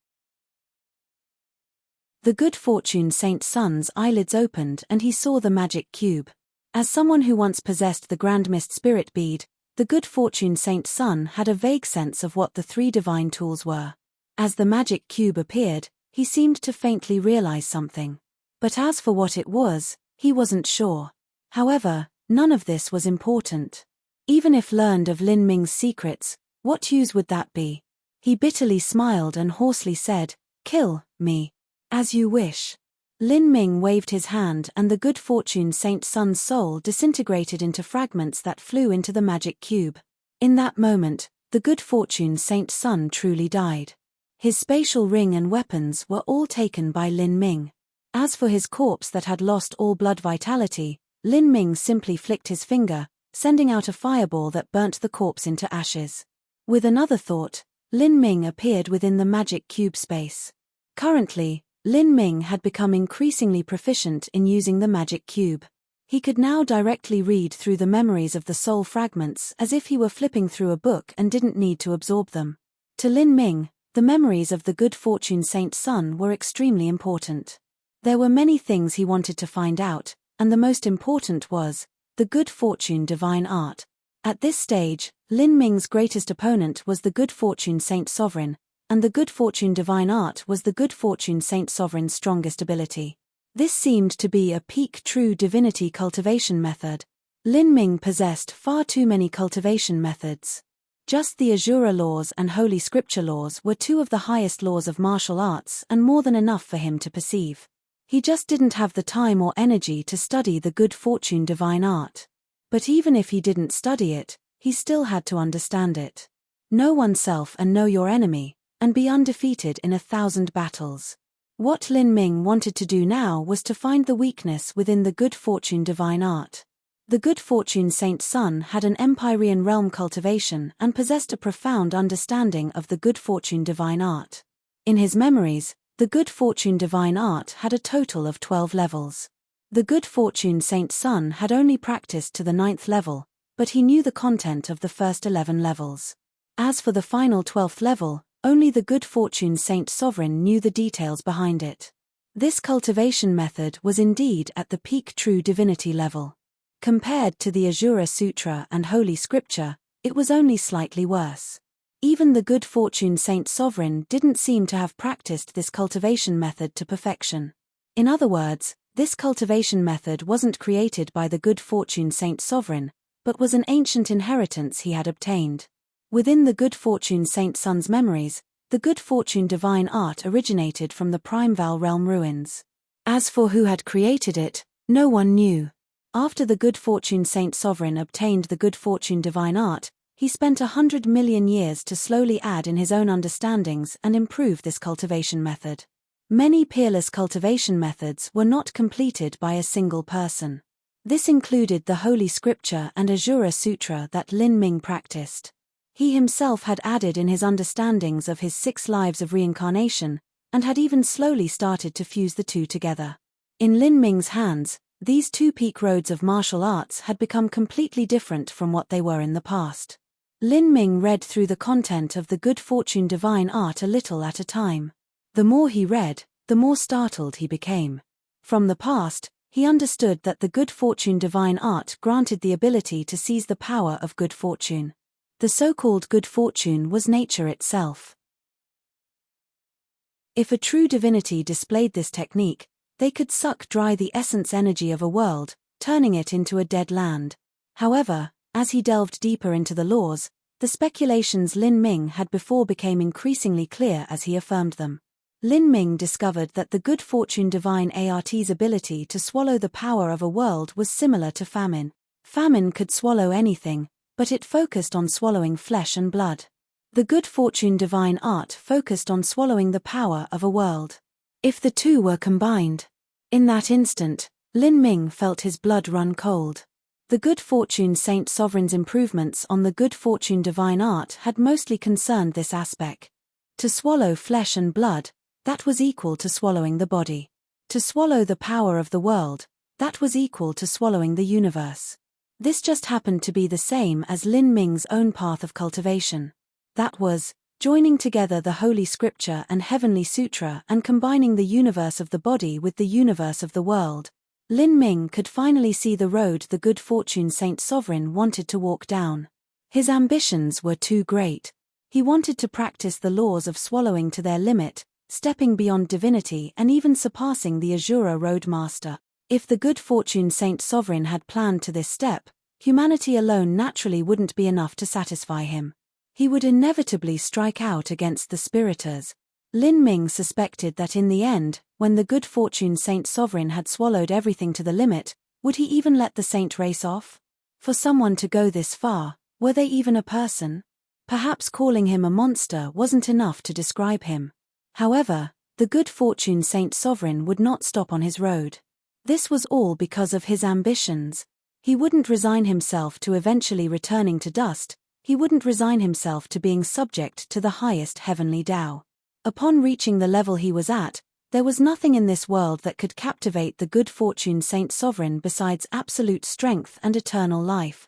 The good fortune Saint Sun's eyelids opened and he saw the magic cube. As someone who once possessed the Grand Mist Spirit Bead, the good fortune Saint Sun had a vague sense of what the three divine tools were. As the magic cube appeared, he seemed to faintly realize something. But as for what it was, he wasn't sure. However, none of this was important. Even if learned of Lin Ming's secrets, what use would that be? He bitterly smiled and hoarsely said, "Kill me. As you wish." Lin Ming waved his hand and the good fortune Saint Sun's soul disintegrated into fragments that flew into the magic cube. In that moment, the good fortune Saint Sun truly died. His spatial ring and weapons were all taken by Lin Ming. As for his corpse that had lost all blood vitality, Lin Ming simply flicked his finger, sending out a fireball that burnt the corpse into ashes. With another thought, Lin Ming appeared within the magic cube space. Currently, Lin Ming had become increasingly proficient in using the magic cube. He could now directly read through the memories of the soul fragments as if he were flipping through a book and didn't need to absorb them. To Lin Ming, the memories of the good fortune Saint Sun were extremely important. There were many things he wanted to find out, and the most important was the good fortune divine art. At this stage, Lin Ming's greatest opponent was the good fortune Saint Sovereign, and the good fortune divine art was the good fortune Saint Sovereign's strongest ability. This seemed to be a peak true divinity cultivation method. Lin Ming possessed far too many cultivation methods. Just the Azura laws and Holy Scripture laws were two of the highest laws of martial arts and more than enough for him to perceive. He just didn't have the time or energy to study the good fortune divine art. But even if he didn't study it, he still had to understand it. Know oneself and know your enemy, and be undefeated in 1,000 battles. What Lin Ming wanted to do now was to find the weakness within the good fortune divine art. The good fortune Saint Sun had an Empyrean realm cultivation and possessed a profound understanding of the good fortune divine art. In his memories, the good fortune divine art had a total of 12 levels. The good fortune Saint Sun had only practiced to the 9th level, but he knew the content of the first 11 levels. As for the final 12th level, only the good fortune Saint Sovereign knew the details behind it. This cultivation method was indeed at the peak true divinity level. Compared to the Azura Sutra and Holy Scripture, it was only slightly worse. Even the good fortune Saint Sovereign didn't seem to have practiced this cultivation method to perfection. In other words, this cultivation method wasn't created by the good fortune Saint Sovereign, but was an ancient inheritance he had obtained. Within the good fortune Saint Sun's memories, the good fortune divine art originated from the Primeval realm ruins. As for who had created it, no one knew. After the good fortune Saint Sovereign obtained the good fortune divine art, he spent 100 million years to slowly add in his own understandings and improve this cultivation method. Many peerless cultivation methods were not completed by a single person. This included the Holy Scripture and Azura Sutra that Lin Ming practiced. He himself had added in his understandings of his 6 lives of reincarnation, and had even slowly started to fuse the two together. In Lin Ming's hands, these 2 peak roads of martial arts had become completely different from what they were in the past. Lin Ming read through the content of the Good Fortune Divine Art a little at a time. The more he read, the more startled he became. From the past, he understood that the Good Fortune Divine Art granted the ability to seize the power of good fortune. The so-called good fortune was nature itself. If a true divinity displayed this technique, they could suck dry the essence energy of a world, turning it into a dead land. However, as he delved deeper into the laws, the speculations Lin Ming had before became increasingly clear as he affirmed them. Lin Ming discovered that the Good Fortune Divine Art's ability to swallow the power of a world was similar to famine. Famine could swallow anything, but it focused on swallowing flesh and blood. The Good Fortune Divine Art focused on swallowing the power of a world. If the two were combined, in that instant, Lin Ming felt his blood run cold. The Good Fortune Saint Sovereign's improvements on the Good Fortune Divine Art had mostly concerned this aspect. To swallow flesh and blood, that was equal to swallowing the body. To swallow the power of the world, that was equal to swallowing the universe. This just happened to be the same as Lin Ming's own path of cultivation. That was, joining together the Holy Scripture and Heavenly Sutra and combining the universe of the body with the universe of the world. Lin Ming could finally see the road the Good Fortune Saint Sovereign wanted to walk down. His ambitions were too great. He wanted to practice the laws of swallowing to their limit, stepping beyond divinity and even surpassing the Azura Roadmaster. If the Good Fortune Saint Sovereign had planned to this step, humanity alone naturally wouldn't be enough to satisfy him. He would inevitably strike out against the spiriters. Lin Ming suspected that in the end, when the Good Fortune Saint Sovereign had swallowed everything to the limit, would he even let the saint race off? For someone to go this far, were they even a person? Perhaps calling him a monster wasn't enough to describe him. However, the Good Fortune Saint Sovereign would not stop on his road. This was all because of his ambitions. He wouldn't resign himself to eventually returning to dust. He wouldn't resign himself to being subject to the highest heavenly Tao. Upon reaching the level he was at, there was nothing in this world that could captivate the Good Fortune Saint Sovereign besides absolute strength and eternal life.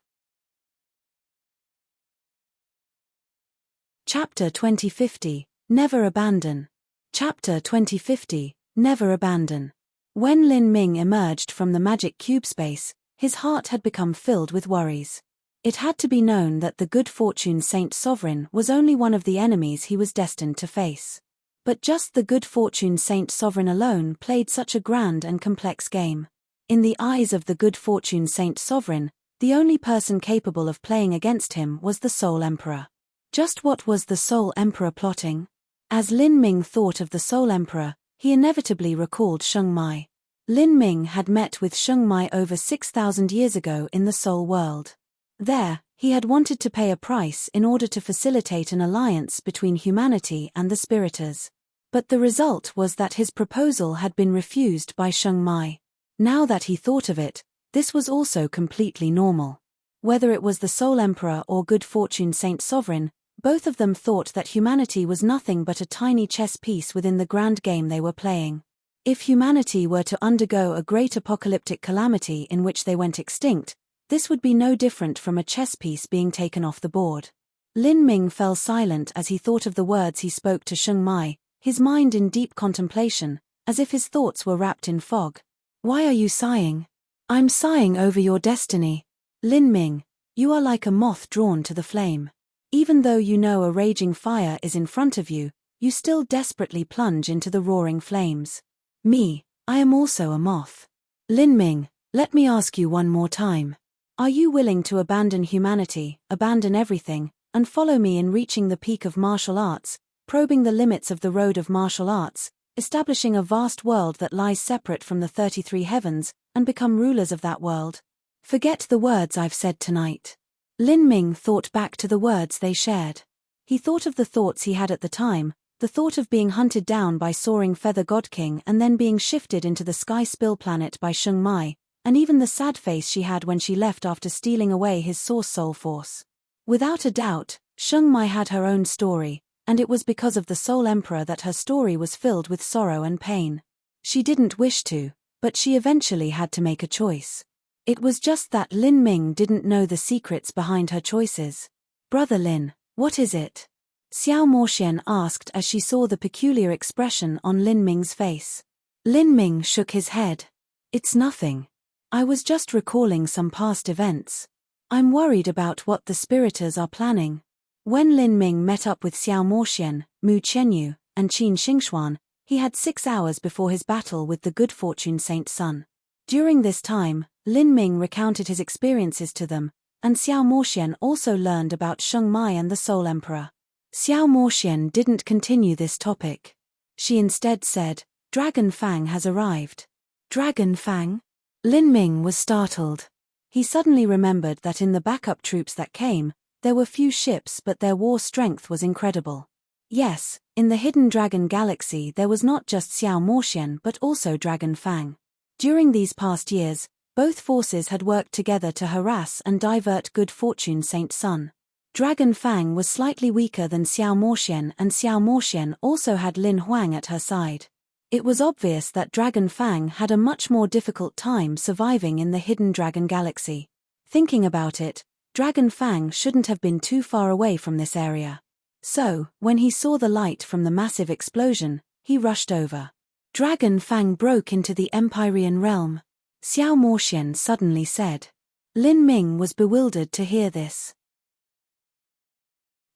Chapter 2050, Never Abandon. Chapter 2050, Never Abandon. When Lin Ming emerged from the magic cube space, his heart had become filled with worries. It had to be known that the Good Fortune Saint Sovereign was only one of the enemies he was destined to face. But just the Good Fortune Saint Sovereign alone played such a grand and complex game. In the eyes of the Good Fortune Saint Sovereign, the only person capable of playing against him was the Soul Emperor. Just what was the Soul Emperor plotting? As Lin Ming thought of the Soul Emperor, he inevitably recalled Sheng Mai. Lin Ming had met with Sheng Mai over 6,000 years ago in the Soul World. There, he had wanted to pay a price in order to facilitate an alliance between humanity and the spiriters. But the result was that his proposal had been refused by Sheng Mai. Now that he thought of it, this was also completely normal. Whether it was the Soul Emperor or Good Fortune Saint Sovereign, both of them thought that humanity was nothing but a tiny chess piece within the grand game they were playing. If humanity were to undergo a great apocalyptic calamity in which they went extinct, this would be no different from a chess piece being taken off the board. Lin Ming fell silent as he thought of the words he spoke to Sheng Mai, his mind in deep contemplation, as if his thoughts were wrapped in fog. Why are you sighing? I'm sighing over your destiny. Lin Ming, you are like a moth drawn to the flame. Even though you know a raging fire is in front of you, you still desperately plunge into the roaring flames. Me, I am also a moth. Lin Ming, let me ask you one more time. Are you willing to abandon humanity, abandon everything, and follow me in reaching the peak of martial arts, probing the limits of the road of martial arts, establishing a vast world that lies separate from the 33 heavens, and become rulers of that world? Forget the words I've said tonight. Lin Ming thought back to the words they shared. He thought of the thoughts he had at the time, the thought of being hunted down by soaring Feather God King and then being shifted into the Sky Spill planet by Sheng Mai, and even the sad face she had when she left after stealing away his source soul force. Without a doubt, Sheng Mai had her own story, and it was because of the Soul Emperor that her story was filled with sorrow and pain. She didn't wish to, but she eventually had to make a choice. It was just that Lin Ming didn't know the secrets behind her choices. "Brother Lin, what is it?" Xiao Moxian asked as she saw the peculiar expression on Lin Ming's face. Lin Ming shook his head. "It's nothing. I was just recalling some past events. I'm worried about what the spiriters are planning." When Lin Ming met up with Xiao Moxian, Mu Qianyu, and Qin Xingxuan, he had 6 hours before his battle with the Good Fortune Saint Sun. During this time, Lin Ming recounted his experiences to them, and Xiao Moxian also learned about Sheng Mai and the Soul Emperor. Xiao Moxian didn't continue this topic. She instead said, "Dragon Fang has arrived." "Dragon Fang?" Lin Ming was startled. He suddenly remembered that in the backup troops that came, there were few ships but their war strength was incredible. Yes, in the Hidden Dragon Galaxy there was not just Xiao Moxian but also Dragon Fang. During these past years, both forces had worked together to harass and divert Good Fortune Saint Sun. Dragon Fang was slightly weaker than Xiao Moxian, and Xiao Moxian also had Lin Huang at her side. It was obvious that Dragon Fang had a much more difficult time surviving in the Hidden Dragon Galaxy. Thinking about it, Dragon Fang shouldn't have been too far away from this area. So, when he saw the light from the massive explosion, he rushed over. Dragon Fang broke into the Empyrean realm. Xiao Moxian suddenly said. Lin Ming was bewildered to hear this.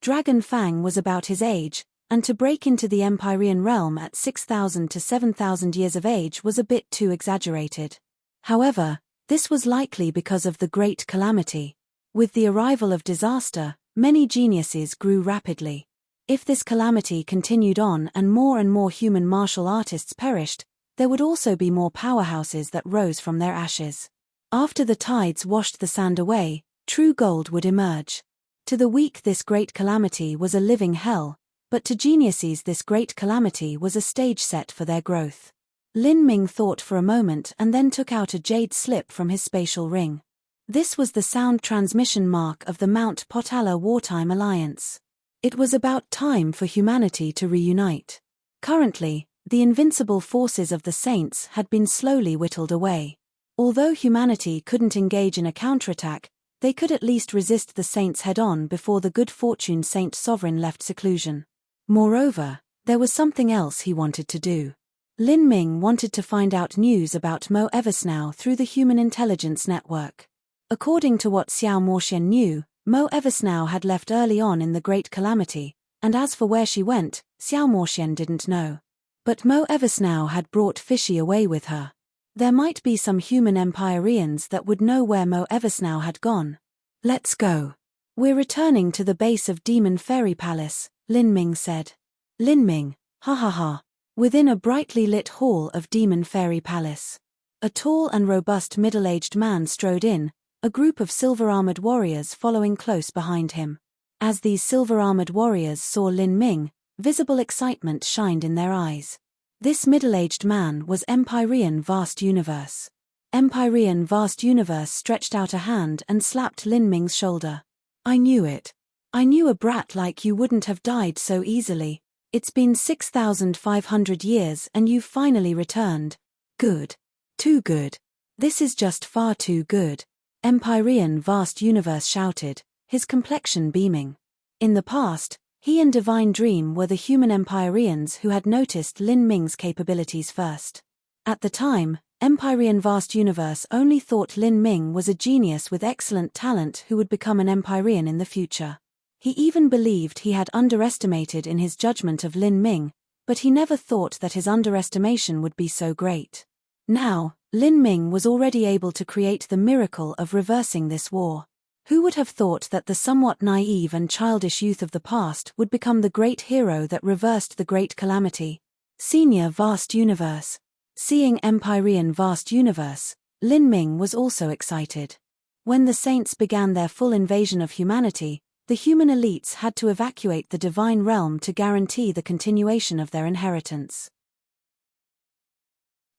Dragon Fang was about his age, and to break into the Empyrean realm at 6,000 to 7,000 years of age was a bit too exaggerated. However, this was likely because of the Great Calamity. With the arrival of disaster, many geniuses grew rapidly. If this calamity continued on and more human martial artists perished, there would also be more powerhouses that rose from their ashes. After the tides washed the sand away, true gold would emerge. To the weak this great calamity was a living hell, but to geniuses this great calamity was a stage set for their growth. Lin Ming thought for a moment and then took out a jade slip from his spatial ring. This was the sound transmission mark of the Mount Potala Wartime Alliance. It was about time for humanity to reunite. Currently, the invincible forces of the Saints had been slowly whittled away. Although humanity couldn't engage in a counterattack, they could at least resist the Saints head-on before the Good Fortune Saint Sovereign left seclusion. Moreover, there was something else he wanted to do. Lin Ming wanted to find out news about Mo Eversnow through the Human Intelligence Network. According to what Xiao Moxian knew, Mo Eversnow had left early on in the Great Calamity, and as for where she went, Xiao Moxian didn't know. But Mo Eversnow had brought Fishy away with her. There might be some human Empyreans that would know where Mo Eversnow had gone. "Let's go. We're returning to the base of Demon Fairy Palace," Lin Ming said. Lin Ming, ha ha ha. Within a brightly lit hall of Demon Fairy Palace, a tall and robust middle-aged man strode in, a group of silver-armored warriors following close behind him. As these silver-armored warriors saw Lin Ming, visible excitement shined in their eyes. This middle-aged man was Empyrean Vast Universe. Empyrean Vast Universe stretched out a hand and slapped Lin Ming's shoulder. "I knew it. I knew a brat like you wouldn't have died so easily. It's been 6,500 years and you've finally returned. Good. Too good. This is just far too good," Empyrean Vast Universe shouted, his complexion beaming. In the past, he and Divine Dream were the human Empyreans who had noticed Lin Ming's capabilities first. At the time, Empyrean Vast Universe only thought Lin Ming was a genius with excellent talent who would become an Empyrean in the future. He even believed he had underestimated in his judgment of Lin Ming, but he never thought that his underestimation would be so great. Now, Lin Ming was already able to create the miracle of reversing this war. Who would have thought that the somewhat naive and childish youth of the past would become the great hero that reversed the Great Calamity? Senior Vast Universe. Seeing Empyrean Vast Universe, Lin Ming was also excited. When the Saints began their full invasion of humanity, the human elites had to evacuate the divine realm to guarantee the continuation of their inheritance.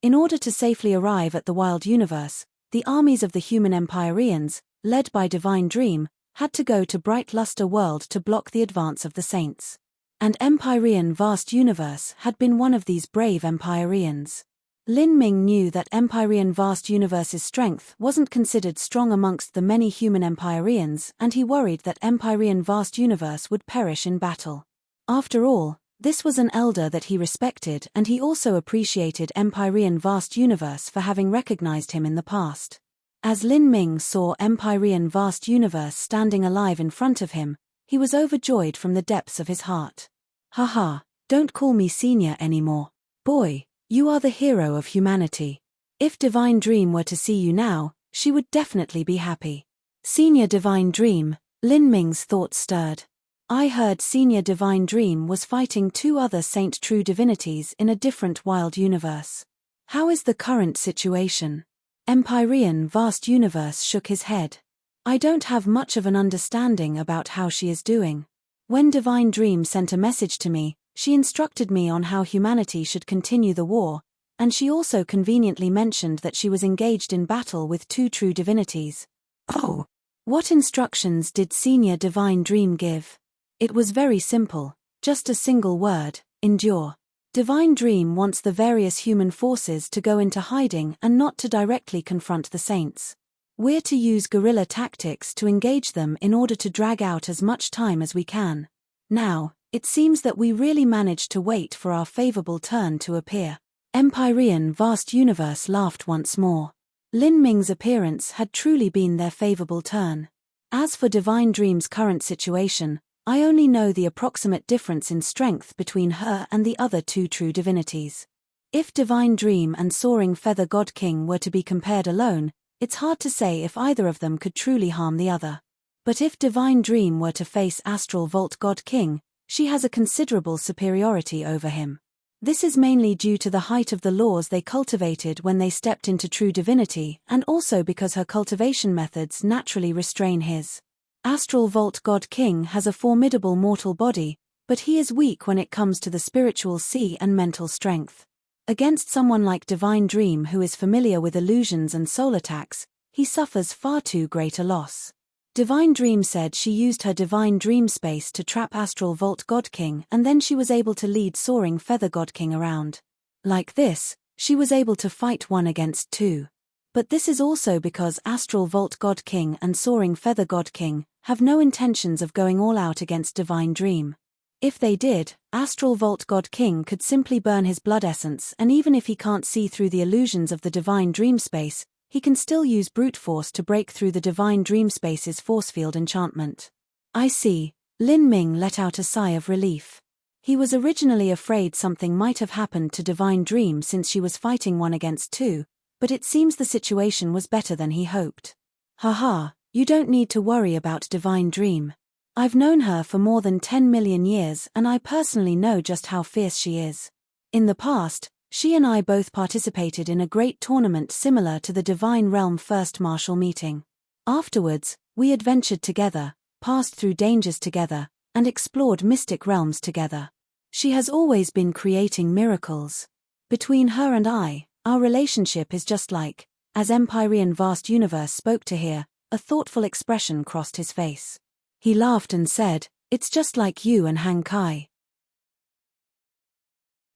In order to safely arrive at the wild universe, the armies of the human Empyreans, led by Divine Dream, had to go to Bright Luster World to block the advance of the Saints. And Empyrean Vast Universe had been one of these brave Empyreans. Lin Ming knew that Empyrean Vast Universe's strength wasn't considered strong amongst the many human Empyreans, and he worried that Empyrean Vast Universe would perish in battle. After all, this was an elder that he respected, and he also appreciated Empyrean Vast Universe for having recognized him in the past. As Lin Ming saw Empyrean Vast Universe standing alive in front of him, he was overjoyed from the depths of his heart. Haha, don't call me senior anymore. Boy, you are the hero of humanity. If Divine Dream were to see you now, she would definitely be happy. Senior Divine Dream, Lin Ming's thoughts stirred. I heard Senior Divine Dream was fighting 2 other Saint True Divinities in a different wild universe. How is the current situation? Empyrean Vast Universe shook his head. I don't have much of an understanding about how she is doing. When Divine Dream sent a message to me, she instructed me on how humanity should continue the war, and she also conveniently mentioned that she was engaged in battle with 2 true divinities. Oh! What instructions did Senior Divine Dream give? It was very simple, just a single word: endure. Divine Dream wants the various human forces to go into hiding and not to directly confront the Saints. We're to use guerrilla tactics to engage them in order to drag out as much time as we can. Now, it seems that we really managed to wait for our favorable turn to appear. Empyrean Vast Universe laughed once more. Lin Ming's appearance had truly been their favorable turn. As for Divine Dream's current situation, I only know the approximate difference in strength between her and the other 2 true divinities. If Divine Dream and Soaring Feather God King were to be compared alone, it's hard to say if either of them could truly harm the other. But if Divine Dream were to face Astral Vault God King, she has a considerable superiority over him. This is mainly due to the height of the laws they cultivated when they stepped into true divinity, and also because her cultivation methods naturally restrain his. Astral Vault God King has a formidable mortal body, but he is weak when it comes to the spiritual sea and mental strength. Against someone like Divine Dream who is familiar with illusions and soul attacks, he suffers far too great a loss. Divine Dream said she used her Divine Dream space to trap Astral Vault God King, and then she was able to lead Soaring Feather God King around. Like this, she was able to fight 1 against 2. But this is also because Astral Vault God King and Soaring Feather God King have no intentions of going all out against Divine Dream. If they did, Astral Vault God King could simply burn his blood essence, and even if he can't see through the illusions of the Divine Dream space, he can still use brute force to break through the Divine Dream space's force field enchantment. I see. Lin Ming let out a sigh of relief. He was originally afraid something might have happened to Divine Dream since she was fighting 1 against 2, but it seems the situation was better than he hoped. Haha, you don't need to worry about Divine Dream. I've known her for more than 10 million years, and I personally know just how fierce she is. In the past, she and I both participated in a great tournament similar to the Divine Realm First Martial Meeting. Afterwards, we adventured together, passed through dangers together, and explored mystic realms together. She has always been creating miracles. Between her and I, our relationship is just like, as Empyrean Vast Universe spoke to here, a thoughtful expression crossed his face. He laughed and said, "It's just like you and Han Kai.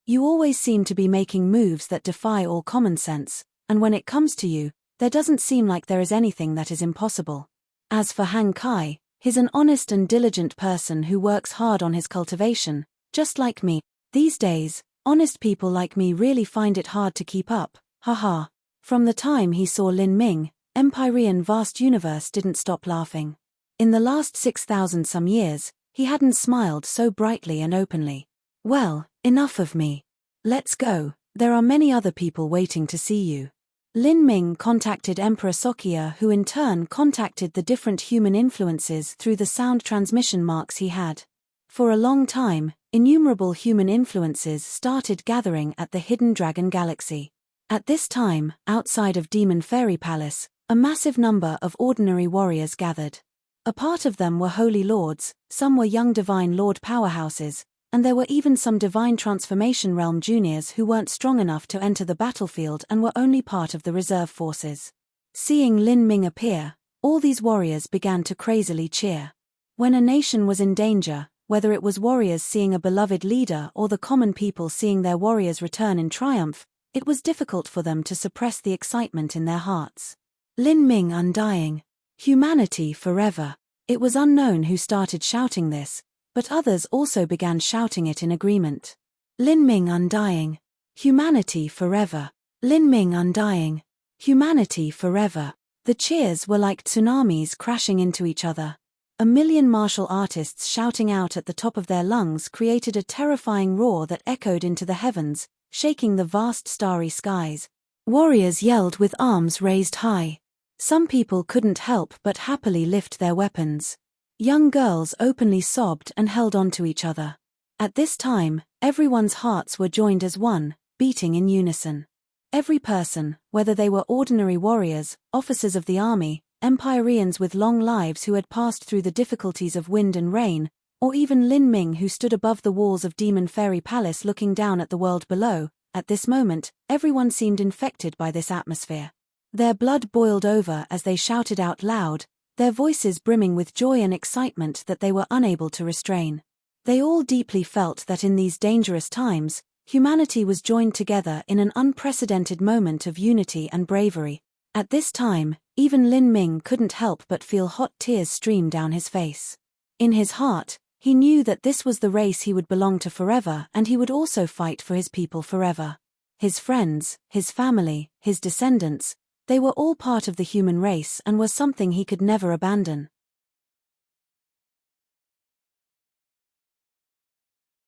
You always seem to be making moves that defy all common sense, and when it comes to you, there doesn't seem like there is anything that is impossible. As for Han Kai, he's an honest and diligent person who works hard on his cultivation, just like me. These days, honest people like me really find it hard to keep up, haha." From the time he saw Lin Ming, Empyrean Vast Universe didn't stop laughing. In the last 6,000 some years, he hadn't smiled so brightly and openly. Well, enough of me. Let's go, there are many other people waiting to see you. Lin Ming contacted Emperor Sokia, who in turn contacted the different human influences through the sound transmission marks he had. For a long time, innumerable human influences started gathering at the Hidden Dragon Galaxy. At this time, outside of Demon Fairy Palace, a massive number of ordinary warriors gathered. A part of them were holy lords, some were young divine lord powerhouses, and there were even some divine transformation realm juniors who weren't strong enough to enter the battlefield and were only part of the reserve forces. Seeing Lin Ming appear, all these warriors began to crazily cheer. When a nation was in danger, whether it was warriors seeing a beloved leader or the common people seeing their warriors return in triumph, it was difficult for them to suppress the excitement in their hearts. Lin Ming undying. Humanity forever. It was unknown who started shouting this, but others also began shouting it in agreement. Lin Ming undying. Humanity forever. Lin Ming undying. Humanity forever. The cheers were like tsunamis crashing into each other. A million martial artists shouting out at the top of their lungs created a terrifying roar that echoed into the heavens, shaking the vast starry skies. Warriors yelled with arms raised high. Some people couldn't help but happily lift their weapons. Young girls openly sobbed and held on to each other. At this time, everyone's hearts were joined as one, beating in unison. Every person, whether they were ordinary warriors, officers of the army, Empyreans with long lives who had passed through the difficulties of wind and rain, or even Lin Ming who stood above the walls of Demon Fairy Palace looking down at the world below, at this moment, everyone seemed infected by this atmosphere. Their blood boiled over as they shouted out loud, their voices brimming with joy and excitement that they were unable to restrain. They all deeply felt that in these dangerous times, humanity was joined together in an unprecedented moment of unity and bravery. At this time, even Lin Ming couldn't help but feel hot tears stream down his face. In his heart, he knew that this was the race he would belong to forever, and he would also fight for his people forever. His friends, his family, his descendants, they were all part of the human race and was something he could never abandon.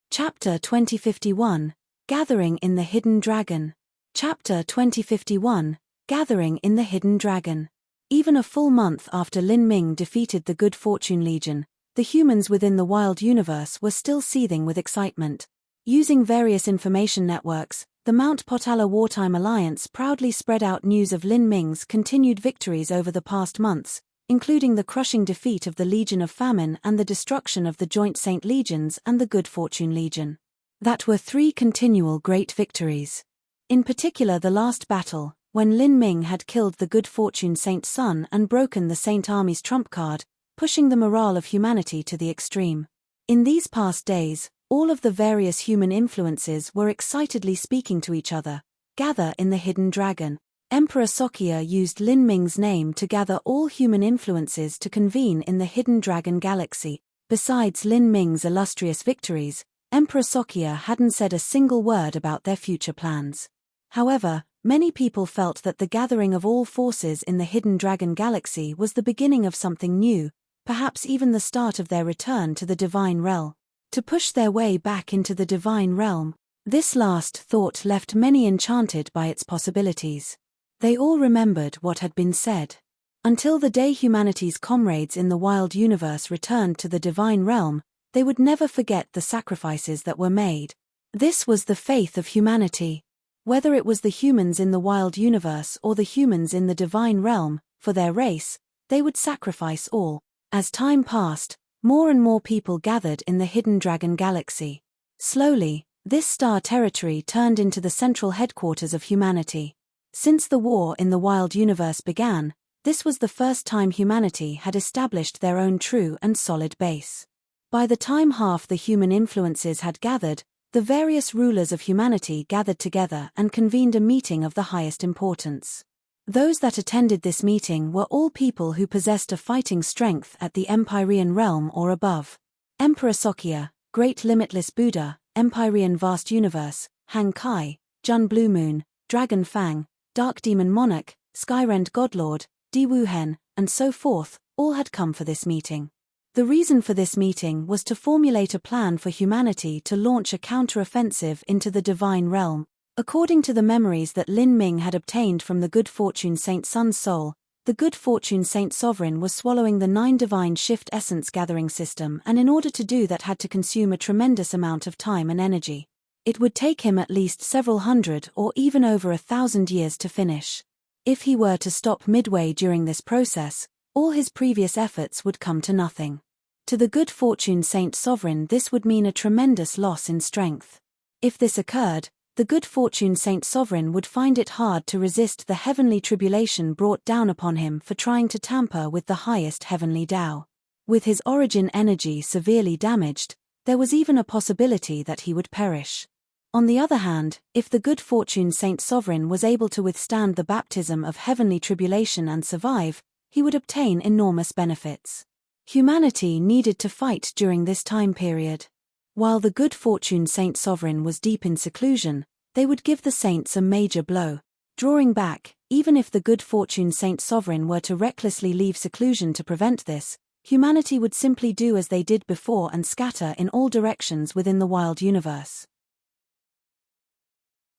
Chapter 2051, Gathering in the Hidden Dragon. Chapter 2051, Gathering in the Hidden Dragon. Even a full month after Lin Ming defeated the Good Fortune Legion, the humans within the wild universe were still seething with excitement. Using various information networks, the Mount Potala Wartime Alliance proudly spread out news of Lin Ming's continued victories over the past months, including the crushing defeat of the Legion of Famine and the destruction of the Joint Saint Legions and the Good Fortune Legion. That were 3 continual great victories. In particular the last battle, when Lin Ming had killed the Good Fortune Saint's son and broken the Saint Army's trump card, pushing the morale of humanity to the extreme. In these past days, all of the various human influences were excitedly speaking to each other. Gather in the Hidden Dragon. Emperor Sokya used Lin Ming's name to gather all human influences to convene in the Hidden Dragon Galaxy. Besides Lin Ming's illustrious victories, Emperor Sokya hadn't said a single word about their future plans. However, many people felt that the gathering of all forces in the Hidden Dragon Galaxy was the beginning of something new, perhaps even the start of their return to the Divine Realm. To push their way back into the Divine Realm, this last thought left many enchanted by its possibilities. They all remembered what had been said. Until the day humanity's comrades in the wild universe returned to the Divine Realm, they would never forget the sacrifices that were made. This was the faith of humanity. Whether it was the humans in the wild universe or the humans in the Divine Realm, for their race, they would sacrifice all. As time passed, more and more people gathered in the Hidden Dragon Galaxy. Slowly, this star territory turned into the central headquarters of humanity. Since the war in the wild universe began, this was the first time humanity had established their own true and solid base. By the time half the human influences had gathered, the various rulers of humanity gathered together and convened a meeting of the highest importance. Those that attended this meeting were all people who possessed a fighting strength at the Empyrean realm or above. Emperor Sokya, Great Limitless Buddha, Empyrean Vast Universe, Hang Kai, Jun Blue Moon, Dragon Fang, Dark Demon Monarch, Skyrend Godlord, Di Wuhen, and so forth, all had come for this meeting. The reason for this meeting was to formulate a plan for humanity to launch a counter-offensive into the Divine Realm. According to the memories that Lin Ming had obtained from the Good Fortune Saint Sun's soul, the Good Fortune Saint Sovereign was swallowing the 9 Divine Shift Essence gathering system, and in order to do that had to consume a tremendous amount of time and energy. It would take him at least several hundred or even over 1,000 years to finish. If he were to stop midway during this process, all his previous efforts would come to nothing. To the Good Fortune Saint Sovereign this would mean a tremendous loss in strength. If this occurred, the good fortune Saint Sovereign would find it hard to resist the heavenly tribulation brought down upon him for trying to tamper with the highest heavenly Tao. With his origin energy severely damaged, there was even a possibility that he would perish. On the other hand, if the good fortune Saint Sovereign was able to withstand the baptism of heavenly tribulation and survive, he would obtain enormous benefits. Humanity needed to fight during this time period. While the good fortune Saint Sovereign was deep in seclusion, they would give the saints a major blow. Drawing back, even if the good fortune Saint Sovereign were to recklessly leave seclusion to prevent this, humanity would simply do as they did before and scatter in all directions within the wild universe.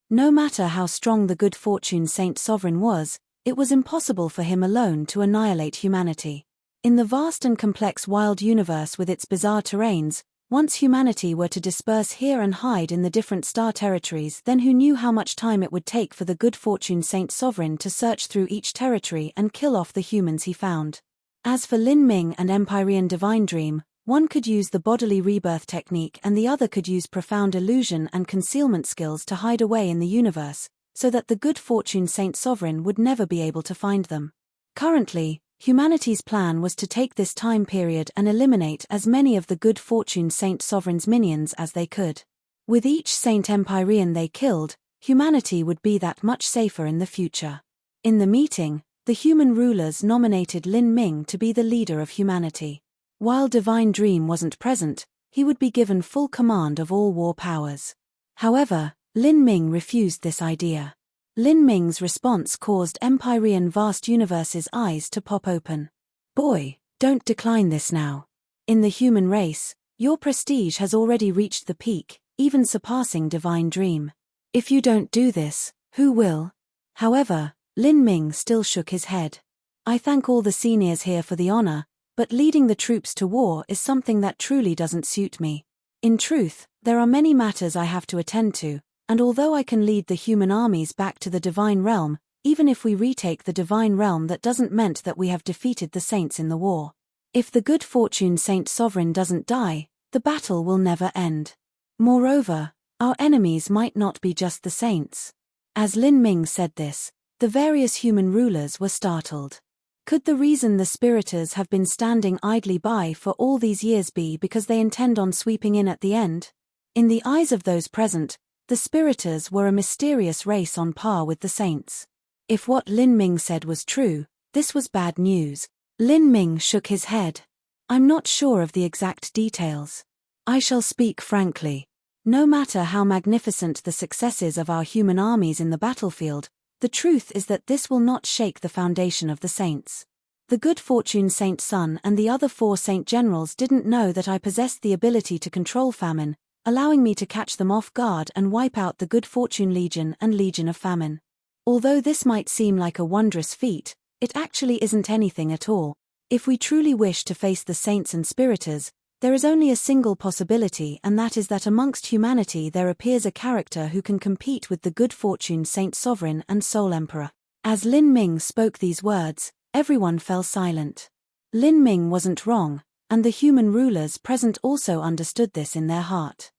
No matter how strong the good fortune Saint Sovereign was, it was impossible for him alone to annihilate humanity. In the vast and complex wild universe with its bizarre terrains, once humanity were to disperse here and hide in the different star territories, then who knew how much time it would take for the good fortune Saint Sovereign to search through each territory and kill off the humans he found. As for Lin Ming and Empyrean Divine Dream, one could use the bodily rebirth technique and the other could use profound illusion and concealment skills to hide away in the universe, so that the good fortune Saint Sovereign would never be able to find them. Currently, humanity's plan was to take this time period and eliminate as many of the good fortune Saint Sovereign's minions as they could. With each Saint Empyrean they killed, humanity would be that much safer in the future. In the meeting, the human rulers nominated Lin Ming to be the leader of humanity. While Divine Dream wasn't present, he would be given full command of all war powers. However, Lin Ming refused this idea. Lin Ming's response caused Empyrean Vast Universe's eyes to pop open. Boy, don't decline this now. In the human race, your prestige has already reached the peak, even surpassing Divine Dream. If you don't do this, who will? However, Lin Ming still shook his head. I thank all the seniors here for the honor, but leading the troops to war is something that truly doesn't suit me. In truth, there are many matters I have to attend to, and although I can lead the human armies back to the divine realm, even if we retake the divine realm, that doesn't mean that we have defeated the saints in the war. If the good fortune Saint Sovereign doesn't die, the battle will never end. Moreover, our enemies might not be just the saints. As Lin Ming said this, the various human rulers were startled. Could the reason the spiriters have been standing idly by for all these years be because they intend on sweeping in at the end? In the eyes of those present, the spiriters were a mysterious race on par with the saints. If what Lin Ming said was true, this was bad news. Lin Ming shook his head. I'm not sure of the exact details. I shall speak frankly. No matter how magnificent the successes of our human armies in the battlefield, the truth is that this will not shake the foundation of the saints. The good fortune Saint Sun and the other 4 saint generals didn't know that I possessed the ability to control famine, allowing me to catch them off guard and wipe out the good fortune Legion and Legion of Famine. Although this might seem like a wondrous feat, it actually isn't anything at all. If we truly wish to face the saints and spiriters, there is only a single possibility, and that is that amongst humanity there appears a character who can compete with the good fortune Saint Sovereign and Soul Emperor. As Lin Ming spoke these words, everyone fell silent. Lin Ming wasn't wrong, and the human rulers present also understood this in their heart.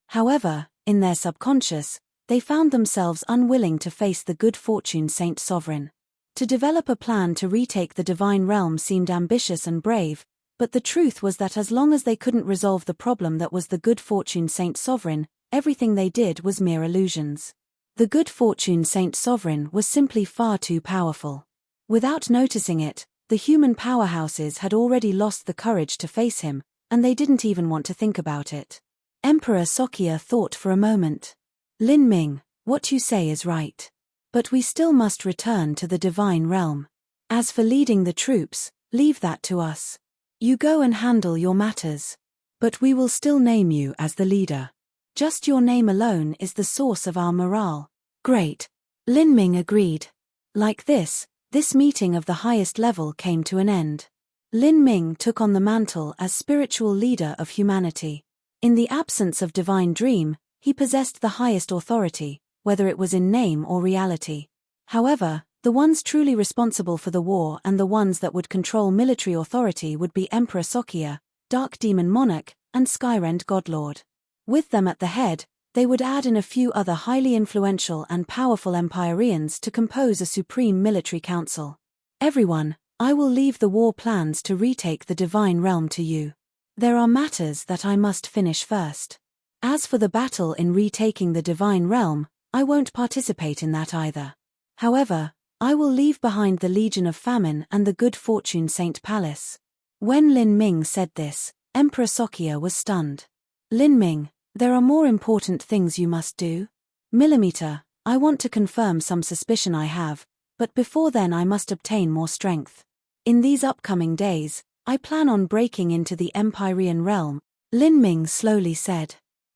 However, in their subconscious, they found themselves unwilling to face the good fortune Saint Sovereign. To develop a plan to retake the divine realm seemed ambitious and brave, but the truth was that as long as they couldn't resolve the problem that was the good fortune Saint Sovereign, everything they did was mere illusions. The good fortune Saint Sovereign was simply far too powerful. Without noticing it, the human powerhouses had already lost the courage to face him, and they didn't even want to think about it. Emperor Sokia thought for a moment. Lin Ming, what you say is right. But we still must return to the divine realm. As for leading the troops, leave that to us. You go and handle your matters. But we will still name you as the leader. Just your name alone is the source of our morale. Great. Lin Ming agreed. Like this meeting of the highest level came to an end. Lin Ming took on the mantle as spiritual leader of humanity. In the absence of Divine Dream, he possessed the highest authority, whether it was in name or reality. However, the ones truly responsible for the war and the ones that would control military authority would be Emperor Sokia, Dark Demon Monarch, and Skyrend Godlord. With them at the head, They would add in a few other highly influential and powerful Empyreans to compose a supreme military council. Everyone, I will leave the war plans to retake the divine realm to you. There are matters that I must finish first. As for the battle in retaking the divine realm, I won't participate in that either. However, I will leave behind the Legion of Famine and the Good Fortune Saint Palace. When Lin Ming said this, Emperor Sokia was stunned. Lin Ming, there are more important things you must do. Millimeter, I want to confirm some suspicion I have, but before then I must obtain more strength. In these upcoming days, I plan on breaking into the Empyrean realm, Lin Ming slowly said.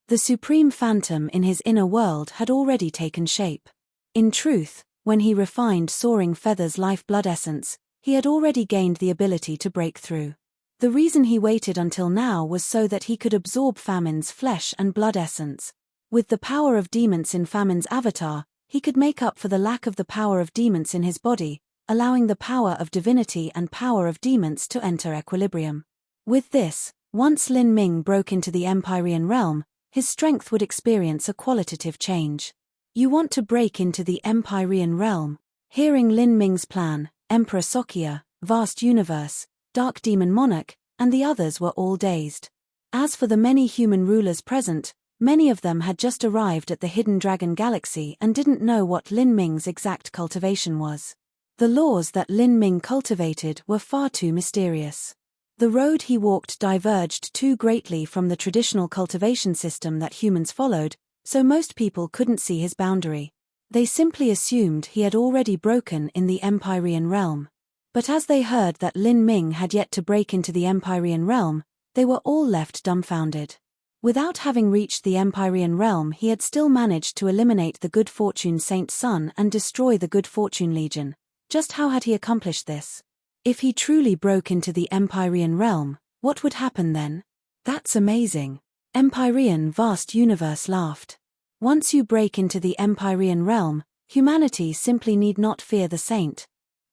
The supreme phantom in his inner world had already taken shape. In truth, when he refined Soaring Feather's lifeblood essence, he had already gained the ability to break through. The reason he waited until now was so that he could absorb Famine's flesh and blood essence. With the power of demons in Famine's avatar, he could make up for the lack of the power of demons in his body, allowing the power of divinity and power of demons to enter equilibrium. With this, once Lin Ming broke into the Empyrean realm, his strength would experience a qualitative change. You want to break into the Empyrean realm? Hearing Lin Ming's plan, Emperor Sokia, Vast Universe, Dark Demon Monarch, and the others were all dazed. As for the many human rulers present, many of them had just arrived at the Hidden Dragon Galaxy and didn't know what Lin Ming's exact cultivation was. The laws that Lin Ming cultivated were far too mysterious. The road he walked diverged too greatly from the traditional cultivation system that humans followed, so most people couldn't see his boundary. They simply assumed he had already broken in the Empyrean realm. But as they heard that Lin Ming had yet to break into the Empyrean realm, they were all left dumbfounded. Without having reached the Empyrean realm, he had still managed to eliminate the Good Fortune Saint Sun and destroy the Good Fortune Legion. Just how had he accomplished this? If he truly broke into the Empyrean realm, what would happen then? That's amazing. Empyrean Vast Universe laughed. Once you break into the Empyrean realm, humanity simply need not fear the saint.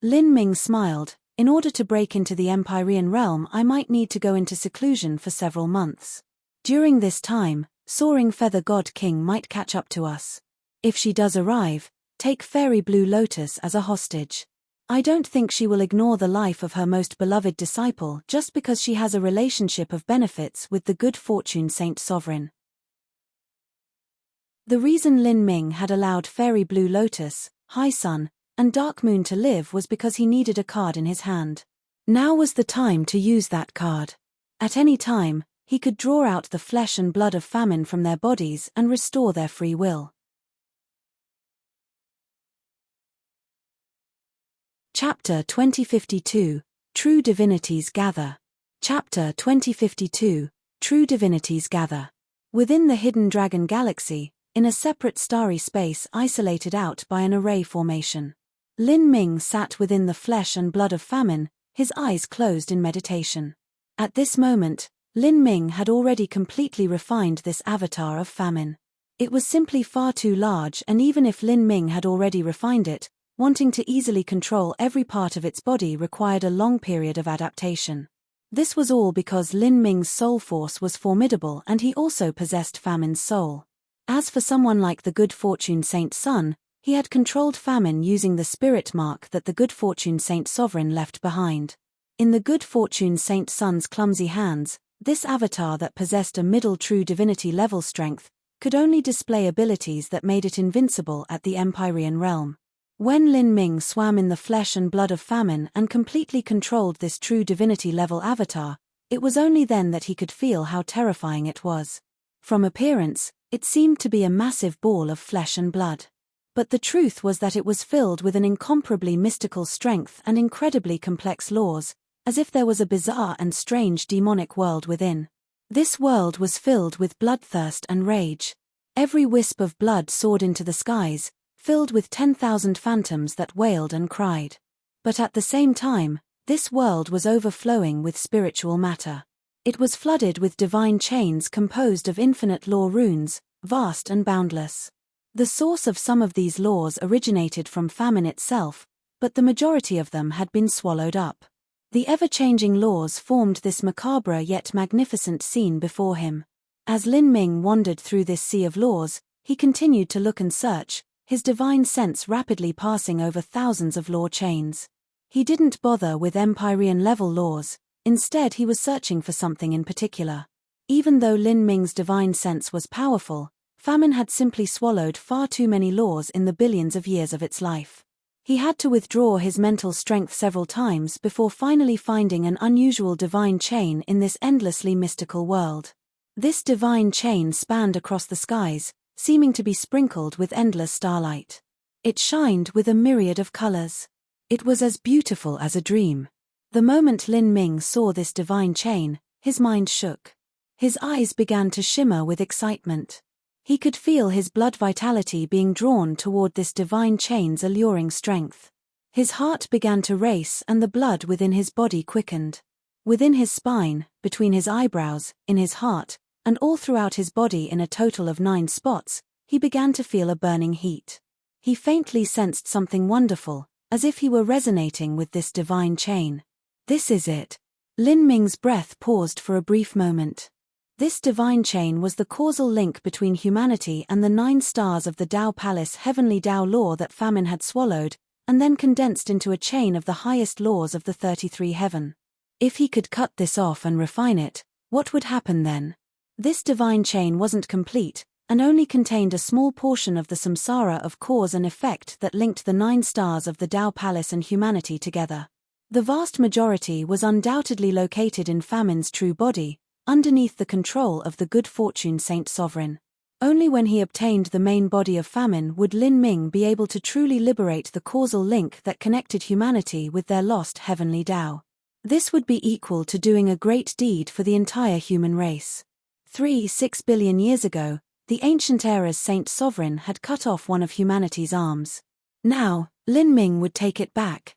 Lin Ming smiled. In order to break into the Empyrean realm, I might need to go into seclusion for several months. During this time, Soaring Feather God King might catch up to us. If she does arrive, take Fairy Blue Lotus as a hostage. I don't think she will ignore the life of her most beloved disciple just because she has a relationship of benefits with the Good Fortune Saint Sovereign. The reason Lin Ming had allowed Fairy Blue Lotus, High Sun, and Dark Moon to live was because he needed a card in his hand. Now was the time to use that card. At any time, he could draw out the flesh and blood of Famine from their bodies and restore their free will. Chapter 2052, True Divinities Gather. Chapter 2052, True Divinities Gather. Within the Hidden Dragon Galaxy, in a separate starry space isolated out by an array formation, Lin Ming sat within the flesh and blood of Famine, his eyes closed in meditation. At this moment, Lin Ming had already completely refined this avatar of Famine. It was simply far too large, and even if Lin Ming had already refined it, wanting to easily control every part of its body required a long period of adaptation. This was all because Lin Ming's soul force was formidable and he also possessed Famine's soul. As for someone like the Good Fortune Saint Sun, he had controlled Famine using the spirit mark that the Good Fortune Saint Sovereign left behind. In the Good Fortune Saint Sun's clumsy hands, this avatar that possessed a middle true divinity level strength could only display abilities that made it invincible at the Empyrean realm. When Lin Ming swam in the flesh and blood of Famine and completely controlled this true divinity-level avatar, it was only then that he could feel how terrifying it was. From appearance, it seemed to be a massive ball of flesh and blood. But the truth was that it was filled with an incomparably mystical strength and incredibly complex laws, as if there was a bizarre and strange demonic world within. This world was filled with bloodthirst and rage. Every wisp of blood soared into the skies, filled with 10,000 phantoms that wailed and cried. But at the same time, this world was overflowing with spiritual matter. It was flooded with divine chains composed of infinite law runes, vast and boundless. The source of some of these laws originated from Famine itself, but the majority of them had been swallowed up. The ever-changing laws formed this macabre yet magnificent scene before him. As Lin Ming wandered through this sea of laws, he continued to look and search, his divine sense rapidly passing over thousands of law chains. He didn't bother with Empyrean-level laws, instead he was searching for something in particular. Even though Lin Ming's divine sense was powerful, famine had simply swallowed far too many laws in the billions of years of its life. He had to withdraw his mental strength several times before finally finding an unusual divine chain in this endlessly mystical world. This divine chain spanned across the skies, seeming to be sprinkled with endless starlight. It shined with a myriad of colors. It was as beautiful as a dream. The moment Lin Ming saw this divine chain, his mind shook. His eyes began to shimmer with excitement. He could feel his blood vitality being drawn toward this divine chain's alluring strength. His heart began to race and the blood within his body quickened. Within his spine, between his eyebrows, in his heart, and all throughout his body in a total of 9 spots, he began to feel a burning heat. He faintly sensed something wonderful, as if he were resonating with this divine chain. This is it. Lin Ming's breath paused for a brief moment. This divine chain was the causal link between humanity and the 9 stars of the Tao Palace heavenly Tao law that famine had swallowed, and then condensed into a chain of the highest laws of the 33 heaven. If he could cut this off and refine it, what would happen then? This divine chain wasn't complete, and only contained a small portion of the samsara of cause and effect that linked the 9 stars of the Tao Palace and humanity together. The vast majority was undoubtedly located in famine's true body, underneath the control of the good fortune saint sovereign. Only when he obtained the main body of famine would Lin Ming be able to truly liberate the causal link that connected humanity with their lost heavenly Tao. This would be equal to doing a great deed for the entire human race. 6 billion years ago, the ancient era's saint sovereign had cut off one of humanity's arms. Now, Lin Ming would take it back.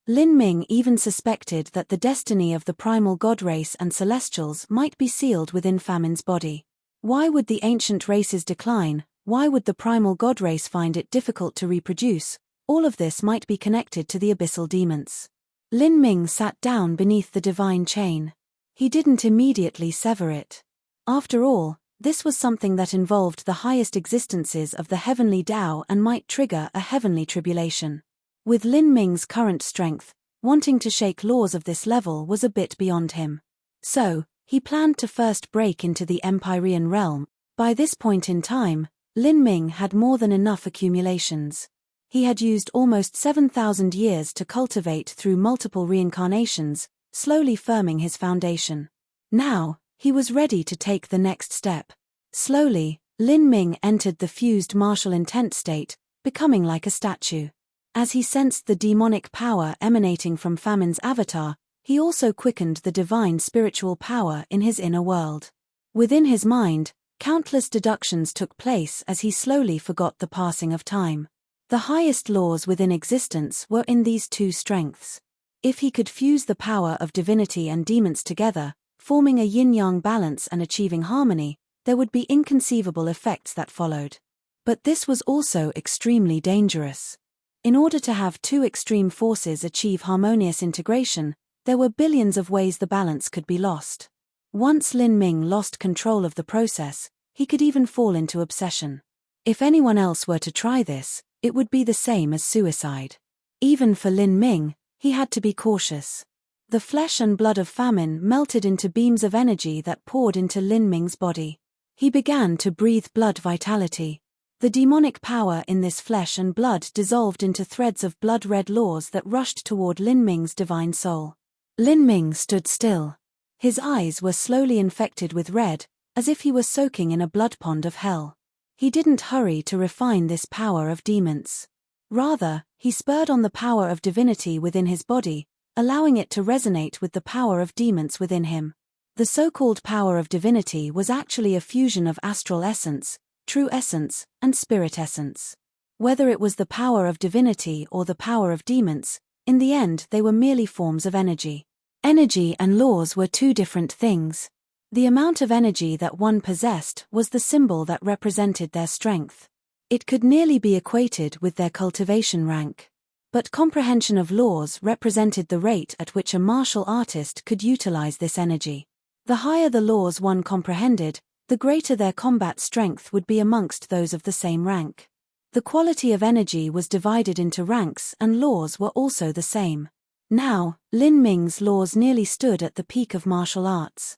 Lin Ming even suspected that the destiny of the primal god race and celestials might be sealed within famine's body. Why would the ancient races decline? Why would the primal god race find it difficult to reproduce? All of this might be connected to the abyssal demons. Lin Ming sat down beneath the divine chain. He didn't immediately sever it. After all, this was something that involved the highest existences of the heavenly Tao and might trigger a heavenly tribulation. With Lin Ming's current strength, wanting to shake laws of this level was a bit beyond him. So, he planned to first break into the Empyrean realm. By this point in time, Lin Ming had more than enough accumulations. He had used almost 7,000 years to cultivate through multiple reincarnations, slowly firming his foundation. Now, he was ready to take the next step. Slowly, Lin Ming entered the fused martial intent state, becoming like a statue. As he sensed the demonic power emanating from famine's avatar, he also quickened the divine spiritual power in his inner world. Within his mind, countless deductions took place as he slowly forgot the passing of time. The highest laws within existence were in these 2 strengths. If he could fuse the power of divinity and demons together, forming a yin-yang balance and achieving harmony, there would be inconceivable effects that followed. But this was also extremely dangerous. In order to have 2 extreme forces achieve harmonious integration, there were billions of ways the balance could be lost. Once Lin Ming lost control of the process, he could even fall into obsession. If anyone else were to try this, it would be the same as suicide. Even for Lin Ming, he had to be cautious. The flesh and blood of famine melted into beams of energy that poured into Lin Ming's body. He began to breathe blood vitality. The demonic power in this flesh and blood dissolved into threads of blood-red laws that rushed toward Lin Ming's divine soul. Lin Ming stood still. His eyes were slowly infected with red, as if he were soaking in a blood pond of hell. He didn't hurry to refine this power of demons. Rather, he spurred on the power of divinity within his body, allowing it to resonate with the power of demons within him. The so-called power of divinity was actually a fusion of astral essence, true essence, and spirit essence. Whether it was the power of divinity or the power of demons, in the end they were merely forms of energy. Energy and laws were 2 different things. The amount of energy that one possessed was the symbol that represented their strength. It could nearly be equated with their cultivation rank. But comprehension of laws represented the rate at which a martial artist could utilize this energy. The higher the laws one comprehended, the greater their combat strength would be amongst those of the same rank. The quality of energy was divided into ranks and laws were also the same. Now, Lin Ming's laws nearly stood at the peak of martial arts.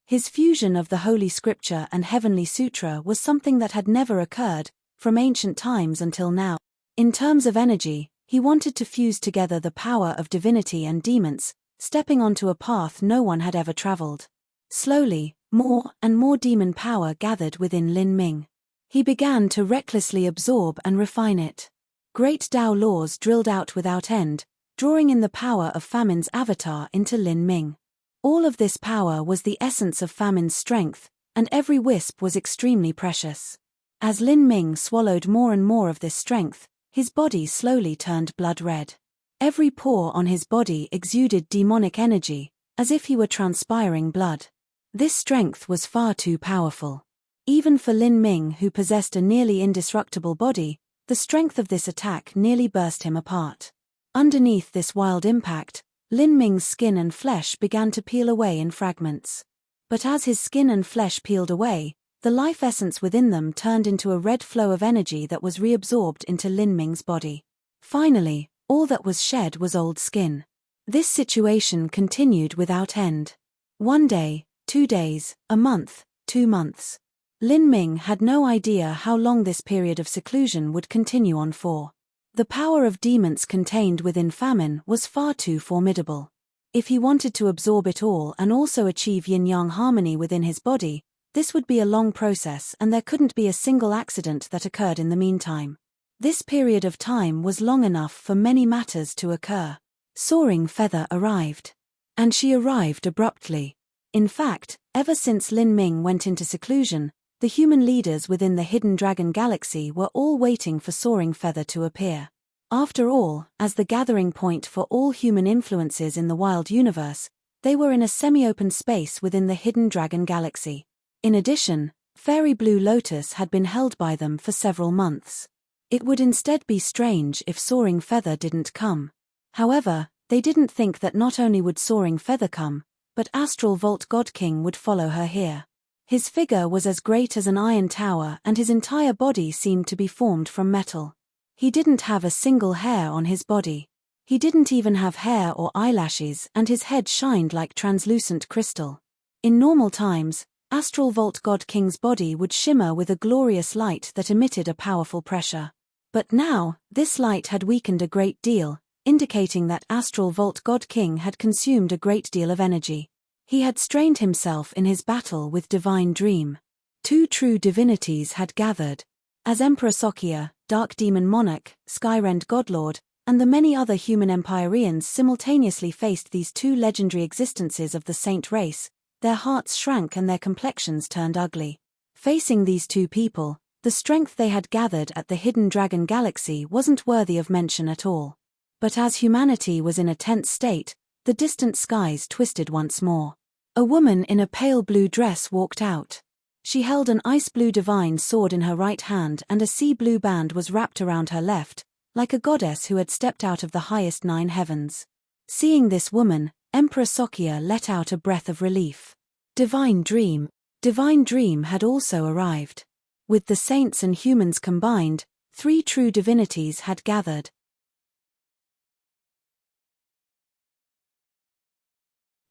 His fusion of the Holy Scripture and Heavenly Sutra was something that had never occurred, from ancient times until now. In terms of energy, he wanted to fuse together the power of divinity and demons, stepping onto a path no one had ever traveled. Slowly, more and more demon power gathered within Lin Ming. He began to recklessly absorb and refine it. Great Tao laws drilled out without end, drawing in the power of Famine's avatar into Lin Ming. All of this power was the essence of Famine's strength, and every wisp was extremely precious. As Lin Ming swallowed more and more of this strength, his body slowly turned blood red. Every pore on his body exuded demonic energy, as if he were transpiring blood. This strength was far too powerful. Even for Lin Ming, who possessed a nearly indestructible body, the strength of this attack nearly burst him apart. Underneath this wild impact, Lin Ming's skin and flesh began to peel away in fragments. But as his skin and flesh peeled away, the life essence within them turned into a red flow of energy that was reabsorbed into Lin Ming's body. Finally, all that was shed was old skin. This situation continued without end. 1 day, 2 days, a month, 2 months. Lin Ming had no idea how long this period of seclusion would continue on for. The power of demons contained within Famine was far too formidable. If he wanted to absorb it all and also achieve yin-yang harmony within his body, this would be a long process and there couldn't be a single accident that occurred in the meantime. This period of time was long enough for many matters to occur. Soaring Feather arrived. And she arrived abruptly. In fact, ever since Lin Ming went into seclusion, the human leaders within the Hidden Dragon Galaxy were all waiting for Soaring Feather to appear. After all, as the gathering point for all human influences in the wild universe, they were in a semi-open space within the Hidden Dragon Galaxy. In addition, Fairy Blue Lotus had been held by them for several months. It would instead be strange if Soaring Feather didn't come. However, they didn't think that not only would Soaring Feather come, but Astral Vault God King would follow her here. His figure was as great as an iron tower and his entire body seemed to be formed from metal. He didn't have a single hair on his body. He didn't even have hair or eyelashes and his head shined like translucent crystal. In normal times, Astral Vault God King's body would shimmer with a glorious light that emitted a powerful pressure. But now, this light had weakened a great deal, indicating that Astral Vault God King had consumed a great deal of energy. He had strained himself in his battle with Divine Dream. 2 true divinities had gathered. As Emperor Sokia, Dark Demon Monarch, Skyrend Godlord, and the many other human Empyreans simultaneously faced these 2 legendary existences of the saint race, their hearts shrank and their complexions turned ugly. Facing these 2 people, the strength they had gathered at the Hidden Dragon Galaxy wasn't worthy of mention at all. But as humanity was in a tense state, the distant skies twisted once more. A woman in a pale blue dress walked out. She held an ice blue divine sword in her right hand and a sea blue band was wrapped around her left, like a goddess who had stepped out of the highest 9 heavens. Seeing this woman, Emperor Sokia let out a breath of relief. Divine Dream. Divine Dream had also arrived. With the saints and humans combined, 3 true divinities had gathered.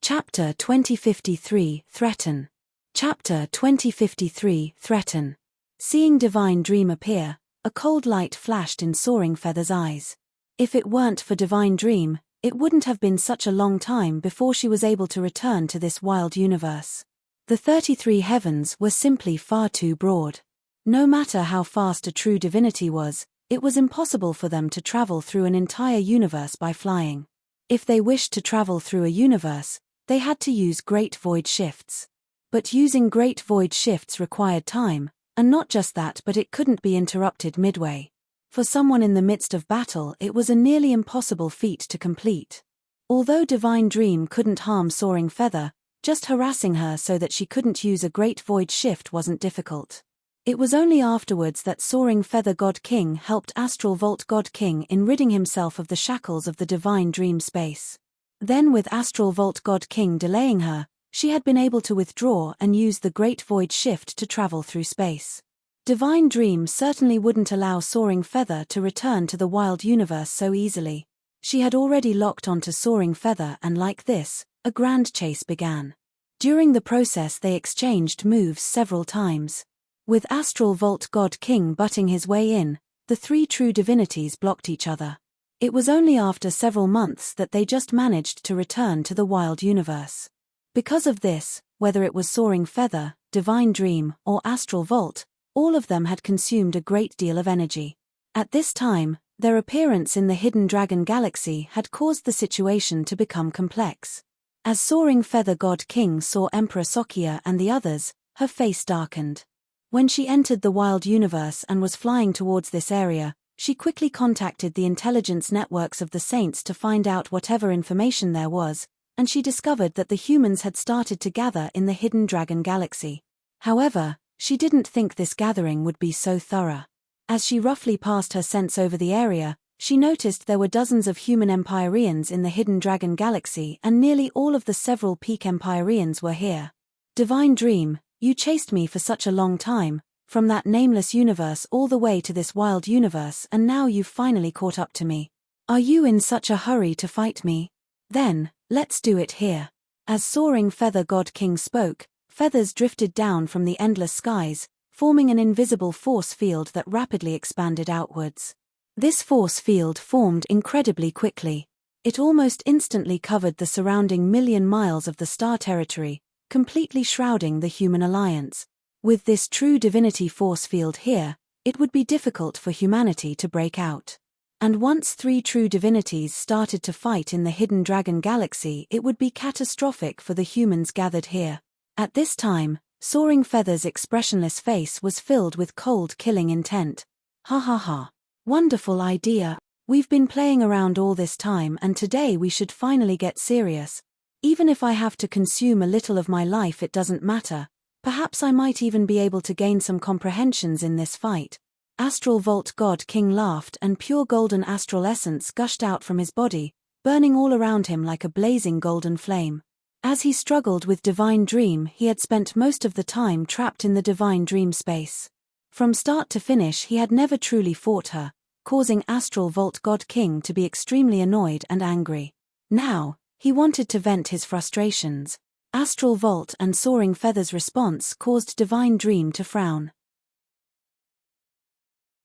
Chapter 2053 Threaten. Chapter 2053 Threaten. Seeing Divine Dream appear, a cold light flashed in Soaring Feather's eyes. If it weren't for Divine Dream, it wouldn't have been such a long time before she was able to return to this wild universe. The 33 heavens were simply far too broad. No matter how fast a true divinity was, it was impossible for them to travel through an entire universe by flying. If they wished to travel through a universe, they had to use Great Void Shifts. But using Great Void Shifts required time, and not just that but it couldn't be interrupted midway. For someone in the midst of battle it was a nearly impossible feat to complete. Although Divine Dream couldn't harm Soaring Feather, just harassing her so that she couldn't use a Great Void Shift wasn't difficult. It was only afterwards that Soaring Feather God King helped Astral Vault God King in ridding himself of the shackles of the Divine Dream space. Then with Astral Vault God King delaying her, she had been able to withdraw and use the Great Void Shift to travel through space. Divine Dream certainly wouldn't allow Soaring Feather to return to the wild universe so easily. She had already locked onto Soaring Feather, and like this, a grand chase began. During the process they exchanged moves several times. With Astral Vault God King butting his way in, the three true divinities blocked each other. It was only after several months that they just managed to return to the wild universe. Because of this, whether it was Soaring Feather, Divine Dream, or Astral Vault, all of them had consumed a great deal of energy. At this time, their appearance in the Hidden Dragon Galaxy had caused the situation to become complex. As Soaring Feather God King saw Emperor Sokia and the others, her face darkened. When she entered the wild universe and was flying towards this area, she quickly contacted the intelligence networks of the Saints to find out whatever information there was, and she discovered that the humans had started to gather in the Hidden Dragon Galaxy. However, she didn't think this gathering would be so thorough. As she roughly passed her sense over the area, she noticed there were dozens of human Empyreans in the Hidden Dragon Galaxy, and nearly all of the several peak Empyreans were here. Divine Dream, you chased me for such a long time, from that nameless universe all the way to this wild universe, and now you've finally caught up to me. Are you in such a hurry to fight me? Then, let's do it here. As Soaring Feather God King spoke, feathers drifted down from the endless skies, forming an invisible force field that rapidly expanded outwards. This force field formed incredibly quickly. It almost instantly covered the surrounding million miles of the star territory, completely shrouding the human alliance. With this true divinity force field here, it would be difficult for humanity to break out. And once three true divinities started to fight in the Hidden Dragon Galaxy, it would be catastrophic for the humans gathered here. At this time, Soaring Feather's expressionless face was filled with cold, killing intent. Ha ha ha. Wonderful idea. We've been playing around all this time, and today we should finally get serious. Even if I have to consume a little of my life, it doesn't matter. Perhaps I might even be able to gain some comprehensions in this fight. Astral Vault God King laughed, and pure golden astral essence gushed out from his body, burning all around him like a blazing golden flame. As he struggled with Divine Dream, he had spent most of the time trapped in the Divine Dream space. From start to finish he had never truly fought her, causing Astral Vault God King to be extremely annoyed and angry. Now, he wanted to vent his frustrations. Astral Vault and Soaring Feather's response caused Divine Dream to frown.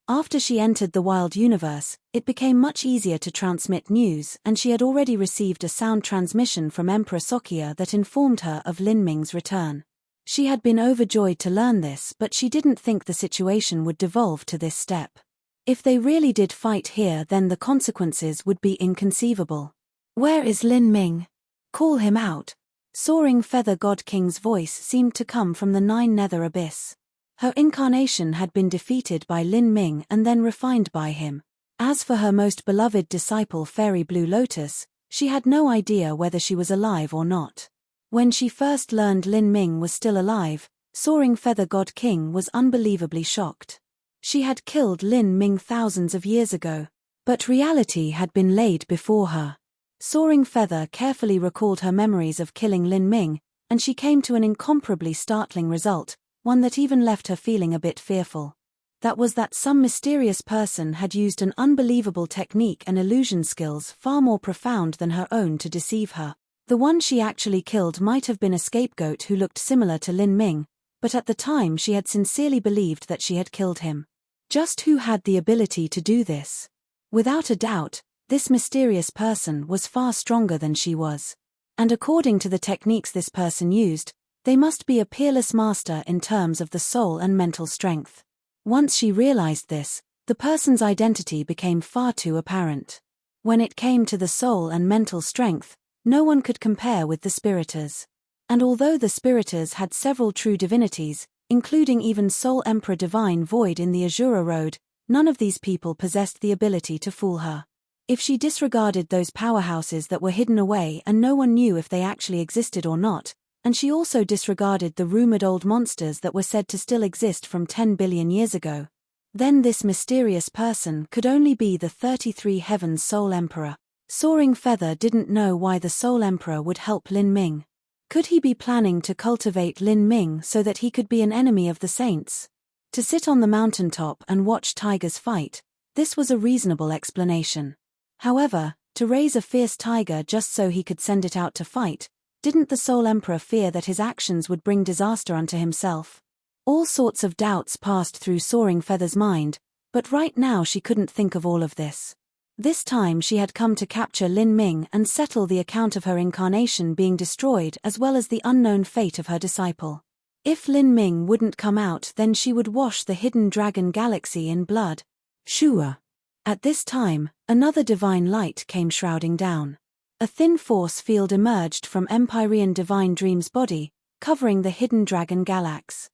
After she entered the wild universe, it became much easier to transmit news, and she had already received a sound transmission from Emperor Sokia that informed her of Lin Ming's return. She had been overjoyed to learn this, but she didn't think the situation would devolve to this step. If they really did fight here, then the consequences would be inconceivable. Where is Lin Ming? Call him out. Soaring Feather God King's voice seemed to come from the Nine Nether Abyss. Her incarnation had been defeated by Lin Ming and then refined by him. As for her most beloved disciple Fairy Blue Lotus, she had no idea whether she was alive or not. When she first learned Lin Ming was still alive, Soaring Feather God King was unbelievably shocked. She had killed Lin Ming thousands of years ago, but reality had been laid before her. Soaring Feather carefully recalled her memories of killing Lin Ming, and she came to an incomparably startling result, one that even left her feeling a bit fearful. That was that some mysterious person had used an unbelievable technique and illusion skills far more profound than her own to deceive her. The one she actually killed might have been a scapegoat who looked similar to Lin Ming, but at the time she had sincerely believed that she had killed him. Just who had the ability to do this? Without a doubt, this mysterious person was far stronger than she was. And according to the techniques this person used, they must be a peerless master in terms of the soul and mental strength. Once she realized this, the person's identity became far too apparent. When it came to the soul and mental strength, no one could compare with the Spiriters. And although the Spiriters had several true divinities, including even Soul Emperor Divine Void in the Azura Road, none of these people possessed the ability to fool her. If she disregarded those powerhouses that were hidden away and no one knew if they actually existed or not, and she also disregarded the rumored old monsters that were said to still exist from 10 billion years ago, then this mysterious person could only be the 33 Heavens Soul Emperor. Soaring Feather didn't know why the Soul Emperor would help Lin Ming. Could he be planning to cultivate Lin Ming so that he could be an enemy of the saints? To sit on the mountaintop and watch tigers fight, this was a reasonable explanation. However, to raise a fierce tiger just so he could send it out to fight, didn't the Soul Emperor fear that his actions would bring disaster unto himself? All sorts of doubts passed through Soaring Feather's mind, but right now she couldn't think of all of this. This time she had come to capture Lin Ming and settle the account of her incarnation being destroyed as well as the unknown fate of her disciple. If Lin Ming wouldn't come out, then she would wash the hidden dragon galaxy in blood. Shua. At this time, another divine light came shrouding down. A thin force field emerged from Empyrean Divine Dream's body, covering the hidden dragon galaxy.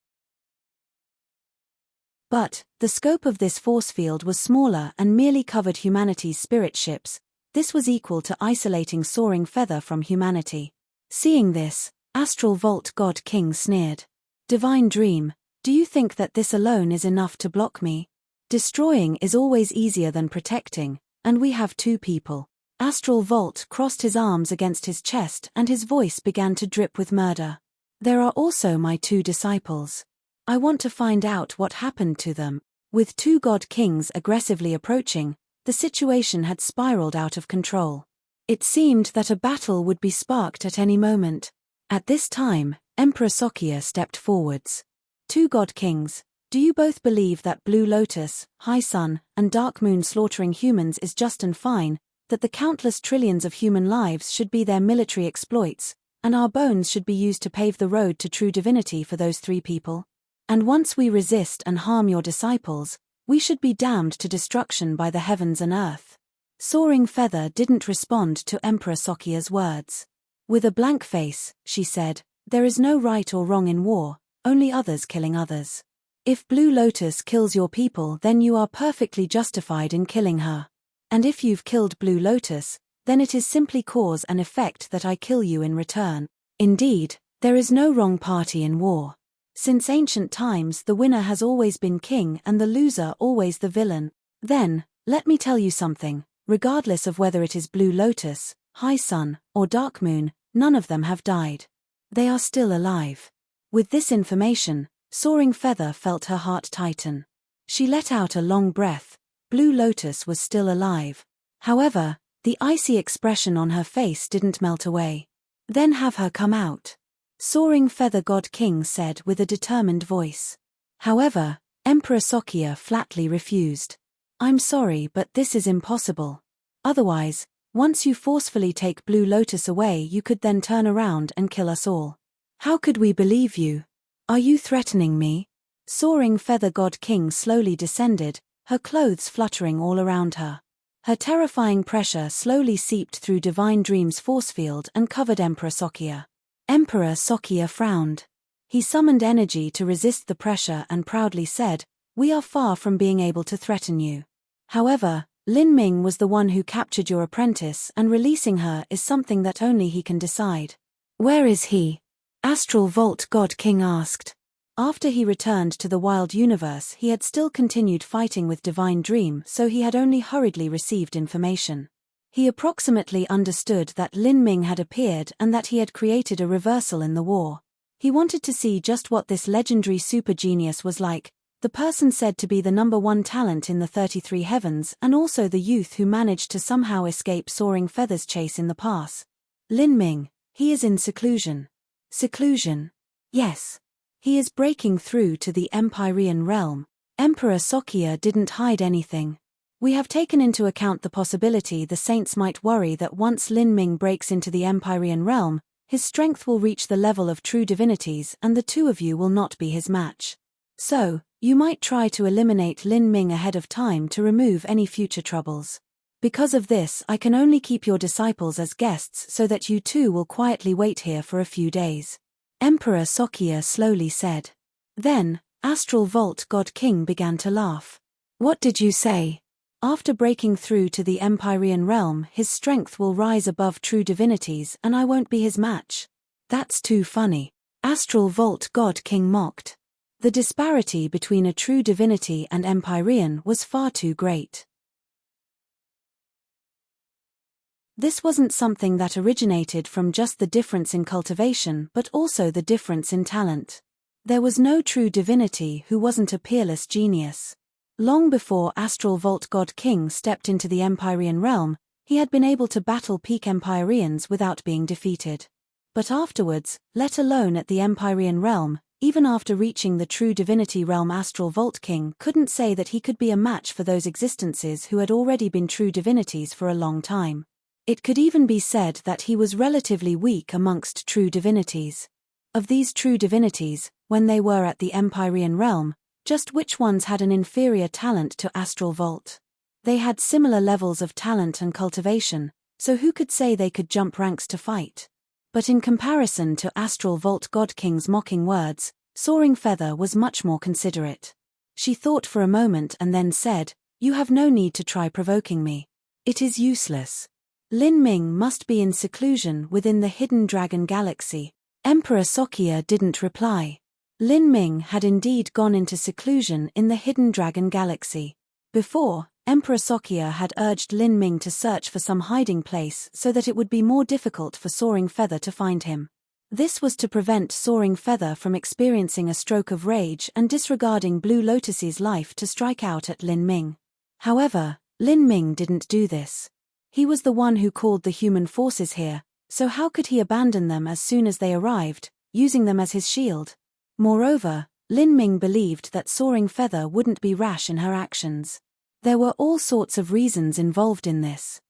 But the scope of this force field was smaller and merely covered humanity's spirit ships. This was equal to isolating Soaring Feather from humanity. Seeing this, Astral Vault God King sneered. Divine Dream, do you think that this alone is enough to block me? Destroying is always easier than protecting, and we have two people. Astral Vault crossed his arms against his chest and his voice began to drip with murder. There are also my two disciples. I want to find out what happened to them. With two God Kings aggressively approaching, the situation had spiraled out of control. It seemed that a battle would be sparked at any moment. At this time, Emperor Sokia stepped forwards. Two God Kings, do you both believe that Blue Lotus, High Sun, and Dark Moon slaughtering humans is just and fine, that the countless trillions of human lives should be their military exploits, and our bones should be used to pave the road to true divinity for those three people? And once we resist and harm your disciples, we should be damned to destruction by the heavens and earth. Soaring Feather didn't respond to Emperor Sokia's words. With a blank face, she said, there is no right or wrong in war, only others killing others. If Blue Lotus kills your people, then you are perfectly justified in killing her. And if you've killed Blue Lotus, then it is simply cause and effect that I kill you in return. Indeed, there is no wrong party in war. Since ancient times, the winner has always been king and the loser always the villain. Then, let me tell you something, regardless of whether it is Blue Lotus, High Sun, or Dark Moon, none of them have died. They are still alive. With this information, Soaring Feather felt her heart tighten. She let out a long breath. Blue Lotus was still alive. However, the icy expression on her face didn't melt away. Then have her come out. Soaring Feather God King said with a determined voice. However, Emperor Sokia flatly refused. I'm sorry, but this is impossible. Otherwise, once you forcefully take Blue Lotus away, you could then turn around and kill us all. How could we believe you? Are you threatening me? Soaring Feather God King slowly descended, her clothes fluttering all around her. Her terrifying pressure slowly seeped through Divine Dream's force field and covered Emperor Sokia. Emperor Sokia frowned. He summoned energy to resist the pressure and proudly said, we are far from being able to threaten you. However, Lin Ming was the one who captured your apprentice, and releasing her is something that only he can decide. Where is he? Astral Vault God King asked. After he returned to the wild universe, he had still continued fighting with Divine Dream, so he had only hurriedly received information. He approximately understood that Lin Ming had appeared and that he had created a reversal in the war. He wanted to see just what this legendary super genius was like, the person said to be the #1 talent in the 33 heavens and also the youth who managed to somehow escape Soaring Feather's chase in the past. Lin Ming, he is in seclusion. Seclusion? Yes. He is breaking through to the Empyrean realm. Emperor Sokia didn't hide anything. We have taken into account the possibility the saints might worry that once Lin Ming breaks into the Empyrean realm, his strength will reach the level of true divinities and the two of you will not be his match. So, you might try to eliminate Lin Ming ahead of time to remove any future troubles. Because of this, I can only keep your disciples as guests so that you two will quietly wait here for a few days. Emperor Sokia slowly said. Then, Astral Vault God King began to laugh. What did you say? After breaking through to the Empyrean realm, his strength will rise above true divinities and I won't be his match. That's too funny. Astral Vault God King mocked. The disparity between a true divinity and Empyrean was far too great. This wasn't something that originated from just the difference in cultivation but also the difference in talent. There was no true divinity who wasn't a peerless genius. Long before Astral Vault God King stepped into the Empyrean realm, he had been able to battle peak Empyreans without being defeated. But afterwards, let alone at the Empyrean realm, even after reaching the true divinity realm, Astral Vault King couldn't say that he could be a match for those existences who had already been true divinities for a long time. It could even be said that he was relatively weak amongst true divinities. Of these true divinities, when they were at the Empyrean realm, just which ones had an inferior talent to Astral Vault? They had similar levels of talent and cultivation, so who could say they could jump ranks to fight? But in comparison to Astral Vault God King's mocking words, Soaring Feather was much more considerate. She thought for a moment and then said, "You have no need to try provoking me. It is useless." Lin Ming must be in seclusion within the hidden dragon galaxy. Emperor Sokia didn't reply. Lin Ming had indeed gone into seclusion in the hidden dragon galaxy. Before, Emperor Sokia had urged Lin Ming to search for some hiding place so that it would be more difficult for Soaring Feather to find him. This was to prevent Soaring Feather from experiencing a stroke of rage and disregarding Blue Lotus's life to strike out at Lin Ming. However, Lin Ming didn't do this. He was the one who called the human forces here, so how could he abandon them as soon as they arrived, using them as his shield? Moreover, Lin Ming believed that Soaring Feather wouldn't be rash in her actions. There were all sorts of reasons involved in this.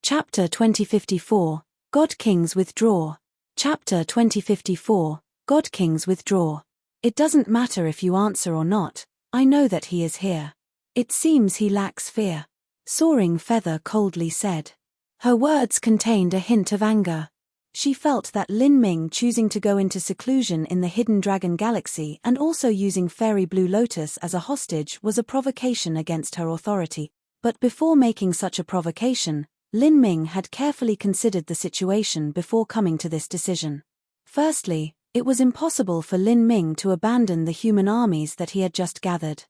Chapter 2054, God Kings Withdraw. Chapter 2054, God Kings Withdraw. It doesn't matter if you answer or not, I know that he is here. It seems he lacks fear. Soaring Feather coldly said. Her words contained a hint of anger. She felt that Lin Ming choosing to go into seclusion in the hidden dragon galaxy and also using Fairy Blue Lotus as a hostage was a provocation against her authority. But before making such a provocation, Lin Ming had carefully considered the situation before coming to this decision. Firstly, it was impossible for Lin Ming to abandon the human armies that he had just gathered.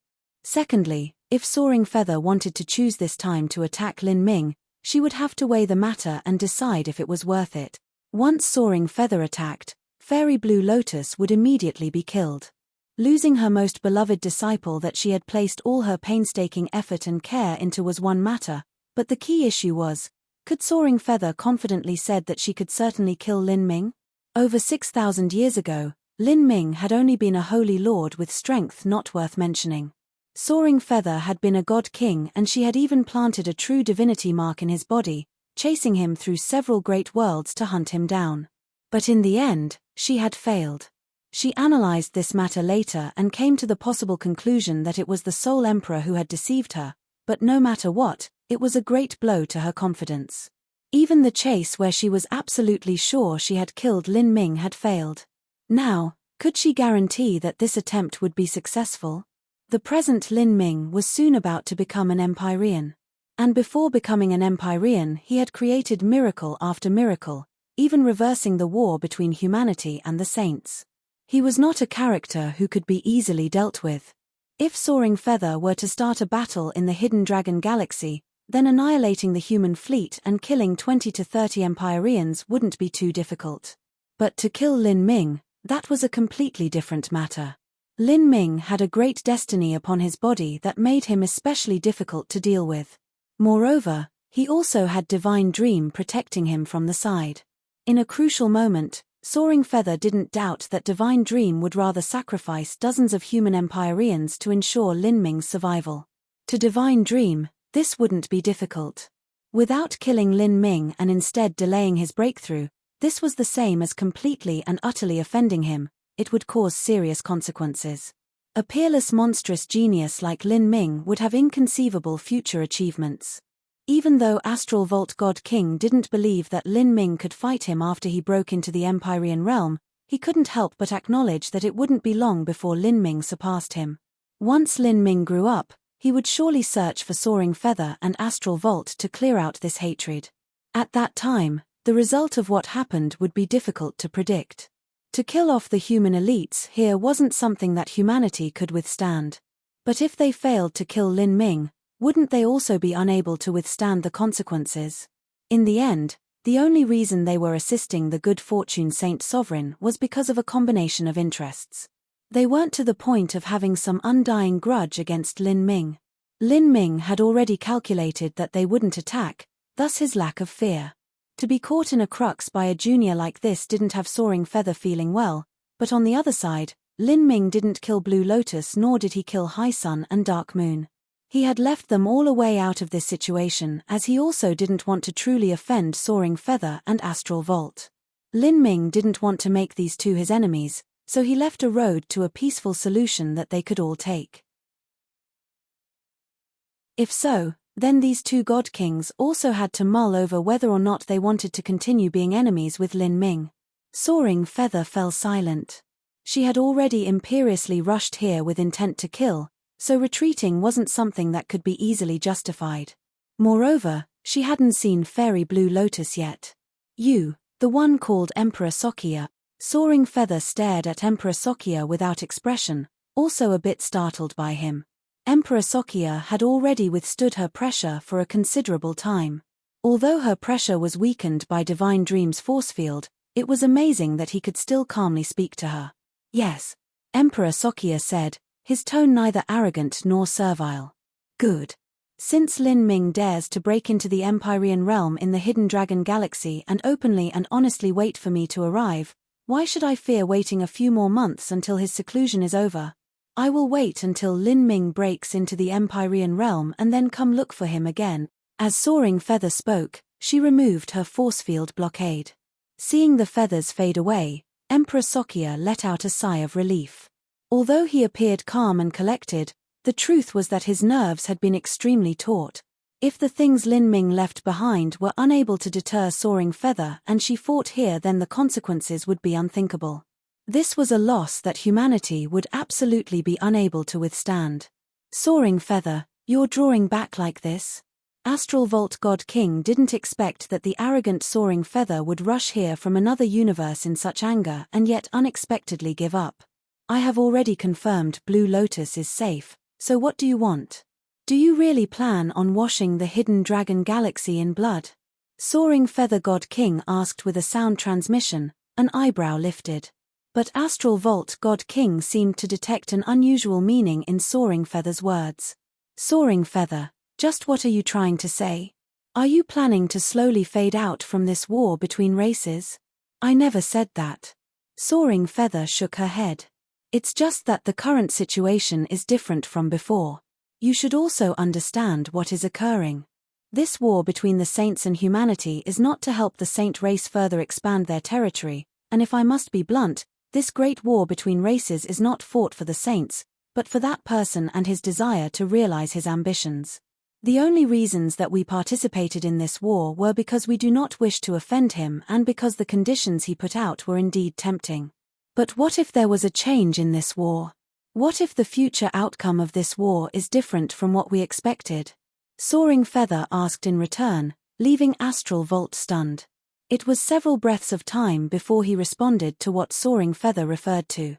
Secondly, if Soaring Feather wanted to choose this time to attack Lin Ming, she would have to weigh the matter and decide if it was worth it. Once Soaring Feather attacked, Fairy Blue Lotus would immediately be killed. Losing her most beloved disciple that she had placed all her painstaking effort and care into was one matter, but the key issue was, could Soaring Feather confidently said that she could certainly kill Lin Ming? Over 6,000 years ago, Lin Ming had only been a holy lord with strength not worth mentioning. Soaring Feather had been a god king and she had even planted a true divinity mark in his body, chasing him through several great worlds to hunt him down. But in the end, she had failed. She analyzed this matter later and came to the possible conclusion that it was the Soul Emperor who had deceived her, but no matter what, it was a great blow to her confidence. Even the chase where she was absolutely sure she had killed Lin Ming had failed. Now, could she guarantee that this attempt would be successful? The present Lin Ming was soon about to become an Empyrean. And before becoming an Empyrean he had created miracle after miracle, even reversing the war between humanity and the saints. He was not a character who could be easily dealt with. If Soaring Feather were to start a battle in the Hidden Dragon Galaxy, then annihilating the human fleet and killing 20 to 30 Empyreans wouldn't be too difficult. But to kill Lin Ming, that was a completely different matter. Lin Ming had a great destiny upon his body that made him especially difficult to deal with. Moreover, he also had Divine Dream protecting him from the side. In a crucial moment, Soaring Feather didn't doubt that Divine Dream would rather sacrifice dozens of human Empyreans to ensure Lin Ming's survival. To Divine Dream, this wouldn't be difficult. Without killing Lin Ming and instead delaying his breakthrough, this was the same as completely and utterly offending him. It would cause serious consequences. A peerless monstrous genius like Lin Ming would have inconceivable future achievements. Even though Astral Vault God King didn't believe that Lin Ming could fight him after he broke into the Empyrean realm, he couldn't help but acknowledge that it wouldn't be long before Lin Ming surpassed him. Once Lin Ming grew up, he would surely search for Soaring Feather and Astral Vault to clear out this hatred. At that time, the result of what happened would be difficult to predict. To kill off the human elites here wasn't something that humanity could withstand. But if they failed to kill Lin Ming, wouldn't they also be unable to withstand the consequences? In the end, the only reason they were assisting the good fortune Saint Sovereign was because of a combination of interests. They weren't to the point of having some undying grudge against Lin Ming. Lin Ming had already calculated that they wouldn't attack, thus his lack of fear. To be caught in a crux by a junior like this didn't have Soaring Feather feeling well, but on the other side, Lin Ming didn't kill Blue Lotus nor did he kill High Sun and Dark Moon. He had left them all a way out of this situation as he also didn't want to truly offend Soaring Feather and Astral Vault. Lin Ming didn't want to make these two his enemies, so he left a road to a peaceful solution that they could all take. If so, then these two God Kings also had to mull over whether or not they wanted to continue being enemies with Lin Ming. Soaring Feather fell silent. She had already imperiously rushed here with intent to kill, so retreating wasn't something that could be easily justified. Moreover, she hadn't seen Fairy Blue Lotus yet. You, the one called Emperor Sokia. Soaring Feather stared at Emperor Sokia without expression, also a bit startled by him. Emperor Sokia had already withstood her pressure for a considerable time. Although her pressure was weakened by Divine Dream's force field, it was amazing that he could still calmly speak to her. Yes, Emperor Sokia said, his tone neither arrogant nor servile. Good. Since Lin Ming dares to break into the Empyrean realm in the Hidden Dragon Galaxy and openly and honestly wait for me to arrive, why should I fear waiting a few more months until his seclusion is over? I will wait until Lin Ming breaks into the Empyrean realm and then come look for him again. As Soaring Feather spoke, she removed her force field blockade. Seeing the feathers fade away, Emperor Sokia let out a sigh of relief. Although he appeared calm and collected, the truth was that his nerves had been extremely taut. If the things Lin Ming left behind were unable to deter Soaring Feather and she fought here, then the consequences would be unthinkable. This was a loss that humanity would absolutely be unable to withstand. Soaring Feather, you're drawing back like this? Astral Vault God King didn't expect that the arrogant Soaring Feather would rush here from another universe in such anger and yet unexpectedly give up. I have already confirmed Blue Lotus is safe, so what do you want? Do you really plan on washing the Hidden Dragon Galaxy in blood? Soaring Feather God King asked with a sound transmission, an eyebrow lifted. But Astral Vault God King seemed to detect an unusual meaning in Soaring Feather's words. Soaring Feather, just what are you trying to say? Are you planning to slowly fade out from this war between races? I never said that. Soaring Feather shook her head. It's just that the current situation is different from before. You should also understand what is occurring. This war between the saints and humanity is not to help the saint race further expand their territory, and if I must be blunt, this great war between races is not fought for the saints, but for that person and his desire to realize his ambitions. The only reasons that we participated in this war were because we do not wish to offend him and because the conditions he put out were indeed tempting. But what if there was a change in this war? What if the future outcome of this war is different from what we expected? Soaring Feather asked in return, leaving Astral Vault stunned. It was several breaths of time before he responded to what Soaring Feather referred to.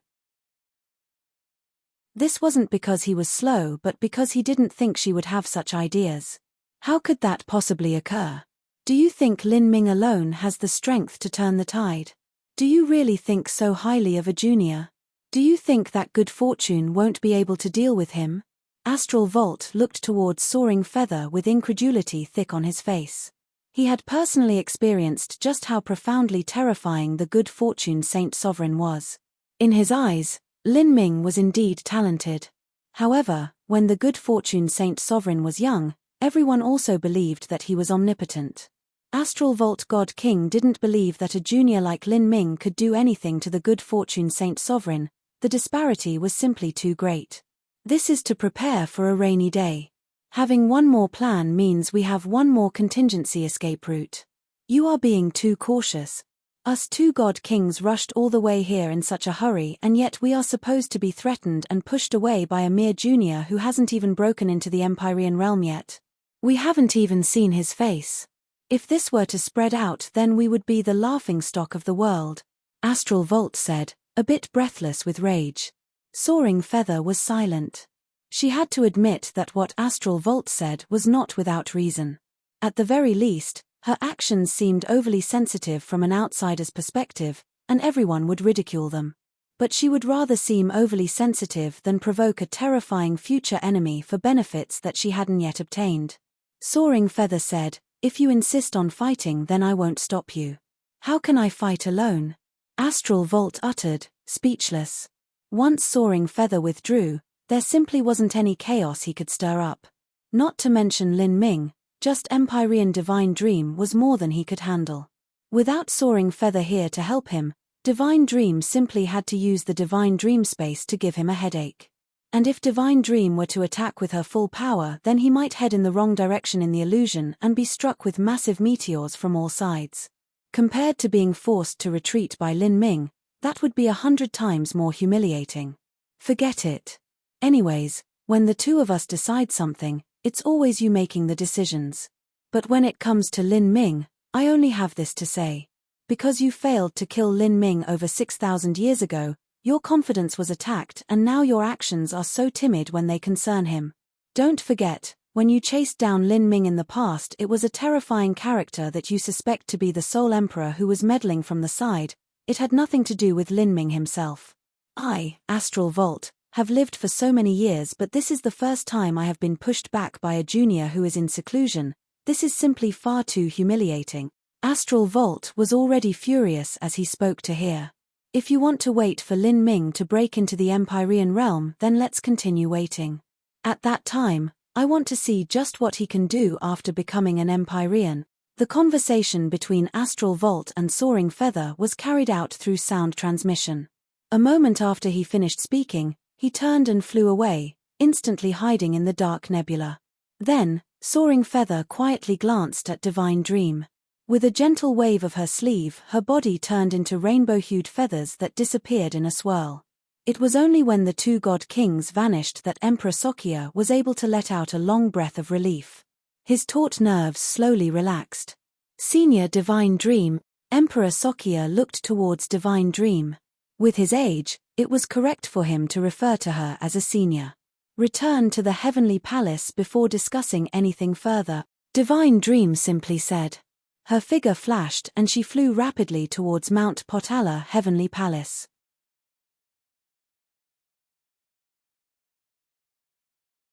This wasn't because he was slow but because he didn't think she would have such ideas. How could that possibly occur? Do you think Lin Ming alone has the strength to turn the tide? Do you really think so highly of a junior? Do you think that good fortune won't be able to deal with him? Astral Vault looked towards Soaring Feather with incredulity thick on his face. He had personally experienced just how profoundly terrifying the good fortune Saint Sovereign was. In his eyes, Lin Ming was indeed talented. However, when the good fortune Saint Sovereign was young, everyone also believed that he was omnipotent. Astral Vault God King didn't believe that a junior like Lin Ming could do anything to the good fortune Saint Sovereign. The disparity was simply too great. This is to prepare for a rainy day. Having one more plan means we have one more contingency escape route. You are being too cautious. Us two God Kings rushed all the way here in such a hurry and yet we are supposed to be threatened and pushed away by a mere junior who hasn't even broken into the Empyrean realm yet. We haven't even seen his face. If this were to spread out then we would be the laughingstock of the world, Astral Vault said, a bit breathless with rage. Soaring Feather was silent. She had to admit that what Astral Vault said was not without reason. At the very least, her actions seemed overly sensitive from an outsider's perspective, and everyone would ridicule them. But she would rather seem overly sensitive than provoke a terrifying future enemy for benefits that she hadn't yet obtained. Soaring Feather said, "If you insist on fighting, then I won't stop you." "How can I fight alone?" Astral Vault uttered, speechless. Once Soaring Feather withdrew, there simply wasn't any chaos he could stir up. Not to mention Lin Ming, just Empyrean Divine Dream was more than he could handle. Without Soaring Feather here to help him, Divine Dream simply had to use the Divine Dream space to give him a headache. And if Divine Dream were to attack with her full power, then he might head in the wrong direction in the illusion and be struck with massive meteors from all sides. Compared to being forced to retreat by Lin Ming, that would be 100 times more humiliating. Forget it. Anyways, when the two of us decide something, it's always you making the decisions. But when it comes to Lin Ming, I only have this to say. Because you failed to kill Lin Ming over 6,000 years ago, your confidence was attacked and now your actions are so timid when they concern him. Don't forget, when you chased down Lin Ming in the past, it was a terrifying character that you suspect to be the sole emperor who was meddling from the side. It had nothing to do with Lin Ming himself. I, Astral Vault, have lived for so many years, but this is the first time I have been pushed back by a junior who is in seclusion. This is simply far too humiliating. Astral Vault was already furious as he spoke to Hear. If you want to wait for Lin Ming to break into the Empyrean realm, then let's continue waiting. At that time, I want to see just what he can do after becoming an Empyrean. The conversation between Astral Vault and Soaring Feather was carried out through sound transmission. A moment after he finished speaking, he turned and flew away, instantly hiding in the dark nebula. Then, Soaring Feather quietly glanced at Divine Dream. With a gentle wave of her sleeve, her body turned into rainbow-hued feathers that disappeared in a swirl. It was only when the two god kings vanished that Emperor Sokia was able to let out a long breath of relief. His taut nerves slowly relaxed. Senior Divine Dream, Emperor Sokia looked towards Divine Dream. With his age, it was correct for him to refer to her as a senior. Return to the Heavenly Palace before discussing anything further, Divine Dream simply said. Her figure flashed and she flew rapidly towards Mount Potala Heavenly Palace.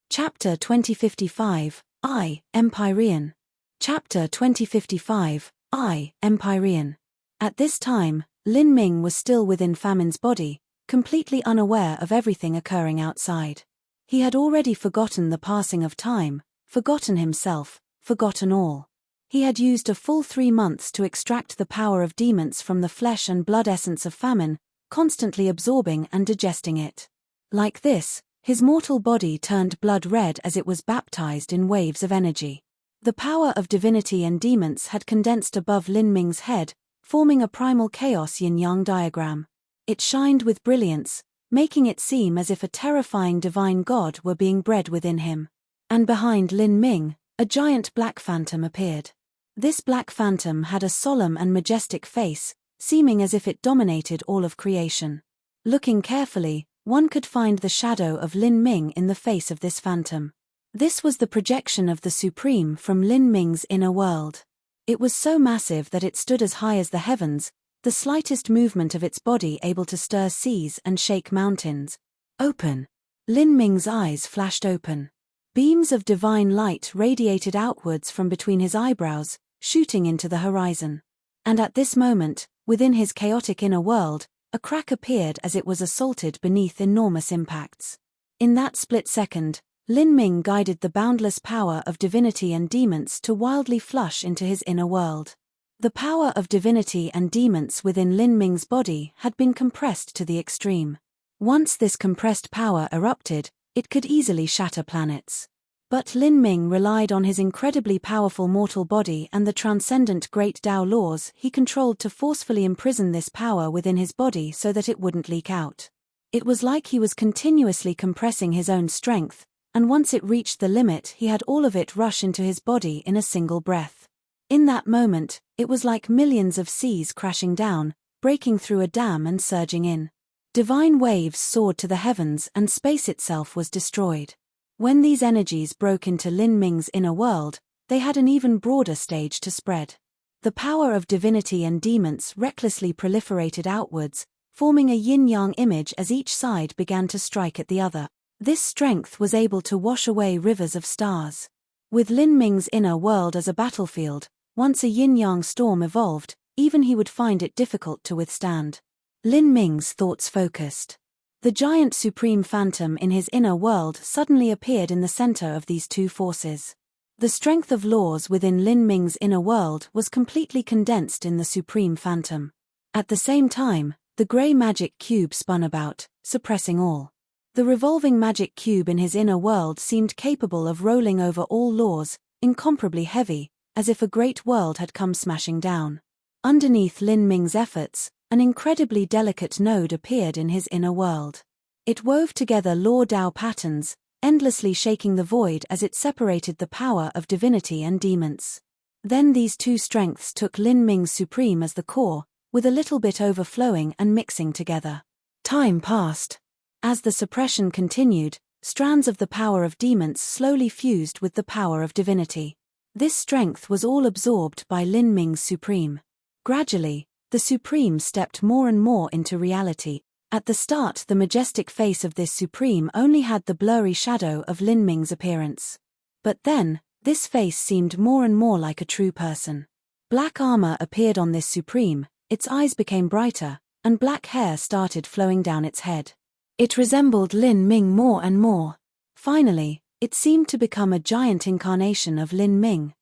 Chapter 2055, I, Empyrean. Chapter 2055, I, Empyrean. At this time, Lin Ming was still within Famine's body, completely unaware of everything occurring outside. He had already forgotten the passing of time, forgotten himself, forgotten all. He had used a full 3 months to extract the power of demons from the flesh and blood essence of Famine, constantly absorbing and digesting it. Like this, his mortal body turned blood red as it was baptized in waves of energy. The power of divinity and demons had condensed above Lin Ming's head, forming a primal chaos yin-yang diagram. It shined with brilliance, making it seem as if a terrifying divine god were being bred within him. And behind Lin Ming, a giant black phantom appeared. This black phantom had a solemn and majestic face, seeming as if it dominated all of creation. Looking carefully, one could find the shadow of Lin Ming in the face of this phantom. This was the projection of the Supreme from Lin Ming's inner world. It was so massive that it stood as high as the heavens, the slightest movement of its body able to stir seas and shake mountains. Open. Lin Ming's eyes flashed open. Beams of divine light radiated outwards from between his eyebrows, shooting into the horizon. And at this moment, within his chaotic inner world, a crack appeared as it was assaulted beneath enormous impacts. In that split second, Lin Ming guided the boundless power of divinity and demons to wildly flush into his inner world. The power of divinity and demons within Lin Ming's body had been compressed to the extreme. Once this compressed power erupted, it could easily shatter planets. But Lin Ming relied on his incredibly powerful mortal body and the transcendent Great Tao laws he controlled to forcefully imprison this power within his body so that it wouldn't leak out. It was like he was continuously compressing his own strength, and once it reached the limit he had all of it rush into his body in a single breath. In that moment, it was like millions of seas crashing down, breaking through a dam and surging in. Divine waves soared to the heavens and space itself was destroyed. When these energies broke into Lin Ming's inner world, they had an even broader stage to spread. The power of divinity and demons recklessly proliferated outwards, forming a yin-yang image as each side began to strike at the other. This strength was able to wash away rivers of stars. With Lin Ming's inner world as a battlefield, once a yin-yang storm evolved, even he would find it difficult to withstand. Lin Ming's thoughts focused. The giant supreme phantom in his inner world suddenly appeared in the center of these two forces. The strength of laws within Lin Ming's inner world was completely condensed in the supreme phantom. At the same time, the grey magic cube spun about, suppressing all. The revolving magic cube in his inner world seemed capable of rolling over all laws, incomparably heavy, as if a great world had come smashing down. Underneath Lin Ming's efforts, an incredibly delicate node appeared in his inner world. It wove together law Dao patterns, endlessly shaking the void as it separated the power of divinity and demons. Then these two strengths took Lin Ming's supreme as the core, with a little bit overflowing and mixing together. Time passed. As the suppression continued, strands of the power of demons slowly fused with the power of divinity. This strength was all absorbed by Lin Ming's supreme. Gradually, the supreme stepped more and more into reality. At the start, the majestic face of this supreme only had the blurry shadow of Lin Ming's appearance. But then, this face seemed more and more like a true person. Black armor appeared on this supreme, its eyes became brighter, and black hair started flowing down its head. It resembled Lin Ming more and more. Finally, it seemed to become a giant incarnation of Lin Ming.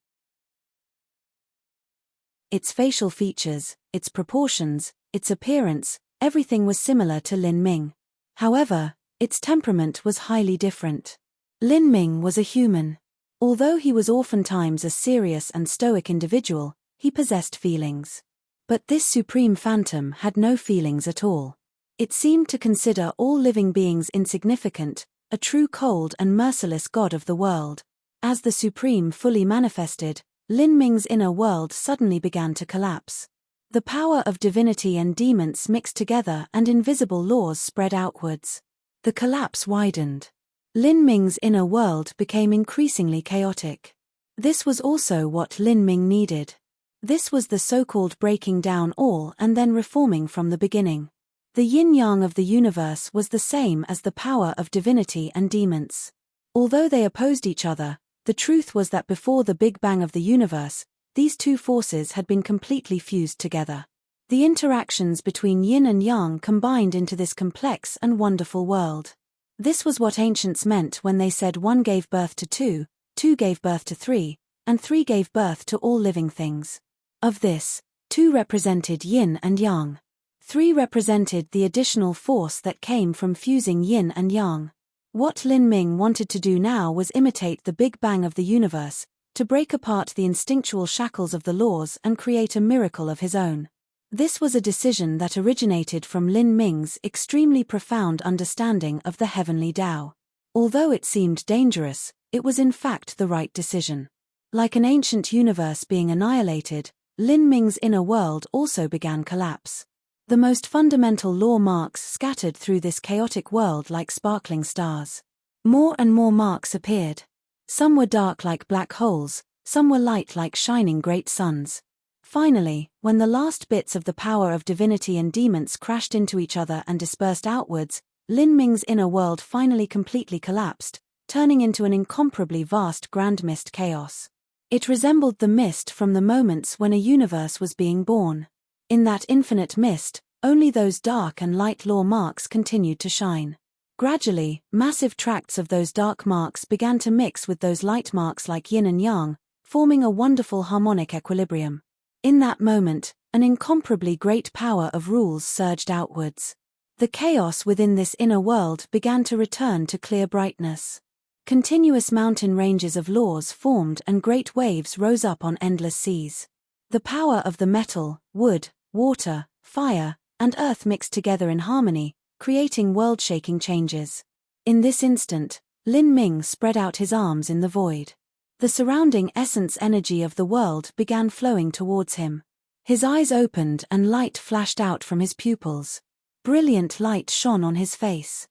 Its facial features, its proportions, its appearance, everything was similar to Lin Ming. However, its temperament was highly different. Lin Ming was a human. Although he was oftentimes a serious and stoic individual, he possessed feelings. But this supreme phantom had no feelings at all. It seemed to consider all living beings insignificant, a true cold and merciless god of the world. As the supreme fully manifested, Lin Ming's inner world suddenly began to collapse. The power of divinity and demons mixed together and invisible laws spread outwards. The collapse widened. Lin Ming's inner world became increasingly chaotic. This was also what Lin Ming needed. This was the so-called breaking down all and then reforming from the beginning. The yin-yang of the universe was the same as the power of divinity and demons. Although they opposed each other, the truth was that before the Big Bang of the universe, these two forces had been completely fused together. The interactions between yin and yang combined into this complex and wonderful world. This was what ancients meant when they said one gave birth to two, two gave birth to three, and three gave birth to all living things. Of this, two represented yin and yang. Three represented the additional force that came from fusing yin and yang. What Lin Ming wanted to do now was imitate the Big Bang of the universe, to break apart the instinctual shackles of the laws and create a miracle of his own. This was a decision that originated from Lin Ming's extremely profound understanding of the heavenly Tao. Although it seemed dangerous, it was in fact the right decision. Like an ancient universe being annihilated, Lin Ming's inner world also began collapse. The most fundamental law marks scattered through this chaotic world like sparkling stars. More and more marks appeared. Some were dark like black holes, some were light like shining great suns. Finally, when the last bits of the power of divinity and demons crashed into each other and dispersed outwards, Lin Ming's inner world finally completely collapsed, turning into an incomparably vast grand mist chaos. It resembled the mist from the moments when a universe was being born. In that infinite mist, only those dark and light law marks continued to shine. Gradually, massive tracts of those dark marks began to mix with those light marks like yin and yang, forming a wonderful harmonic equilibrium. In that moment, an incomparably great power of rules surged outwards. The chaos within this inner world began to return to clear brightness. Continuous mountain ranges of laws formed and great waves rose up on endless seas. The power of the metal, wood, water, fire, and earth mixed together in harmony, creating world-shaking changes. In this instant, Lin Ming spread out his arms in the void. The surrounding essence energy of the world began flowing towards him. His eyes opened and light flashed out from his pupils. Brilliant light shone on his face.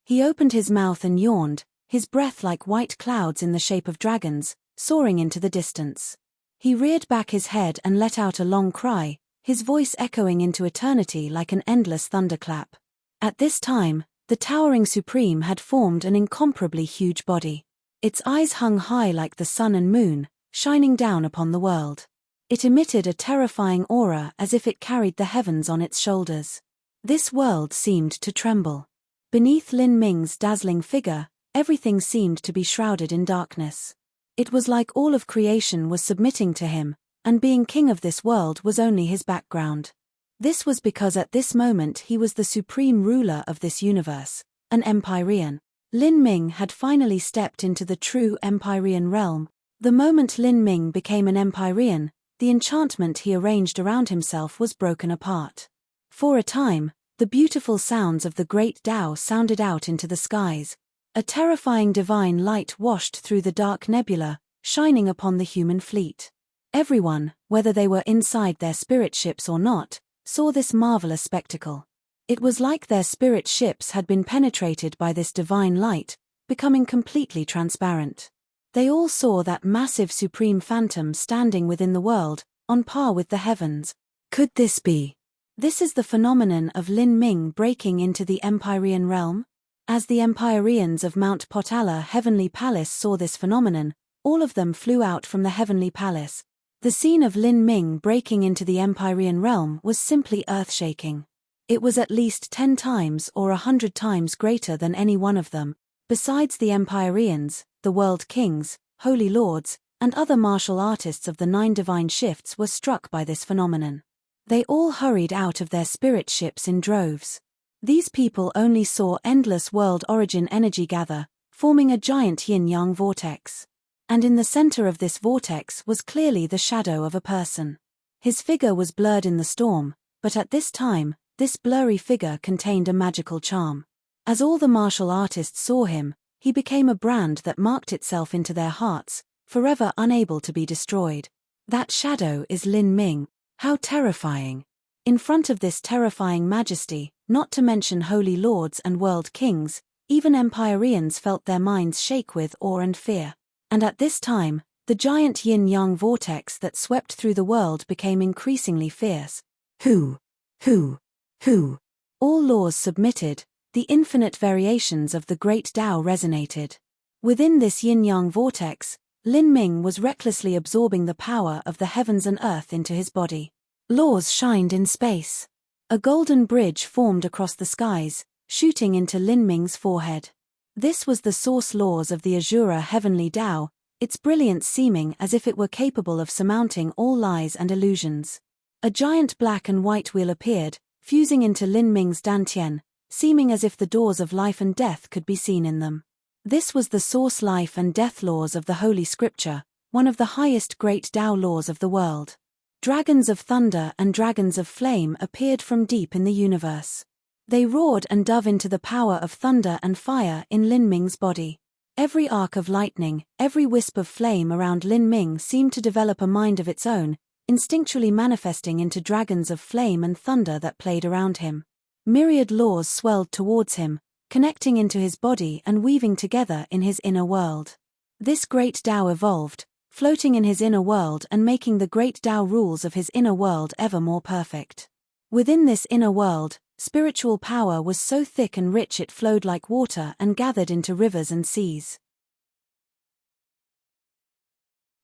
He opened his mouth and yawned, his breath like white clouds in the shape of dragons, soaring into the distance. He reared back his head and let out a long cry, his voice echoing into eternity like an endless thunderclap. At this time, the towering Supreme had formed an incomparably huge body. Its eyes hung high like the sun and moon, shining down upon the world. It emitted a terrifying aura as if it carried the heavens on its shoulders. This world seemed to tremble. Beneath Lin Ming's dazzling figure, everything seemed to be shrouded in darkness. It was like all of creation was submitting to him, and being king of this world was only his background. This was because at this moment he was the supreme ruler of this universe, an Empyrean. Lin Ming had finally stepped into the true Empyrean realm. The moment Lin Ming became an Empyrean, the enchantment he arranged around himself was broken apart. For a time, the beautiful sounds of the great Tao sounded out into the skies. A terrifying divine light washed through the dark nebula, shining upon the human fleet. Everyone, whether they were inside their spirit ships or not, saw this marvelous spectacle. It was like their spirit ships had been penetrated by this divine light, becoming completely transparent. They all saw that massive supreme phantom standing within the world, on par with the heavens. Could this be? This is the phenomenon of Lin Ming breaking into the Empyrean realm? As the Empyreans of Mount Potala Heavenly Palace saw this phenomenon, all of them flew out from the Heavenly Palace. The scene of Lin Ming breaking into the Empyrean realm was simply earth-shaking. It was at least 10 times or 100 times greater than any one of them. Besides the Empyreans, the world kings, holy lords, and other martial artists of the 9 divine shifts were struck by this phenomenon. They all hurried out of their spirit ships in droves. These people only saw endless world origin energy gather, forming a giant yin-yang vortex. And in the center of this vortex was clearly the shadow of a person. His figure was blurred in the storm, but at this time, this blurry figure contained a magical charm. As all the martial artists saw him, he became a brand that marked itself into their hearts, forever unable to be destroyed. That shadow is Lin Ming. How terrifying! In front of this terrifying majesty, not to mention holy lords and world kings, even Empyreans felt their minds shake with awe and fear. And at this time, the giant yin-yang vortex that swept through the world became increasingly fierce. Who? All laws submitted, the infinite variations of the great Tao resonated. Within this yin-yang vortex, Lin Ming was recklessly absorbing the power of the heavens and earth into his body. Laws shined in space. A golden bridge formed across the skies, shooting into Lin Ming's forehead. This was the source laws of the Azura heavenly Tao, its brilliance seeming as if it were capable of surmounting all lies and illusions. A giant black and white wheel appeared, fusing into Lin Ming's dantian, seeming as if the doors of life and death could be seen in them. This was the source life and death laws of the Holy Scripture, one of the highest great Tao laws of the world. Dragons of thunder and dragons of flame appeared from deep in the universe. They roared and dove into the power of thunder and fire in Lin Ming's body. Every arc of lightning, every wisp of flame around Lin Ming seemed to develop a mind of its own, instinctually manifesting into dragons of flame and thunder that played around him. Myriad laws swelled towards him, connecting into his body and weaving together in his inner world. This great Tao evolved, floating in his inner world and making the great Tao rules of his inner world ever more perfect. Within this inner world, spiritual power was so thick and rich it flowed like water and gathered into rivers and seas.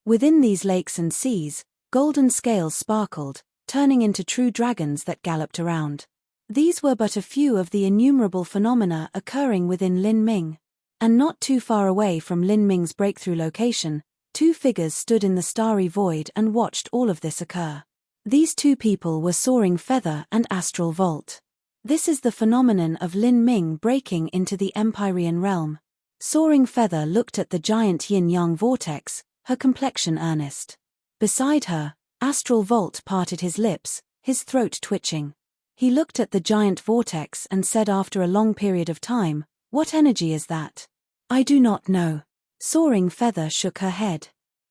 Within these lakes and seas, golden scales sparkled, turning into true dragons that galloped around. These were but a few of the innumerable phenomena occurring within Lin Ming. And not too far away from Lin Ming's breakthrough location, 2 figures stood in the starry void and watched all of this occur. These 2 people were Soaring Feather and Astral Vault. This is the phenomenon of Lin Ming breaking into the Empyrean realm. Soaring Feather looked at the giant yin-yang vortex, her complexion earnest. Beside her, Astral Vault parted his lips, his throat twitching. He looked at the giant vortex and said after a long period of time, "What energy is that?" "I do not know." Soaring Feather shook her head.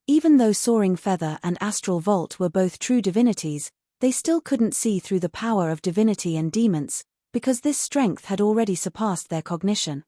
Even though Soaring Feather and Astral Vault were both true divinities, they still couldn't see through the power of divinity and demons, because this strength had already surpassed their cognition.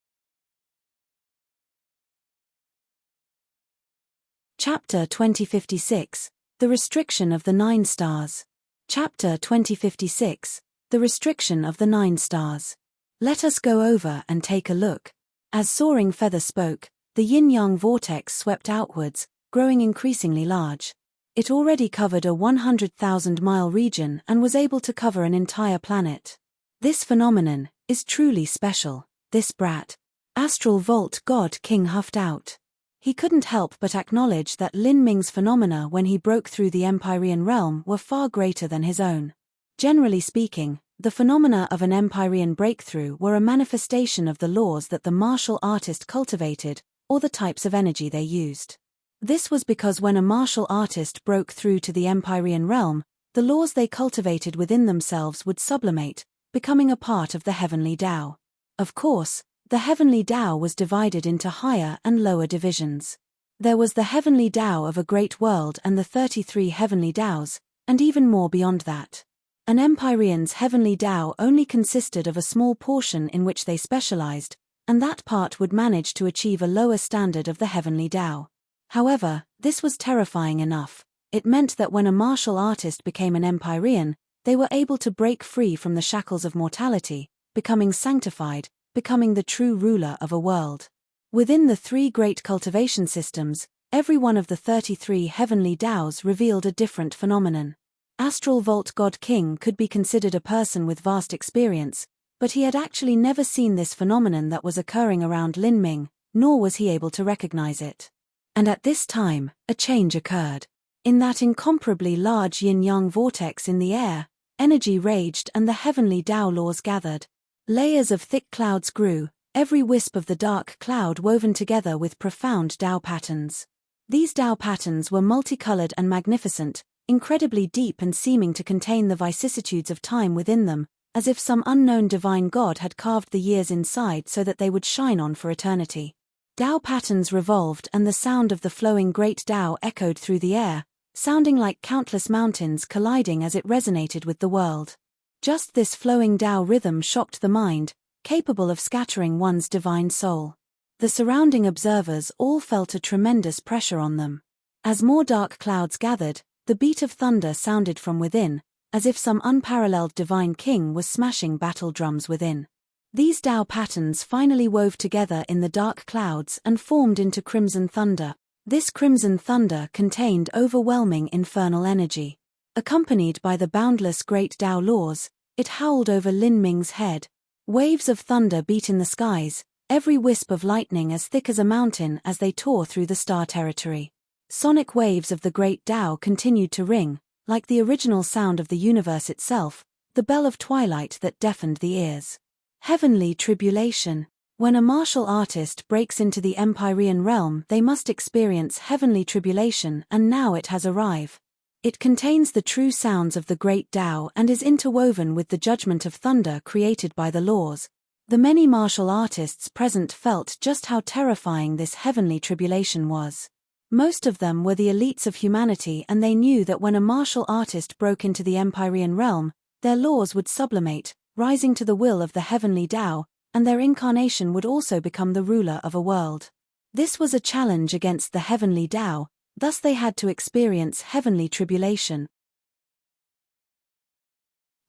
Chapter 2056, The Restriction of the 9 Stars. Chapter 2056, The Restriction of the 9 Stars. Let us go over and take a look. As Soaring Feather spoke, the yin-yang vortex swept outwards, growing increasingly large. It already covered a 100,000-mile region and was able to cover an entire planet. This phenomenon is truly special, this brat. Astral Vault God King huffed out. He couldn't help but acknowledge that Lin Ming's phenomena when he broke through the Empyrean realm were far greater than his own. Generally speaking, the phenomena of an Empyrean breakthrough were a manifestation of the laws that the martial artist cultivated, or the types of energy they used. This was because when a martial artist broke through to the Empyrean realm, the laws they cultivated within themselves would sublimate, becoming a part of the heavenly Tao. Of course, the heavenly Tao was divided into higher and lower divisions. There was the heavenly Tao of a great world and the 33 heavenly Taos, and even more beyond that. An Empyrean's heavenly Tao only consisted of a small portion in which they specialized, and that part would manage to achieve a lower standard of the heavenly Tao. However, this was terrifying enough. It meant that when a martial artist became an Empyrean, they were able to break free from the shackles of mortality, becoming sanctified, becoming the true ruler of a world. Within the 3 great cultivation systems, every one of the 33 heavenly Taos revealed a different phenomenon. Astral Vault God King could be considered a person with vast experience, but he had actually never seen this phenomenon that was occurring around Lin Ming, nor was he able to recognize it. And at this time, a change occurred. In that incomparably large yin-yang vortex in the air, energy raged and the heavenly Tao laws gathered. Layers of thick clouds grew, every wisp of the dark cloud woven together with profound Tao patterns. These Tao patterns were multicolored and magnificent, incredibly deep and seeming to contain the vicissitudes of time within them, as if some unknown divine god had carved the years inside so that they would shine on for eternity. Tao patterns revolved and the sound of the flowing great Tao echoed through the air, sounding like countless mountains colliding as it resonated with the world. Just this flowing Tao rhythm shocked the mind, capable of scattering one's divine soul. The surrounding observers all felt a tremendous pressure on them. As more dark clouds gathered, the beat of thunder sounded from within, as if some unparalleled divine king was smashing battle drums within. These Tao patterns finally wove together in the dark clouds and formed into crimson thunder. This crimson thunder contained overwhelming infernal energy. Accompanied by the boundless great Tao laws, it howled over Lin Ming's head. Waves of thunder beat in the skies, every wisp of lightning as thick as a mountain as they tore through the star territory. Sonic waves of the great Tao continued to ring, like the original sound of the universe itself, the bell of twilight that deafened the ears. Heavenly tribulation. When a martial artist breaks into the Empyrean realm, they must experience heavenly tribulation, and now it has arrived. It contains the true sounds of the great Tao and is interwoven with the judgment of thunder created by the laws. The many martial artists present felt just how terrifying this heavenly tribulation was. Most of them were the elites of humanity, and they knew that when a martial artist broke into the Empyrean realm, their laws would sublimate, rising to the will of the heavenly Tao, and their incarnation would also become the ruler of a world. This was a challenge against the heavenly Tao, thus they had to experience heavenly tribulation.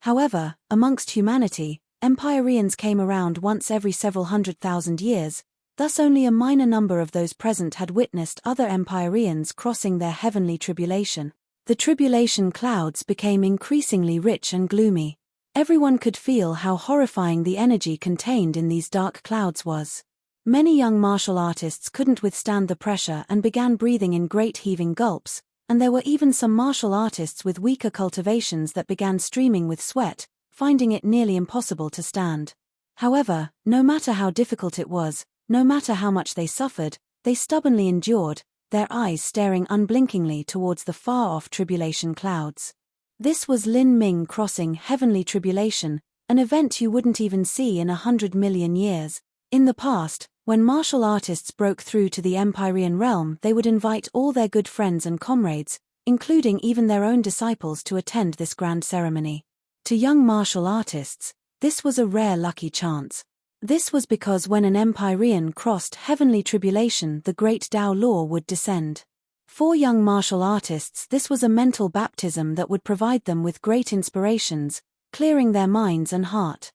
However, amongst humanity, Empyreans came around once every several 100,000 years, thus only a minor number of those present had witnessed other Empyreans crossing their heavenly tribulation. The tribulation clouds became increasingly rich and gloomy. Everyone could feel how horrifying the energy contained in these dark clouds was. Many young martial artists couldn't withstand the pressure and began breathing in great heaving gulps, and there were even some martial artists with weaker cultivations that began streaming with sweat, finding it nearly impossible to stand. However, no matter how difficult it was, no matter how much they suffered, they stubbornly endured, their eyes staring unblinkingly towards the far-off tribulation clouds. This was Lin Ming crossing heavenly tribulation, an event you wouldn't even see in 100 million years. In the past, when martial artists broke through to the Empyrean realm, they would invite all their good friends and comrades, including even their own disciples, to attend this grand ceremony. To young martial artists, this was a rare lucky chance. This was because when an Empyrean crossed heavenly tribulation, the great Tao law would descend. For young martial artists, this was a mental baptism that would provide them with great inspirations, clearing their minds and heart.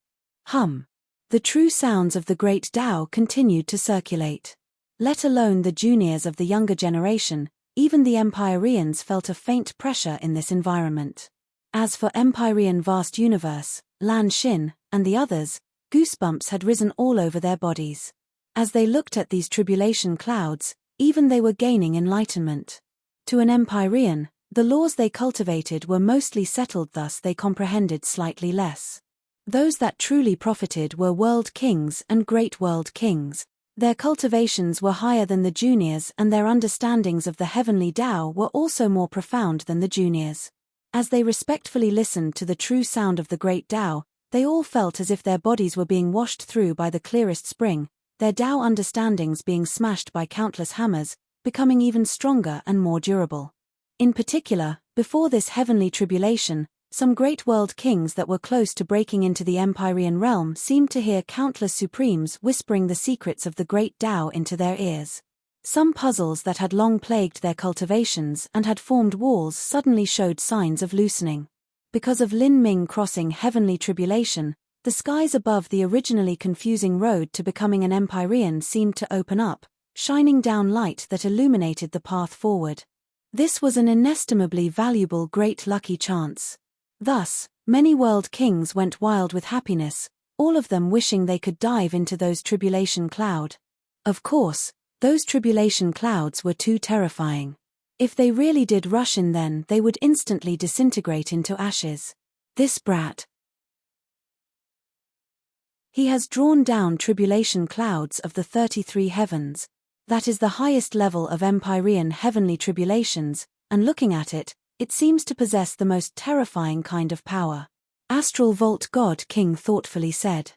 The true sounds of the great Tao continued to circulate. Let alone the juniors of the younger generation, even the Empyreans felt a faint pressure in this environment. As for Empyrean Vast Universe, Lan Xin, and the others, goosebumps had risen all over their bodies. As they looked at these tribulation clouds, even they were gaining enlightenment. To an Empyrean, the laws they cultivated were mostly settled, thus they comprehended slightly less. Those that truly profited were world kings and great world kings. Their cultivations were higher than the juniors, and their understandings of the heavenly Tao were also more profound than the juniors. As they respectfully listened to the true sound of the great Tao, they all felt as if their bodies were being washed through by the clearest spring, their Tao understandings being smashed by countless hammers, becoming even stronger and more durable. In particular, before this heavenly tribulation, some great world kings that were close to breaking into the Empyrean realm seemed to hear countless supremes whispering the secrets of the great Tao into their ears. Some puzzles that had long plagued their cultivations and had formed walls suddenly showed signs of loosening. Because of Lin Ming crossing heavenly tribulation, the skies above the originally confusing road to becoming an Empyrean seemed to open up, shining down light that illuminated the path forward. This was an inestimably valuable great lucky chance. Thus, many world kings went wild with happiness, all of them wishing they could dive into those tribulation cloud. Of course, those tribulation clouds were too terrifying. If they really did rush in, then they would instantly disintegrate into ashes. This brat. He has drawn down tribulation clouds of the 33 heavens. That is the highest level of Empyrean heavenly tribulations, and looking at it, it seems to possess the most terrifying kind of power. Astral Vault God King thoughtfully said.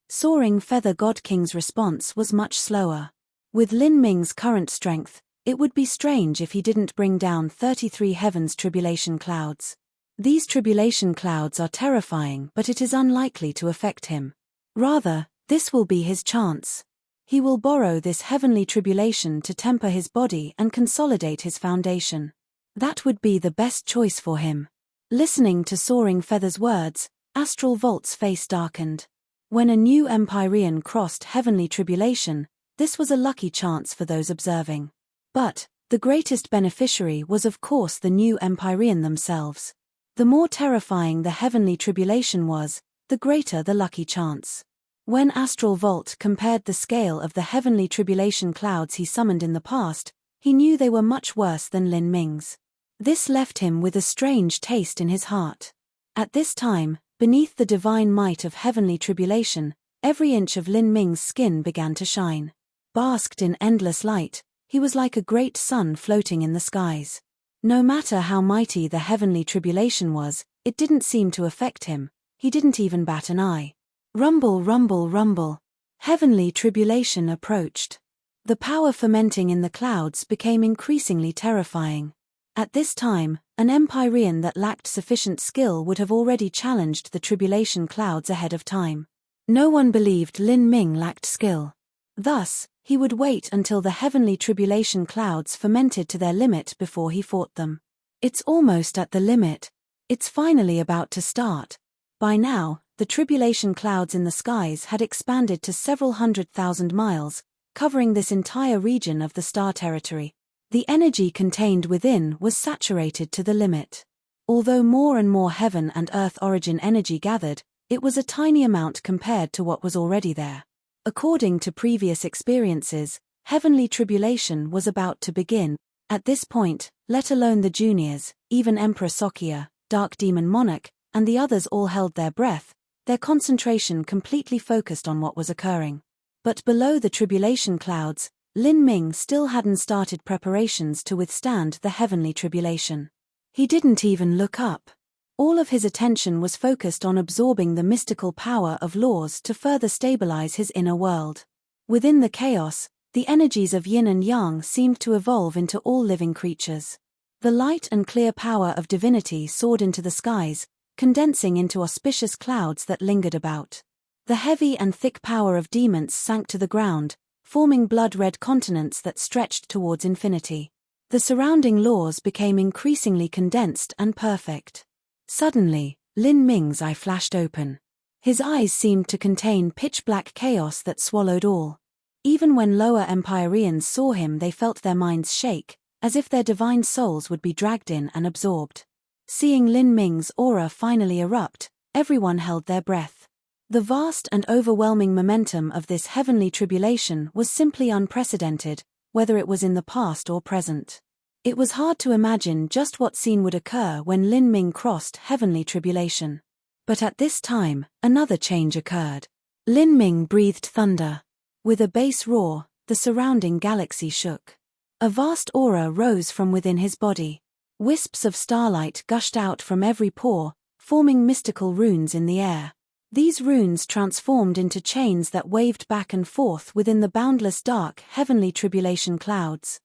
Soaring Feather God King's response was much slower. With Lin Ming's current strength, it would be strange if he didn't bring down 33 heavens tribulation clouds. These tribulation clouds are terrifying, but it is unlikely to affect him. Rather, this will be his chance. He will borrow this heavenly tribulation to temper his body and consolidate his foundation. That would be the best choice for him. Listening to Soaring Feather's words, Astral Vault's face darkened. When a new Empyrean crossed heavenly tribulation, this was a lucky chance for those observing. But the greatest beneficiary was of course the new Empyrean themselves. The more terrifying the heavenly tribulation was, the greater the lucky chance. When Astral Vault compared the scale of the heavenly tribulation clouds he summoned in the past, he knew they were much worse than Lin Ming's. This left him with a strange taste in his heart. At this time, beneath the divine might of heavenly tribulation, every inch of Lin Ming's skin began to shine. Basked in endless light, he was like a great sun floating in the skies. No matter how mighty the heavenly tribulation was, it didn't seem to affect him. He didn't even bat an eye. Rumble, rumble, rumble. Heavenly tribulation approached. The power fermenting in the clouds became increasingly terrifying. At this time, an Empyrean that lacked sufficient skill would have already challenged the tribulation clouds ahead of time. No one believed Lin Ming lacked skill. Thus, he would wait until the heavenly tribulation clouds fermented to their limit before he fought them. It's almost at the limit. It's finally about to start. By now, the tribulation clouds in the skies had expanded to several 100,000 miles, covering this entire region of the star territory. The energy contained within was saturated to the limit. Although more and more heaven and earth origin energy gathered, it was a tiny amount compared to what was already there. According to previous experiences, heavenly tribulation was about to begin. At this point, let alone the juniors, even Emperor Sokia, Dark Demon Monarch, and the others all held their breath, their concentration completely focused on what was occurring. But below the tribulation clouds, Lin Ming still hadn't started preparations to withstand the heavenly tribulation. He didn't even look up. All of his attention was focused on absorbing the mystical power of laws to further stabilize his inner world. Within the chaos, the energies of yin and yang seemed to evolve into all living creatures. The light and clear power of divinity soared into the skies, condensing into auspicious clouds that lingered about. The heavy and thick power of demons sank to the ground, forming blood-red continents that stretched towards infinity. The surrounding laws became increasingly condensed and perfect. Suddenly, Lin Ming's eye flashed open. His eyes seemed to contain pitch-black chaos that swallowed all. Even when lower Empyreans saw him, they felt their minds shake, as if their divine souls would be dragged in and absorbed. Seeing Lin Ming's aura finally erupt, everyone held their breath. The vast and overwhelming momentum of this heavenly tribulation was simply unprecedented, whether it was in the past or present. It was hard to imagine just what scene would occur when Lin Ming crossed heavenly tribulation. But at this time, another change occurred. Lin Ming breathed thunder. With a bass roar, the surrounding galaxy shook. A vast aura rose from within his body. Wisps of starlight gushed out from every pore, forming mystical runes in the air. These runes transformed into chains that waved back and forth within the boundless dark heavenly tribulation clouds.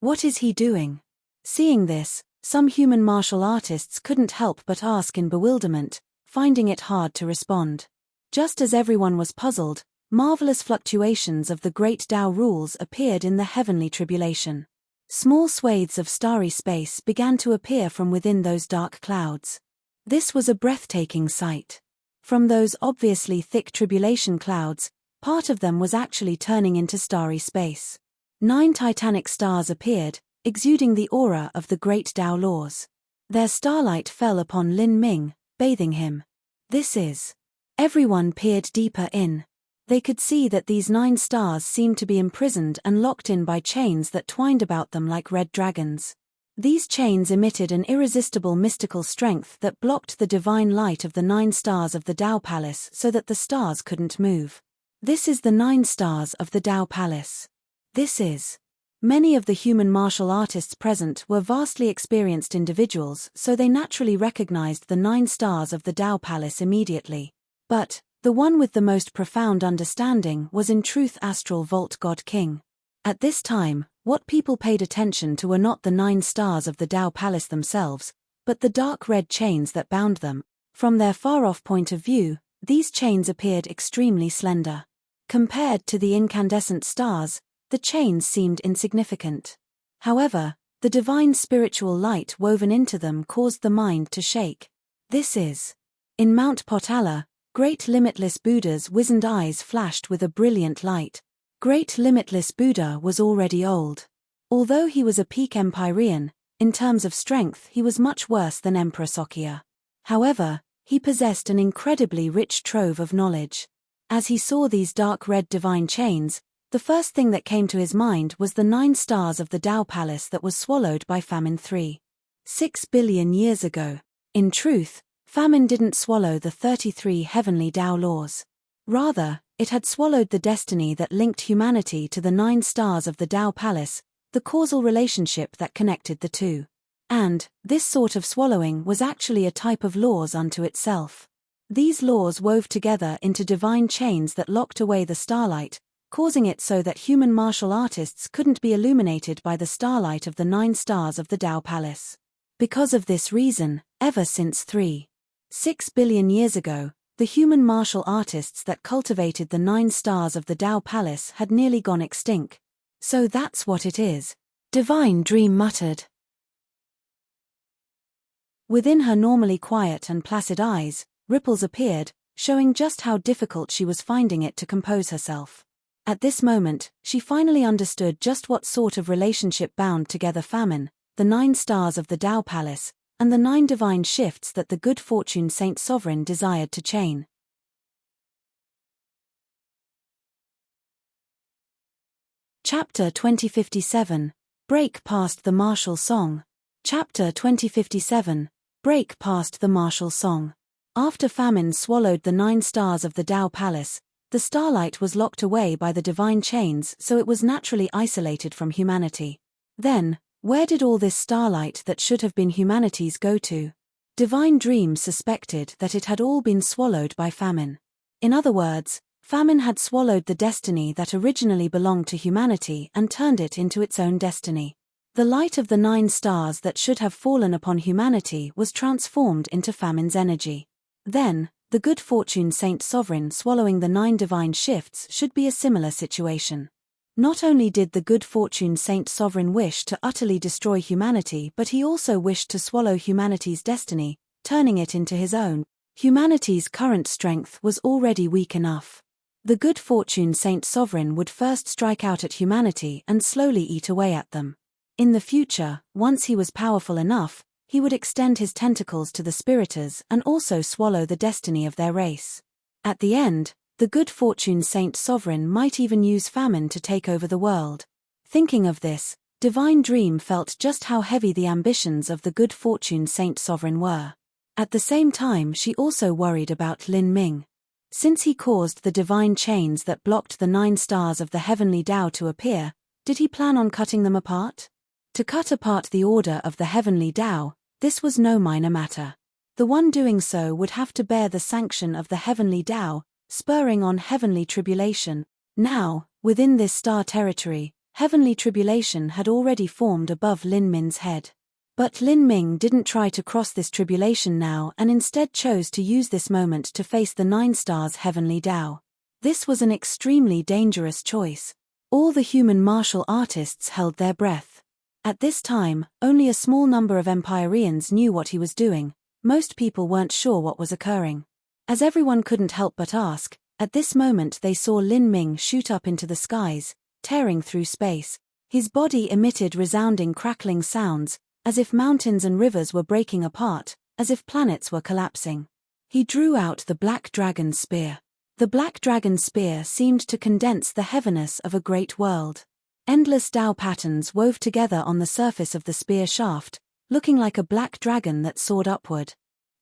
What is he doing? Seeing this, some human martial artists couldn't help but ask in bewilderment, finding it hard to respond. Just as everyone was puzzled, marvelous fluctuations of the great Tao rules appeared in the heavenly tribulation. Small swathes of starry space began to appear from within those dark clouds. This was a breathtaking sight. From those obviously thick tribulation clouds, part of them was actually turning into starry space. 9 titanic stars appeared, exuding the aura of the great Tao laws. Their starlight fell upon Lin Ming, bathing him. This is. Everyone peered deeper in. They could see that these 9 stars seemed to be imprisoned and locked in by chains that twined about them like red dragons. These chains emitted an irresistible mystical strength that blocked the divine light of the 9 stars of the Tao Palace so that the stars couldn't move. This is the 9 stars of the Tao Palace. This is. Many of the human martial artists present were vastly experienced individuals, so they naturally recognized the 9 stars of the Tao Palace immediately. But the one with the most profound understanding was in truth Astral Vault God King. At this time, what people paid attention to were not the 9 stars of the Tao Palace themselves, but the dark red chains that bound them. From their far-off point of view, these chains appeared extremely slender. Compared to the incandescent stars, the chains seemed insignificant. However, the divine spiritual light woven into them caused the mind to shake. This is. In Mount Potala, great limitless Buddha's wizened eyes flashed with a brilliant light. Great limitless Buddha was already old. Although he was a peak Empyrean, in terms of strength he was much worse than Emperor Sokya. However, he possessed an incredibly rich trove of knowledge. As he saw these dark red divine chains, the first thing that came to his mind was the 9 stars of the Tao Palace that was swallowed by famine 6 billion years ago. In truth, famine didn't swallow the 33 heavenly Tao laws. Rather, it had swallowed the destiny that linked humanity to the 9 stars of the Tao Palace, the causal relationship that connected the two. And, this sort of swallowing was actually a type of laws unto itself. These laws wove together into divine chains that locked away the starlight, causing it so that human martial artists couldn't be illuminated by the starlight of the 9 stars of the Tao Palace. Because of this reason, ever since 6 billion years ago, the human martial artists that cultivated the 9 stars of the Tao Palace had nearly gone extinct. So that's what it is. Divine Dream muttered. Within her normally quiet and placid eyes, ripples appeared, showing just how difficult she was finding it to compose herself. At this moment, she finally understood just what sort of relationship bound together famine, the 9 stars of the Tao Palace, and the 9 divine shifts that the good fortune Saint Sovereign desired to chain. Chapter 2057, Break Past the Martial Song. Chapter 2057, Break Past the Martial Song. After famine swallowed the 9 stars of the Tao Palace, the starlight was locked away by the divine chains, so it was naturally isolated from humanity. Then, where did all this starlight that should have been humanity's go to? Divine Dream suspected that it had all been swallowed by famine. In other words, famine had swallowed the destiny that originally belonged to humanity and turned it into its own destiny. The light of the 9 stars that should have fallen upon humanity was transformed into famine's energy. Then, the good fortune Saint Sovereign swallowing the 9 divine shifts should be a similar situation. Not only did the good fortune Saint Sovereign wish to utterly destroy humanity, but he also wished to swallow humanity's destiny, turning it into his own. Humanity's current strength was already weak enough. The good fortune Saint Sovereign would first strike out at humanity and slowly eat away at them. In the future, once he was powerful enough, he would extend his tentacles to the spiriters and also swallow the destiny of their race. At the end, the good fortune Saint Sovereign might even use famine to take over the world. Thinking of this, Divine Dream felt just how heavy the ambitions of the good fortune Saint Sovereign were. At the same time, she also worried about Lin Ming. Since he caused the divine chains that blocked the 9 stars of the heavenly Tao to appear, did he plan on cutting them apart? To cut apart the order of the heavenly Tao, this was no minor matter. The one doing so would have to bear the sanction of the heavenly Tao, spurring on heavenly tribulation. Now, within this star territory, heavenly tribulation had already formed above Lin Ming's head. But Lin Ming didn't try to cross this tribulation now and instead chose to use this moment to face the 9 stars heavenly Tao. This was an extremely dangerous choice. All the human martial artists held their breath. At this time, only a small number of Empyreans knew what he was doing. Most people weren't sure what was occurring. As everyone couldn't help but ask, at this moment they saw Lin Ming shoot up into the skies, tearing through space. His body emitted resounding crackling sounds, as if mountains and rivers were breaking apart, as if planets were collapsing. He drew out the Black Dragon Spear. The Black Dragon Spear seemed to condense the heaviness of a great world. Endless Tao patterns wove together on the surface of the spear shaft, looking like a black dragon that soared upward.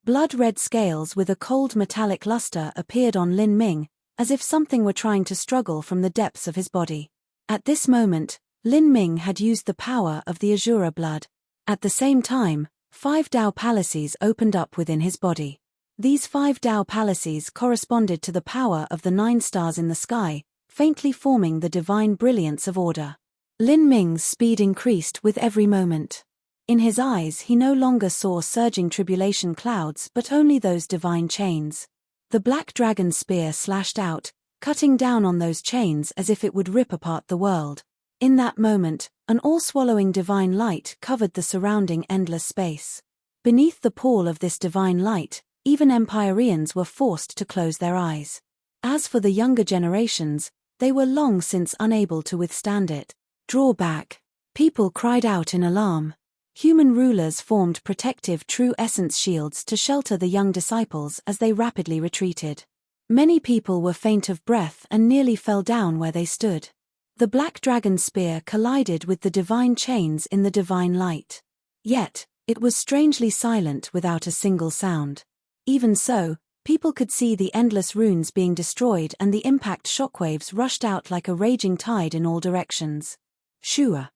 Blood-red scales with a cold metallic luster appeared on Lin Ming, as if something were trying to struggle from the depths of his body. At this moment, Lin Ming had used the power of the Azura blood. At the same time, 5 Tao palaces opened up within his body. These 5 Tao palaces corresponded to the power of the 9 stars in the sky, faintly forming the divine brilliance of order. Lin Ming's speed increased with every moment. In his eyes he no longer saw surging tribulation clouds but only those divine chains. The Black Dragon Spear slashed out, cutting down on those chains as if it would rip apart the world. In that moment, an all-swallowing divine light covered the surrounding endless space. Beneath the pall of this divine light, even Empyreans were forced to close their eyes. As for the younger generations, they were long since unable to withstand it. Draw back. People cried out in alarm. Human rulers formed protective true essence shields to shelter the young disciples as they rapidly retreated. Many people were faint of breath and nearly fell down where they stood. The Black Dragon Spear collided with the divine chains in the divine light. Yet, it was strangely silent without a single sound. Even so, people could see the endless runes being destroyed and the impact shockwaves rushed out like a raging tide in all directions. Shua.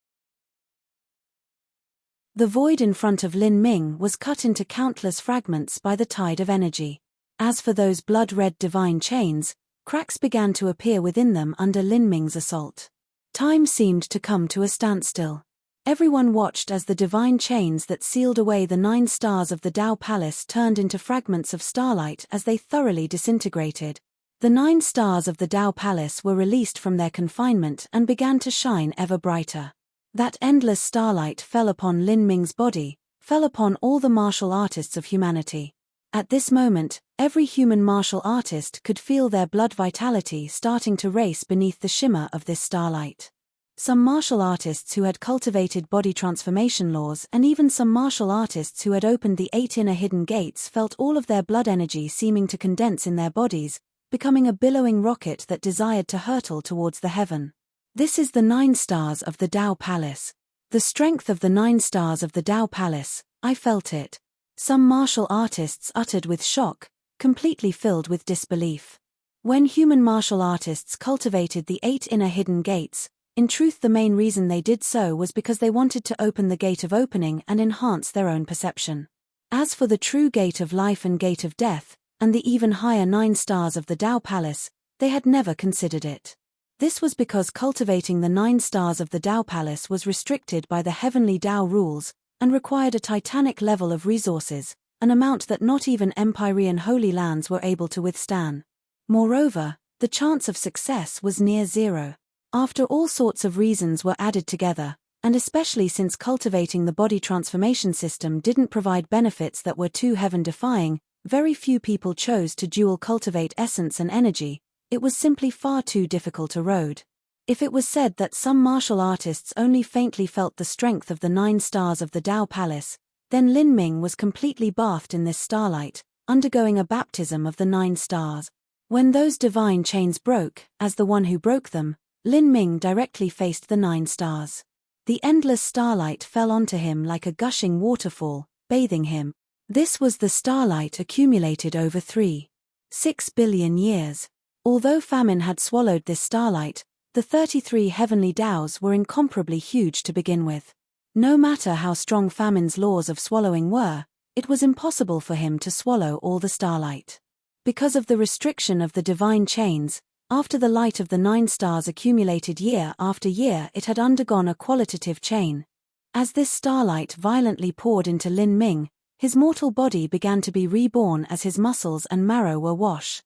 The void in front of Lin Ming was cut into countless fragments by the tide of energy. As for those blood-red divine chains, cracks began to appear within them under Lin Ming's assault. Time seemed to come to a standstill. Everyone watched as the divine chains that sealed away the 9 stars of the Tao Palace turned into fragments of starlight as they thoroughly disintegrated. The 9 stars of the Tao Palace were released from their confinement and began to shine ever brighter. That endless starlight fell upon Lin Ming's body, fell upon all the martial artists of humanity. At this moment, every human martial artist could feel their blood vitality starting to race beneath the shimmer of this starlight. Some martial artists who had cultivated body transformation laws and even some martial artists who had opened the 8 inner hidden gates felt all of their blood energy seeming to condense in their bodies, becoming a billowing rocket that desired to hurtle towards the heaven. This is the 9 stars of the Tao Palace. The strength of the 9 stars of the Tao Palace, I felt it. Some martial artists uttered with shock, completely filled with disbelief. When human martial artists cultivated the 8 inner hidden gates, in truth the main reason they did so was because they wanted to open the gate of opening and enhance their own perception. As for the true gate of life and gate of death, and the even higher 9 stars of the Tao Palace, they had never considered it. This was because cultivating the 9 stars of the Tao Palace was restricted by the heavenly Tao rules, and required a titanic level of resources, an amount that not even Empyrean holy lands were able to withstand. Moreover, the chance of success was near zero. After all sorts of reasons were added together, and especially since cultivating the body transformation system didn't provide benefits that were too heaven-defying, very few people chose to dual cultivate essence and energy. It was simply far too difficult a road. If it was said that some martial artists only faintly felt the strength of the 9 stars of the Tao Palace, then Lin Ming was completely bathed in this starlight, undergoing a baptism of the 9 stars. When those divine chains broke, as the one who broke them, Lin Ming directly faced the 9 stars. The endless starlight fell onto him like a gushing waterfall, bathing him. This was the starlight accumulated over 3.6 billion years. Although famine had swallowed this starlight, the 33 heavenly Taos were incomparably huge to begin with. No matter how strong famine's laws of swallowing were, it was impossible for him to swallow all the starlight. Because of the restriction of the divine chains, after the light of the 9 stars accumulated year after year, it had undergone a qualitative chain. As this starlight violently poured into Lin Ming, his mortal body began to be reborn as his muscles and marrow were washed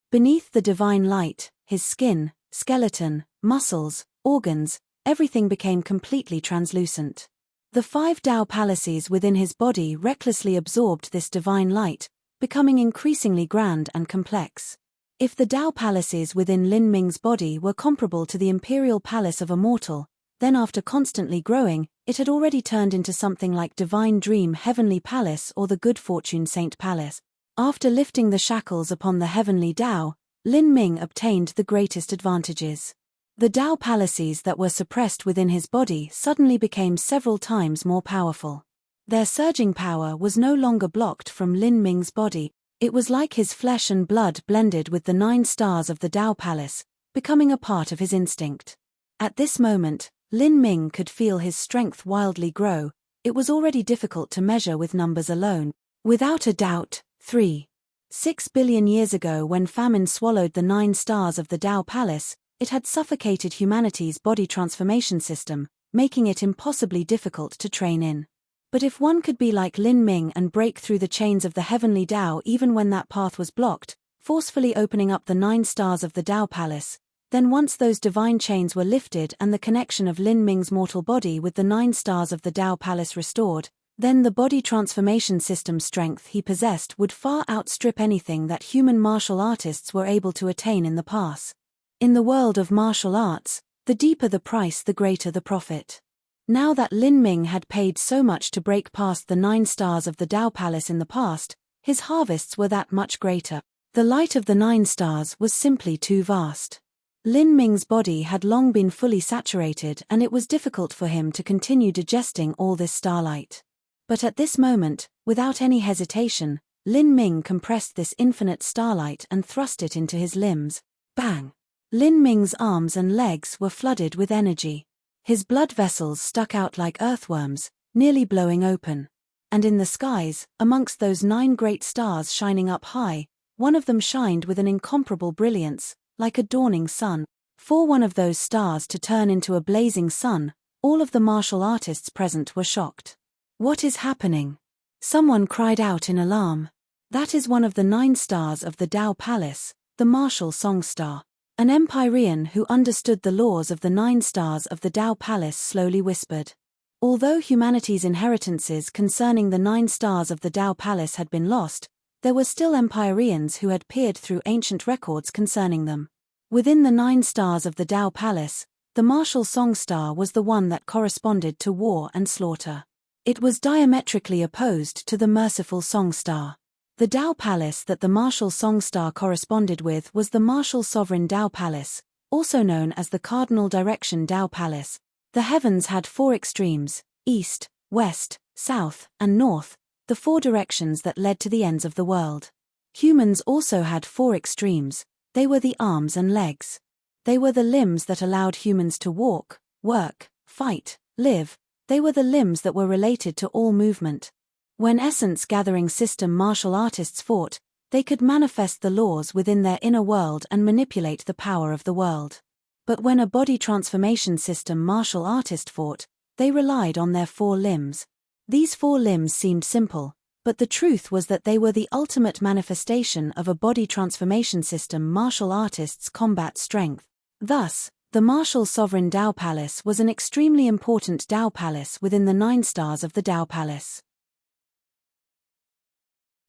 beneath the divine light. His skin, skeleton, muscles, organs, everything became completely translucent. The 5 Tao palaces within his body recklessly absorbed this divine light, becoming increasingly grand and complex. If the Tao palaces within Lin Ming's body were comparable to the imperial palace of a mortal, then after constantly growing, it had already turned into something like Divine Dream Heavenly Palace or the Good Fortune Saint Palace. After lifting the shackles upon the heavenly Tao, Lin Ming obtained the greatest advantages. The Tao palaces that were suppressed within his body suddenly became several times more powerful. Their surging power was no longer blocked from Lin Ming's body. It was like his flesh and blood blended with the 9 stars of the Tao Palace, becoming a part of his instinct. At this moment, Lin Ming could feel his strength wildly grow. It was already difficult to measure with numbers alone. Without a doubt, 3.6 billion years ago, when famine swallowed the 9 stars of the Tao Palace, it had suffocated humanity's body transformation system, making it impossibly difficult to train in. But if one could be like Lin Ming and break through the chains of the heavenly Tao even when that path was blocked, forcefully opening up the 9 stars of the Tao Palace, then once those divine chains were lifted and the connection of Lin Ming's mortal body with the 9 stars of the Tao Palace restored, then the body transformation system strength he possessed would far outstrip anything that human martial artists were able to attain in the past. In the world of martial arts, the deeper the price, the greater the profit. Now that Lin Ming had paid so much to break past the 9 stars of the Tao Palace in the past, his harvests were that much greater. The light of the 9 stars was simply too vast. Lin Ming's body had long been fully saturated and it was difficult for him to continue digesting all this starlight. But at this moment, without any hesitation, Lin Ming compressed this infinite starlight and thrust it into his limbs. Bang! Lin Ming's arms and legs were flooded with energy. His blood vessels stuck out like earthworms, nearly blowing open. And in the skies, amongst those 9 great stars shining up high, one of them shined with an incomparable brilliance, like a dawning sun. For one of those stars to turn into a blazing sun, all of the martial artists present were shocked. What is happening? Someone cried out in alarm. That is one of the 9 stars of the Tao Palace, the martial song star. An Empyrean who understood the laws of the 9 stars of the Tao Palace slowly whispered. Although humanity's inheritances concerning the 9 stars of the Tao Palace had been lost, there were still Empyreans who had peered through ancient records concerning them. Within the 9 stars of the Tao Palace, the martial song star was the one that corresponded to war and slaughter. It was diametrically opposed to the merciful song star. The Tao Palace that the martial song star corresponded with was the martial sovereign Tao Palace, also known as the cardinal direction Tao Palace. The heavens had 4 extremes: east, west, south, and north, the 4 directions that led to the ends of the world. Humans also had 4 extremes. They were the arms and legs. They were the limbs that allowed humans to walk, work, fight, live. They were the limbs that were related to all movement. When essence-gathering system martial artists fought, they could manifest the laws within their inner world and manipulate the power of the world. But when a body transformation system martial artist fought, they relied on their 4 limbs. These 4 limbs seemed simple, But the truth was that they were the ultimate manifestation of a body transformation system martial artists combat strength. Thus, the martial sovereign Tao Palace was an extremely important Tao Palace within the 9 stars of the Tao Palace.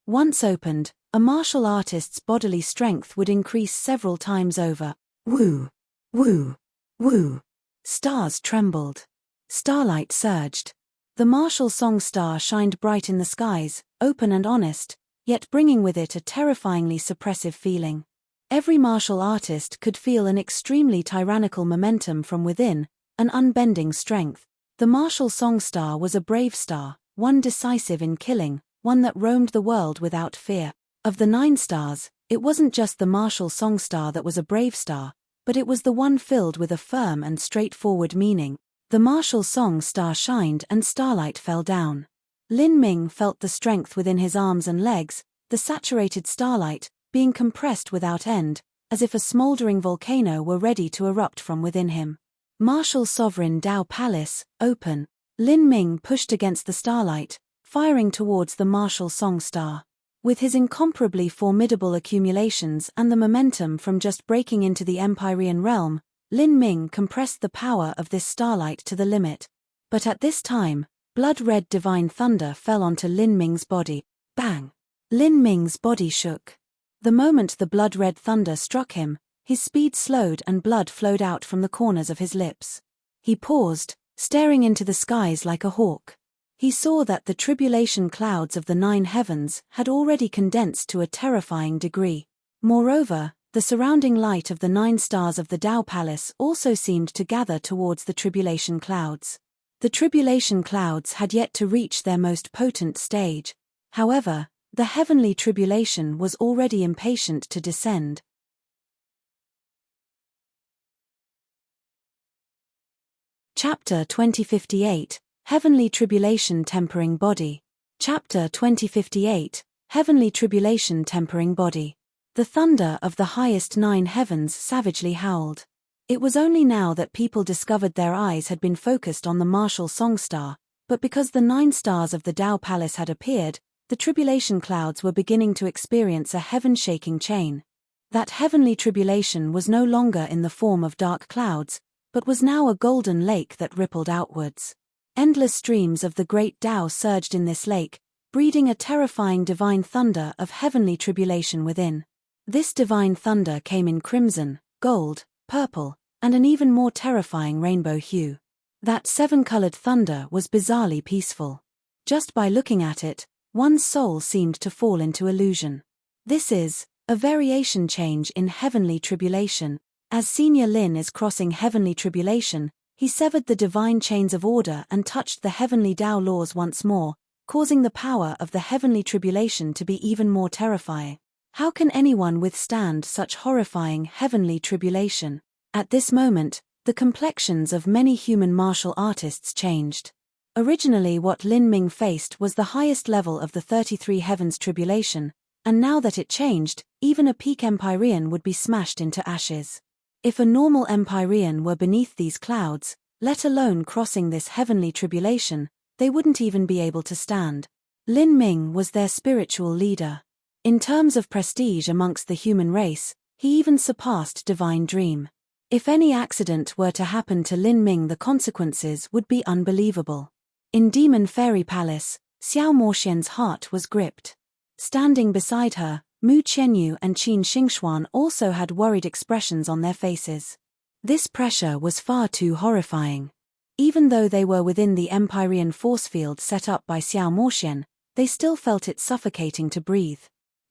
Once opened, a martial artist's bodily strength would increase several times over. Woo! Woo! Woo! Stars trembled. Starlight surged. The martial song star shined bright in the skies, open and honest, yet bringing with it a terrifyingly suppressive feeling. Every martial artist could feel an extremely tyrannical momentum from within, an unbending strength. The martial song star was a brave star, one decisive in killing, one that roamed the world without fear. Of the 9 stars, it wasn't just the martial song star that was a brave star, but it was the one filled with a firm and straightforward meaning. The martial song star shined and starlight fell down. Lin Ming felt the strength within his arms and legs, the saturated starlight, being compressed without end, as if a smoldering volcano were ready to erupt from within him. Martial sovereign Tao Palace, open. Lin Ming pushed against the starlight, firing towards the martial song star. With his incomparably formidable accumulations and the momentum from just breaking into the Empyrean realm, Lin Ming compressed the power of this starlight to the limit. But at this time, blood-red divine thunder fell onto Lin Ming's body. Bang! Lin Ming's body shook. The moment the blood-red thunder struck him, his speed slowed and blood flowed out from the corners of his lips. He paused, staring into the skies like a hawk. He saw that the tribulation clouds of the 9 heavens had already condensed to a terrifying degree. Moreover, the surrounding light of the 9 stars of the Tao Palace also seemed to gather towards the tribulation clouds. The tribulation clouds had yet to reach their most potent stage. However, the heavenly tribulation was already impatient to descend. Chapter 2058, Heavenly Tribulation Tempering Body. Chapter 2058, Heavenly Tribulation Tempering Body. The thunder of the highest 9 heavens savagely howled. It was only now that people discovered their eyes had been focused on the martial song star, but because the 9 stars of the Tao Palace had appeared, the tribulation clouds were beginning to experience a heaven-shaking chain. That heavenly tribulation was no longer in the form of dark clouds, but was now a golden lake that rippled outwards. Endless streams of the great Tao surged in this lake, breeding a terrifying divine thunder of heavenly tribulation within. This divine thunder came in crimson, gold, purple, and an even more terrifying rainbow hue. That 7-colored thunder was bizarrely peaceful. Just by looking at it, one's soul seemed to fall into illusion. This is a variation change in heavenly tribulation. As Senior Lin is crossing heavenly tribulation, he severed the divine chains of order and touched the heavenly Tao laws once more, causing the power of the heavenly tribulation to be even more terrifying. How can anyone withstand such horrifying heavenly tribulation? At this moment, the complexions of many human martial artists changed. Originally what Lin Ming faced was the highest level of the 33 heavens tribulation, and now that it changed, even a peak Empyrean would be smashed into ashes. If a normal Empyrean were beneath these clouds, let alone crossing this heavenly tribulation, they wouldn't even be able to stand. Lin Ming was their spiritual leader. In terms of prestige amongst the human race, he even surpassed Divine Dream. If any accident were to happen to Lin Ming, the consequences would be unbelievable. In Demon Fairy Palace, Xiao Moxian's heart was gripped. Standing beside her, Mu Qianyu and Qin Xingxuan also had worried expressions on their faces. This pressure was far too horrifying. Even though they were within the Empyrean force field set up by Xiao Moxian, they still felt it suffocating to breathe.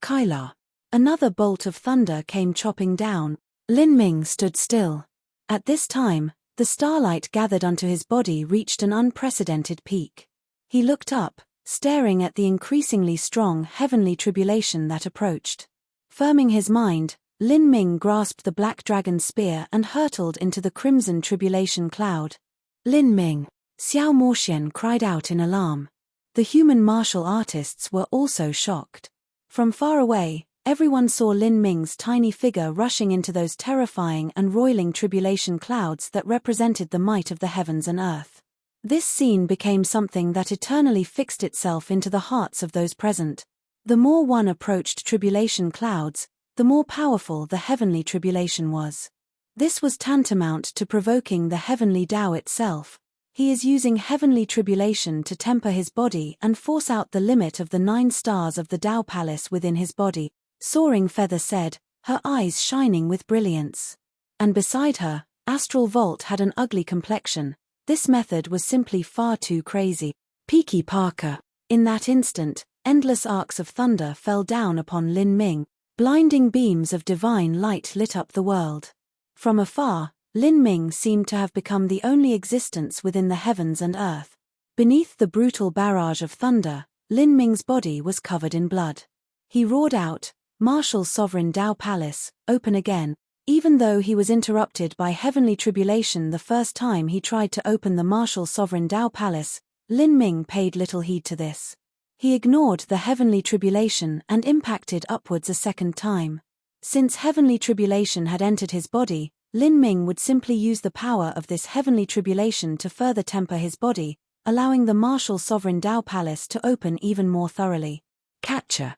Kaila. Another bolt of thunder came chopping down. Lin Ming stood still. At this time, the starlight gathered unto his body reached an unprecedented peak. He looked up, staring at the increasingly strong heavenly tribulation that approached. Firming his mind, Lin Ming grasped the black dragon spear and hurtled into the crimson tribulation cloud. Lin Ming! Xiao Moxian cried out in alarm. The human martial artists were also shocked. From far away, everyone saw Lin Ming's tiny figure rushing into those terrifying and roiling tribulation clouds that represented the might of the heavens and earth. This scene became something that eternally fixed itself into the hearts of those present. The more one approached tribulation clouds, the more powerful the heavenly tribulation was. This was tantamount to provoking the heavenly Tao itself. He is using heavenly tribulation to temper his body and force out the limit of the 9 stars of the Tao Palace within his body, Soaring Feather said, her eyes shining with brilliance. And beside her, Astral Vault had an ugly complexion. This method was simply far too crazy. Peaky Parker. In that instant, endless arcs of thunder fell down upon Lin Ming. Blinding beams of divine light lit up the world. From afar, Lin Ming seemed to have become the only existence within the heavens and earth. Beneath the brutal barrage of thunder, Lin Ming's body was covered in blood. He roared out, "Martial Sovereign Tao Palace, open again." Even though he was interrupted by heavenly tribulation the first time he tried to open the Martial Sovereign Tao Palace, Lin Ming paid little heed to this. He ignored the heavenly tribulation and impacted upwards a second time. Since heavenly tribulation had entered his body, Lin Ming would simply use the power of this heavenly tribulation to further temper his body, allowing the Martial Sovereign Tao Palace to open even more thoroughly. Catcher.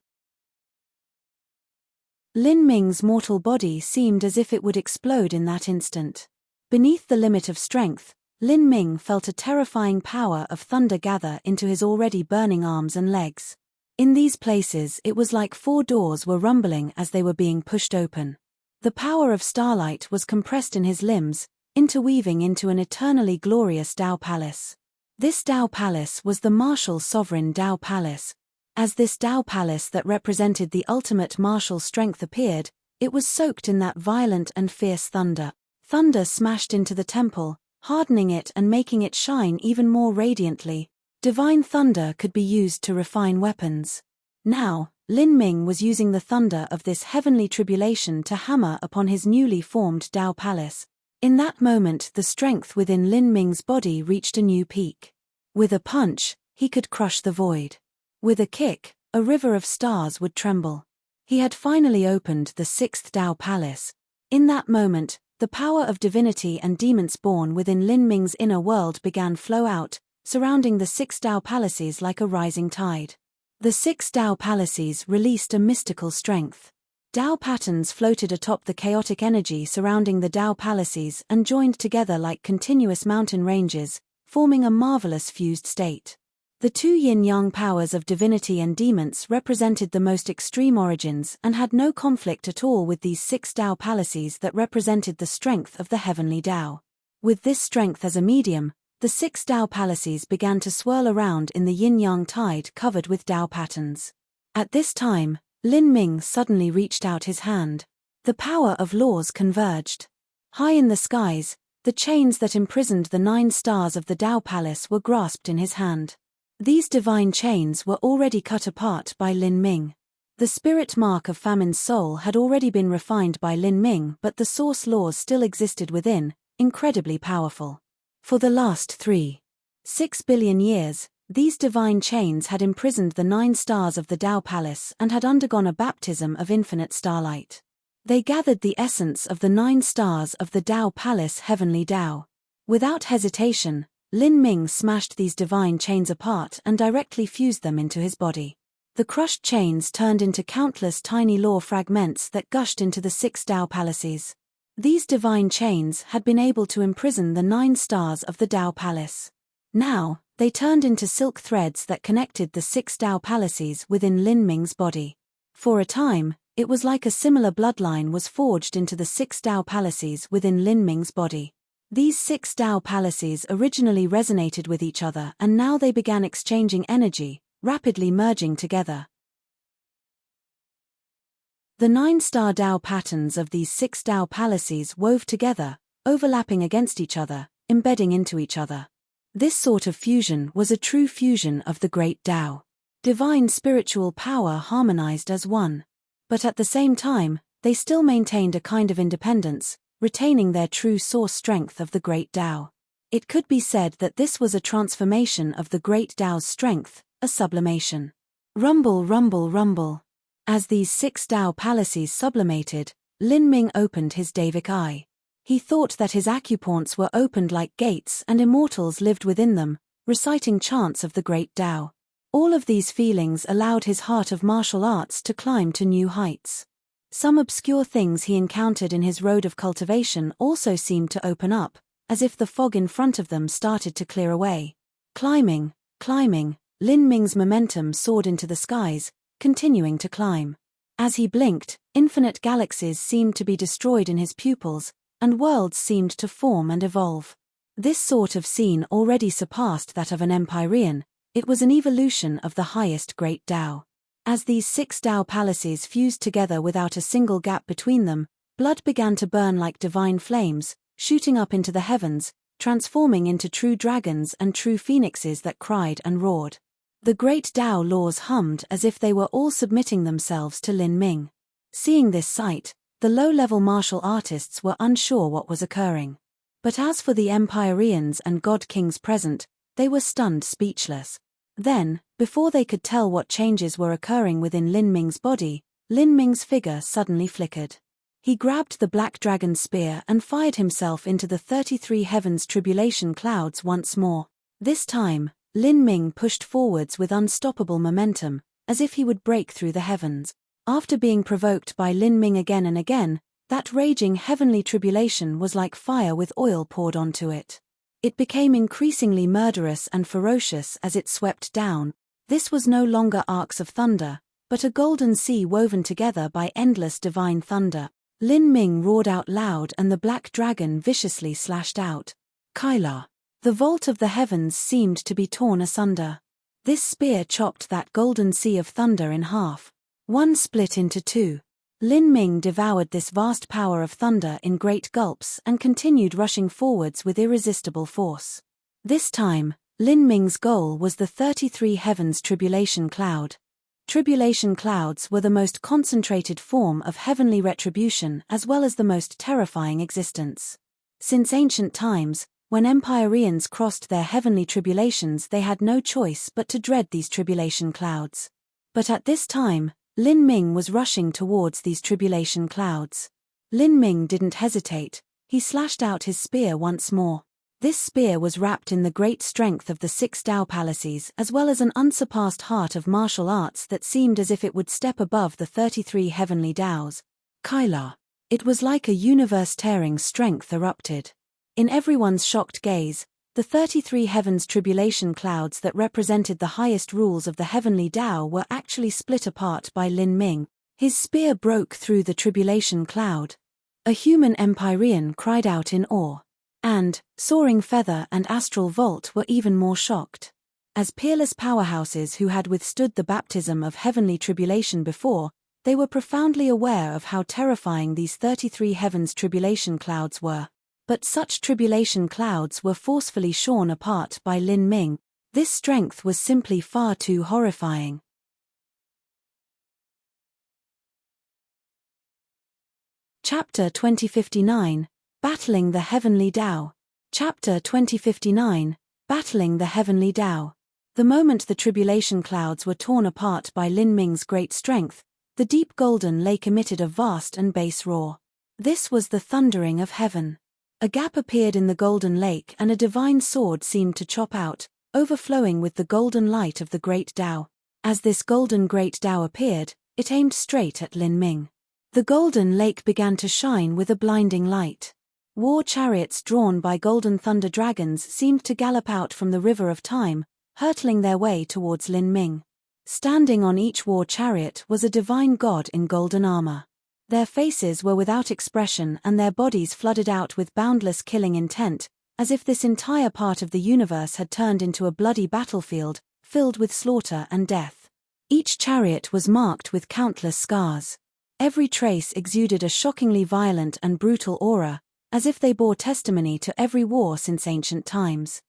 Lin Ming's mortal body seemed as if it would explode in that instant. Beneath the limit of strength, Lin Ming felt a terrifying power of thunder gather into his already burning arms and legs. In these places it was like 4 doors were rumbling as they were being pushed open. The power of starlight was compressed in his limbs, interweaving into an eternally glorious Tao Palace. This Tao Palace was the Martial Sovereign Tao Palace. As this Tao Palace that represented the ultimate martial strength appeared, it was soaked in that violent and fierce thunder. Thunder smashed into the temple, hardening it and making it shine even more radiantly. Divine thunder could be used to refine weapons. Now, Lin Ming was using the thunder of this heavenly tribulation to hammer upon his newly formed Tao Palace. In that moment the strength within Lin Ming's body reached a new peak. With a punch, he could crush the void. With a kick, a river of stars would tremble. He had finally opened the 6th Tao Palace. In that moment, the power of divinity and demons born within Lin Ming's inner world began flow out, surrounding the 6 Tao Palaces like a rising tide. The 6 Tao Palaces released a mystical strength. Tao patterns floated atop the chaotic energy surrounding the Tao Palaces and joined together like continuous mountain ranges, forming a marvelous fused state. The 2 yin-yang powers of divinity and demons represented the most extreme origins and had no conflict at all with these 6 Tao Palaces that represented the strength of the heavenly Tao. With this strength as a medium, the 6 Tao Palaces began to swirl around in the yin-yang tide covered with Tao patterns. At this time, Lin Ming suddenly reached out his hand. The power of laws converged. High in the skies, the chains that imprisoned the 9 stars of the Tao Palace were grasped in his hand. These divine chains were already cut apart by Lin Ming. The spirit mark of Famine's soul had already been refined by Lin Ming, but the source laws still existed within, incredibly powerful. For the last 3.6 billion years, these divine chains had imprisoned the 9 stars of the Tao Palace and had undergone a baptism of infinite starlight. They gathered the essence of the 9 stars of the Tao Palace heavenly Tao. Without hesitation, Lin Ming smashed these divine chains apart and directly fused them into his body. The crushed chains turned into countless tiny law fragments that gushed into the 6 Tao Palaces. These divine chains had been able to imprison the 9 stars of the Tao Palace. Now, they turned into silk threads that connected the 6 Tao Palaces within Lin Ming's body. For a time, it was like a similar bloodline was forged into the 6 Tao Palaces within Lin Ming's body. These 6 Tao Palaces originally resonated with each other and now they began exchanging energy, rapidly merging together. The 9-star Tao patterns of these 6 Tao Palaces wove together, overlapping against each other, embedding into each other. This sort of fusion was a true fusion of the great Tao. Divine spiritual power harmonized as one. But at the same time, they still maintained a kind of independence, retaining their true source strength of the great Tao. It could be said that this was a transformation of the great Tao's strength, a sublimation. Rumble, rumble, rumble. As these 6 Tao Palaces sublimated, Lin Ming opened his Davic eye. He thought that his acupoints were opened like gates and immortals lived within them, reciting chants of the great Tao. All of these feelings allowed his heart of martial arts to climb to new heights. Some obscure things he encountered in his road of cultivation also seemed to open up, as if the fog in front of them started to clear away. Climbing, Lin Ming's momentum soared into the skies, continuing to climb. As he blinked, infinite galaxies seemed to be destroyed in his pupils, and worlds seemed to form and evolve. This sort of scene already surpassed that of an Empyrean. It was an evolution of the highest great Tao. As these 6 Tao palaces fused together without a single gap between them, blood began to burn like divine flames, shooting up into the heavens, transforming into true dragons and true phoenixes that cried and roared. The great Tao laws hummed as if they were all submitting themselves to Lin Ming. Seeing this sight, the low-level martial artists were unsure what was occurring. But as for the Empyreans and God Kings present, they were stunned speechless. Then, before they could tell what changes were occurring within Lin Ming's body, Lin Ming's figure suddenly flickered. He grabbed the black dragon's spear and fired himself into the 33 heavens tribulation clouds once more. This time, Lin Ming pushed forwards with unstoppable momentum, as if he would break through the heavens. After being provoked by Lin Ming again and again, that raging heavenly tribulation was like fire with oil poured onto it. It became increasingly murderous and ferocious as it swept down. This was no longer arcs of thunder, but a golden sea woven together by endless divine thunder. Lin Ming roared out loud and the black dragon viciously slashed out. Kyla. The vault of the heavens seemed to be torn asunder. This spear chopped that golden sea of thunder in half. One split into 2. Lin Ming devoured this vast power of thunder in great gulps and continued rushing forwards with irresistible force. This time, Lin Ming's goal was the 33 heavens tribulation cloud. Tribulation clouds were the most concentrated form of heavenly retribution as well as the most terrifying existence. Since ancient times, when Empyreans crossed their heavenly tribulations, they had no choice but to dread these tribulation clouds. But at this time, Lin Ming was rushing towards these tribulation clouds. Lin Ming didn't hesitate. He slashed out his spear once more. This spear was wrapped in the great strength of the 6 Tao palaces as well as an unsurpassed heart of martial arts that seemed as if it would step above the 33 heavenly Taos. Kyla. It was like a universe-tearing strength erupted. In everyone's shocked gaze, the 33 heavens tribulation clouds that represented the highest rules of the heavenly Tao were actually split apart by Lin Ming. His spear broke through the tribulation cloud. A human Empyrean cried out in awe. And, Soaring Feather and Astral Vault were even more shocked. As peerless powerhouses who had withstood the baptism of heavenly tribulation before, they were profoundly aware of how terrifying these 33 heavens tribulation clouds were. But such tribulation clouds were forcefully shorn apart by Lin Ming. This strength was simply far too horrifying. Chapter 2059, Battling the Heavenly Tao. Chapter 2059, Battling the Heavenly Tao. The moment the tribulation clouds were torn apart by Lin Ming's great strength, the deep golden lake emitted a vast and bass roar. This was the thundering of heaven. A gap appeared in the golden lake and a divine sword seemed to chop out, overflowing with the golden light of the great Tao. As this golden great Tao appeared, it aimed straight at Lin Ming. The golden lake began to shine with a blinding light. War chariots drawn by golden thunder dragons seemed to gallop out from the river of time, hurtling their way towards Lin Ming. Standing on each war chariot was a divine god in golden armor. Their faces were without expression and their bodies flooded out with boundless killing intent, as if this entire part of the universe had turned into a bloody battlefield, filled with slaughter and death. Each chariot was marked with countless scars. Every trace exuded a shockingly violent and brutal aura, as if they bore testimony to every war since ancient times.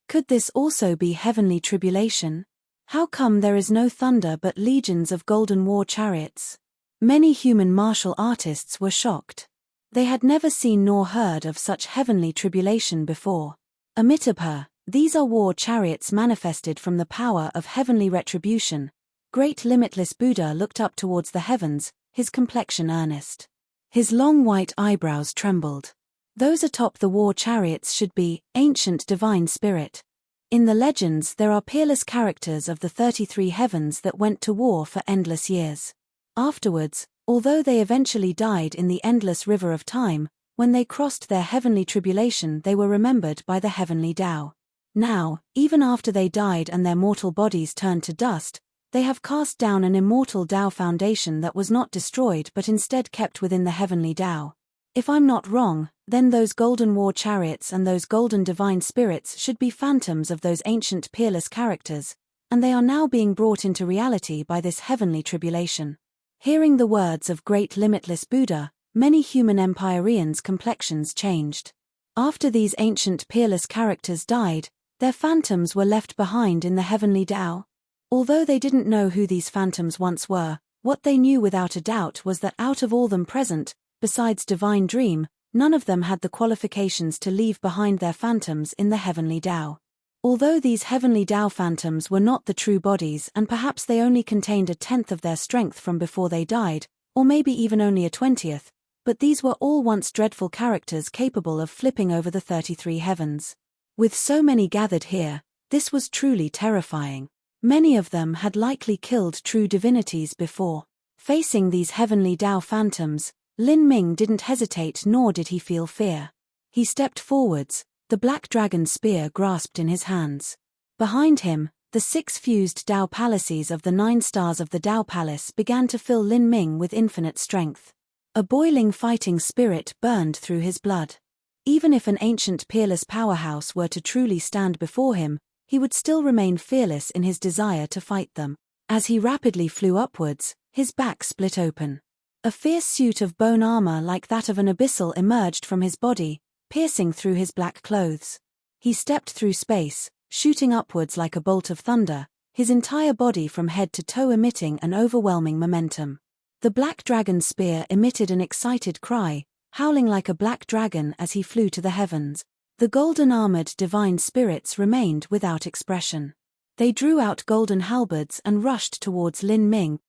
Could this also be heavenly tribulation? How come there is no thunder but legions of golden war chariots? Many human martial artists were shocked. They had never seen nor heard of such heavenly tribulation before. Amitabha, these are war chariots manifested from the power of heavenly retribution. Great limitless Buddha looked up towards the heavens, his complexion earnest. His long white eyebrows trembled. Those atop the war chariots should be ancient divine spirit. In the legends there are peerless characters of the 33 heavens that went to war for endless years. Afterwards, although they eventually died in the endless river of time, when they crossed their heavenly tribulation they were remembered by the heavenly Tao. Now, even after they died and their mortal bodies turned to dust, they have cast down an immortal Tao foundation that was not destroyed but instead kept within the heavenly Tao. If I'm not wrong, then those golden war chariots and those golden divine spirits should be phantoms of those ancient peerless characters, and they are now being brought into reality by this heavenly tribulation. Hearing the words of great limitless Buddha, many human Empyreans' complexions changed. After these ancient peerless characters died, their phantoms were left behind in the heavenly Tao. Although they didn't know who these phantoms once were, what they knew without a doubt was that out of all them present, besides Divine Dream, none of them had the qualifications to leave behind their phantoms in the heavenly Tao. Although these heavenly Tao phantoms were not the true bodies and perhaps they only contained a tenth of their strength from before they died, or maybe even only a 20th, but these were all once dreadful characters capable of flipping over the 33 heavens. With so many gathered here, this was truly terrifying. Many of them had likely killed true divinities before. Facing these heavenly Tao phantoms, Lin Ming didn't hesitate nor did he feel fear. He stepped forwards, the black dragon spear grasped in his hands. Behind him, the 6 fused Tao palaces of the 9 stars of the Tao Palace began to fill Lin Ming with infinite strength. A boiling fighting spirit burned through his blood. Even if an ancient peerless powerhouse were to truly stand before him, he would still remain fearless in his desire to fight them. As he rapidly flew upwards, his back split open. A fierce suit of bone armor like that of an abyssal emerged from his body, piercing through his black clothes. He stepped through space, shooting upwards like a bolt of thunder, his entire body from head to toe emitting an overwhelming momentum. The black dragon spear emitted an excited cry, howling like a black dragon as he flew to the heavens. The golden-armored divine spirits remained without expression. They drew out golden halberds and rushed towards Lin Ming.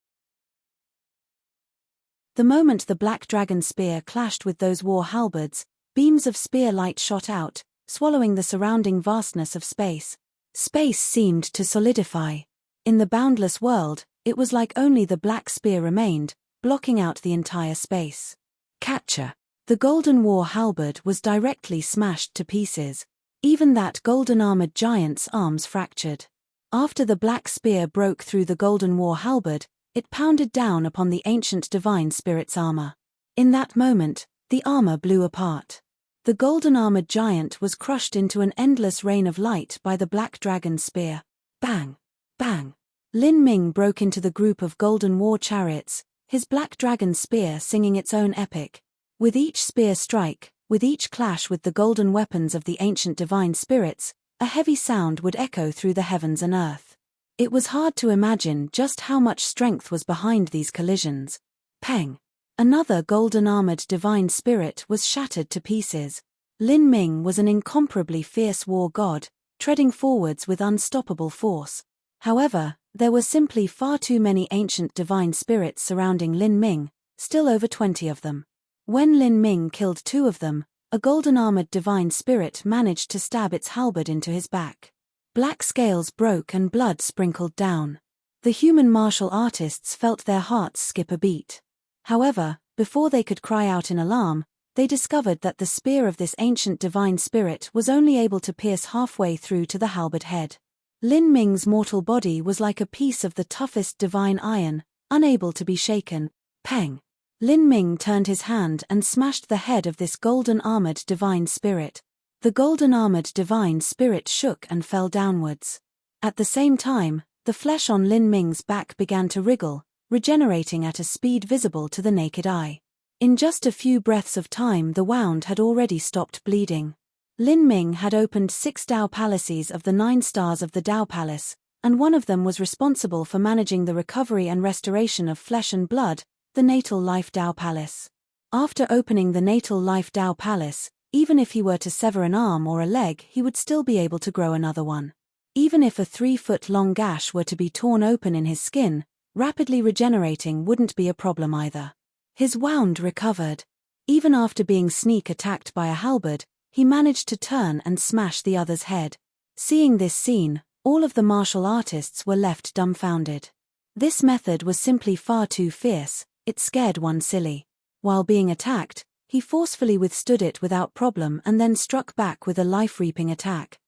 The moment the black dragon spear clashed with those war halberds, beams of spear light shot out, swallowing the surrounding vastness of space. Space seemed to solidify. In the boundless world, it was like only the black spear remained, blocking out the entire space. Catcher. The golden war halberd was directly smashed to pieces. Even that golden-armored giant's arms fractured. After the black spear broke through the golden war halberd, it pounded down upon the ancient divine spirit's armor. In that moment, the armor blew apart. The golden-armored giant was crushed into an endless rain of light by the black dragon's spear. Bang! Bang! Lin Ming broke into the group of golden war chariots, his black dragon spear singing its own epic. With each spear strike, with each clash with the golden weapons of the ancient divine spirits, a heavy sound would echo through the heavens and earth. It was hard to imagine just how much strength was behind these collisions. Peng! Another golden-armored divine spirit was shattered to pieces. Lin Ming was an incomparably fierce war god, treading forwards with unstoppable force. However, there were simply far too many ancient divine spirits surrounding Lin Ming, still over 20 of them. When Lin Ming killed 2 of them, a golden-armored divine spirit managed to stab its halberd into his back. Black scales broke and blood sprinkled down. The human martial artists felt their hearts skip a beat. However, before they could cry out in alarm, they discovered that the spear of this ancient divine spirit was only able to pierce halfway through to the halberd head. Lin Ming's mortal body was like a piece of the toughest divine iron, unable to be shaken. Peng! Lin Ming turned his hand and smashed the head of this golden-armored divine spirit. The golden-armored divine spirit shook and fell downwards. At the same time, the flesh on Lin Ming's back began to wriggle, regenerating at a speed visible to the naked eye. In just a few breaths of time the wound had already stopped bleeding. Lin Ming had opened 6 Tao palaces of the 9 stars of the Tao Palace, and one of them was responsible for managing the recovery and restoration of flesh and blood, the Natal Life Tao Palace. After opening the Natal Life Tao Palace, even if he were to sever an arm or a leg he would still be able to grow another one. Even if a 3-foot-long gash were to be torn open in his skin, rapidly regenerating wouldn't be a problem either. His wound recovered. Even after being sneak attacked by a halberd, he managed to turn and smash the other's head. Seeing this scene, all of the martial artists were left dumbfounded. This method was simply far too fierce, it scared one silly. While being attacked, he forcefully withstood it without problem and then struck back with a life-reaping attack.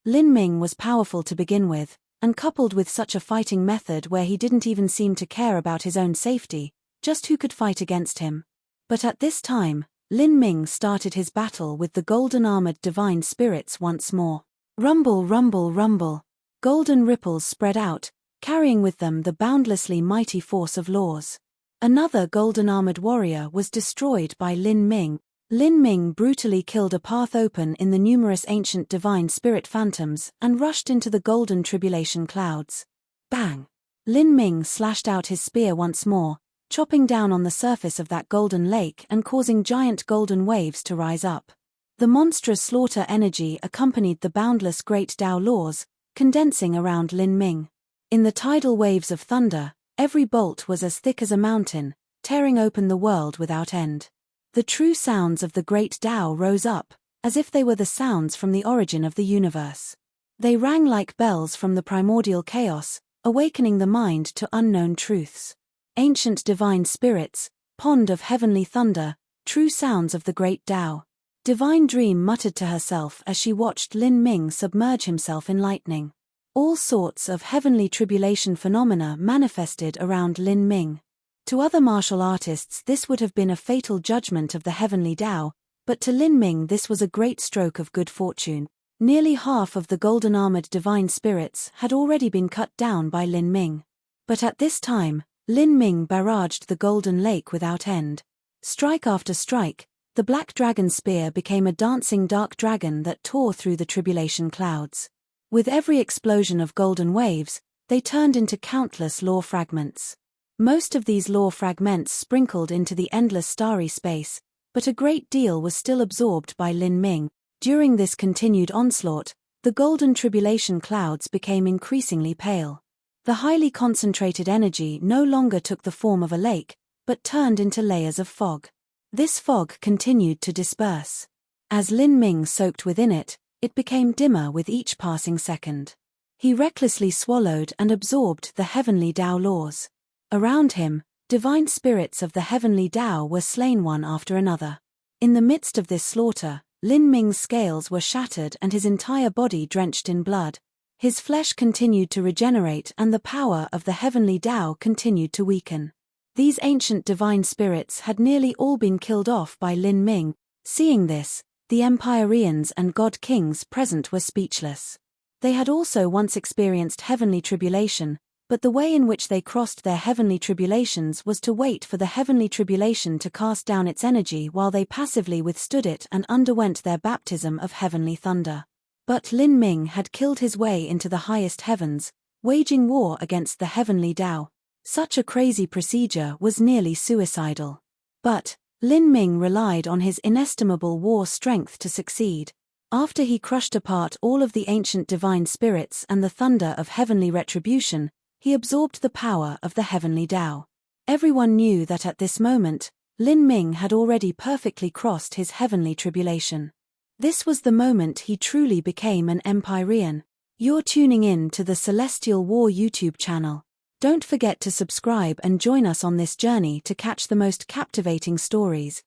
Lin Ming was powerful to begin with, and coupled with such a fighting method where he didn't even seem to care about his own safety, just who could fight against him. But at this time, Lin Ming started his battle with the golden-armored divine spirits once more. Rumble, rumble, rumble. Golden ripples spread out, carrying with them the boundlessly mighty force of laws. Another golden-armored warrior was destroyed by Lin Ming. Lin Ming brutally killed a path open in the numerous ancient divine spirit phantoms and rushed into the golden tribulation clouds. Bang! Lin Ming slashed out his spear once more, chopping down on the surface of that golden lake and causing giant golden waves to rise up. The monstrous slaughter energy accompanied the boundless great Tao laws, condensing around Lin Ming. In the tidal waves of thunder, every bolt was as thick as a mountain, tearing open the world without end. The true sounds of the great Tao rose up, as if they were the sounds from the origin of the universe. They rang like bells from the primordial chaos, awakening the mind to unknown truths. Ancient divine spirits, pond of heavenly thunder, true sounds of the great Tao. Divine Dream muttered to herself as she watched Lin Ming submerge himself in lightning. All sorts of heavenly tribulation phenomena manifested around Lin Ming. To other martial artists this would have been a fatal judgment of the heavenly Tao, but to Lin Ming this was a great stroke of good fortune. Nearly half of the golden-armored divine spirits had already been cut down by Lin Ming. But at this time, Lin Ming barraged the golden lake without end. Strike after strike, the black dragon spear became a dancing dark dragon that tore through the tribulation clouds. With every explosion of golden waves, they turned into countless law fragments. Most of these law fragments sprinkled into the endless starry space, but a great deal was still absorbed by Lin Ming. During this continued onslaught, the golden tribulation clouds became increasingly pale. The highly concentrated energy no longer took the form of a lake, but turned into layers of fog. This fog continued to disperse. As Lin Ming soaked within it, it became dimmer with each passing second. He recklessly swallowed and absorbed the heavenly Tao laws. Around him, divine spirits of the heavenly Tao were slain one after another. In the midst of this slaughter, Lin Ming's scales were shattered and his entire body drenched in blood. His flesh continued to regenerate and the power of the heavenly Tao continued to weaken. These ancient divine spirits had nearly all been killed off by Lin Ming. Seeing this, the Empyreans and God Kings present were speechless. They had also once experienced heavenly tribulation, but the way in which they crossed their heavenly tribulations was to wait for the heavenly tribulation to cast down its energy while they passively withstood it and underwent their baptism of heavenly thunder. But Lin Ming had killed his way into the highest heavens, waging war against the heavenly Tao. Such a crazy procedure was nearly suicidal. But Lin Ming relied on his inestimable war strength to succeed. After he crushed apart all of the ancient divine spirits and the thunder of heavenly retribution, he absorbed the power of the heavenly Tao. Everyone knew that at this moment, Lin Ming had already perfectly crossed his heavenly tribulation. This was the moment he truly became an Empyrean. You're tuning in to the Celestial War YouTube channel. Don't forget to subscribe and join us on this journey to catch the most captivating stories.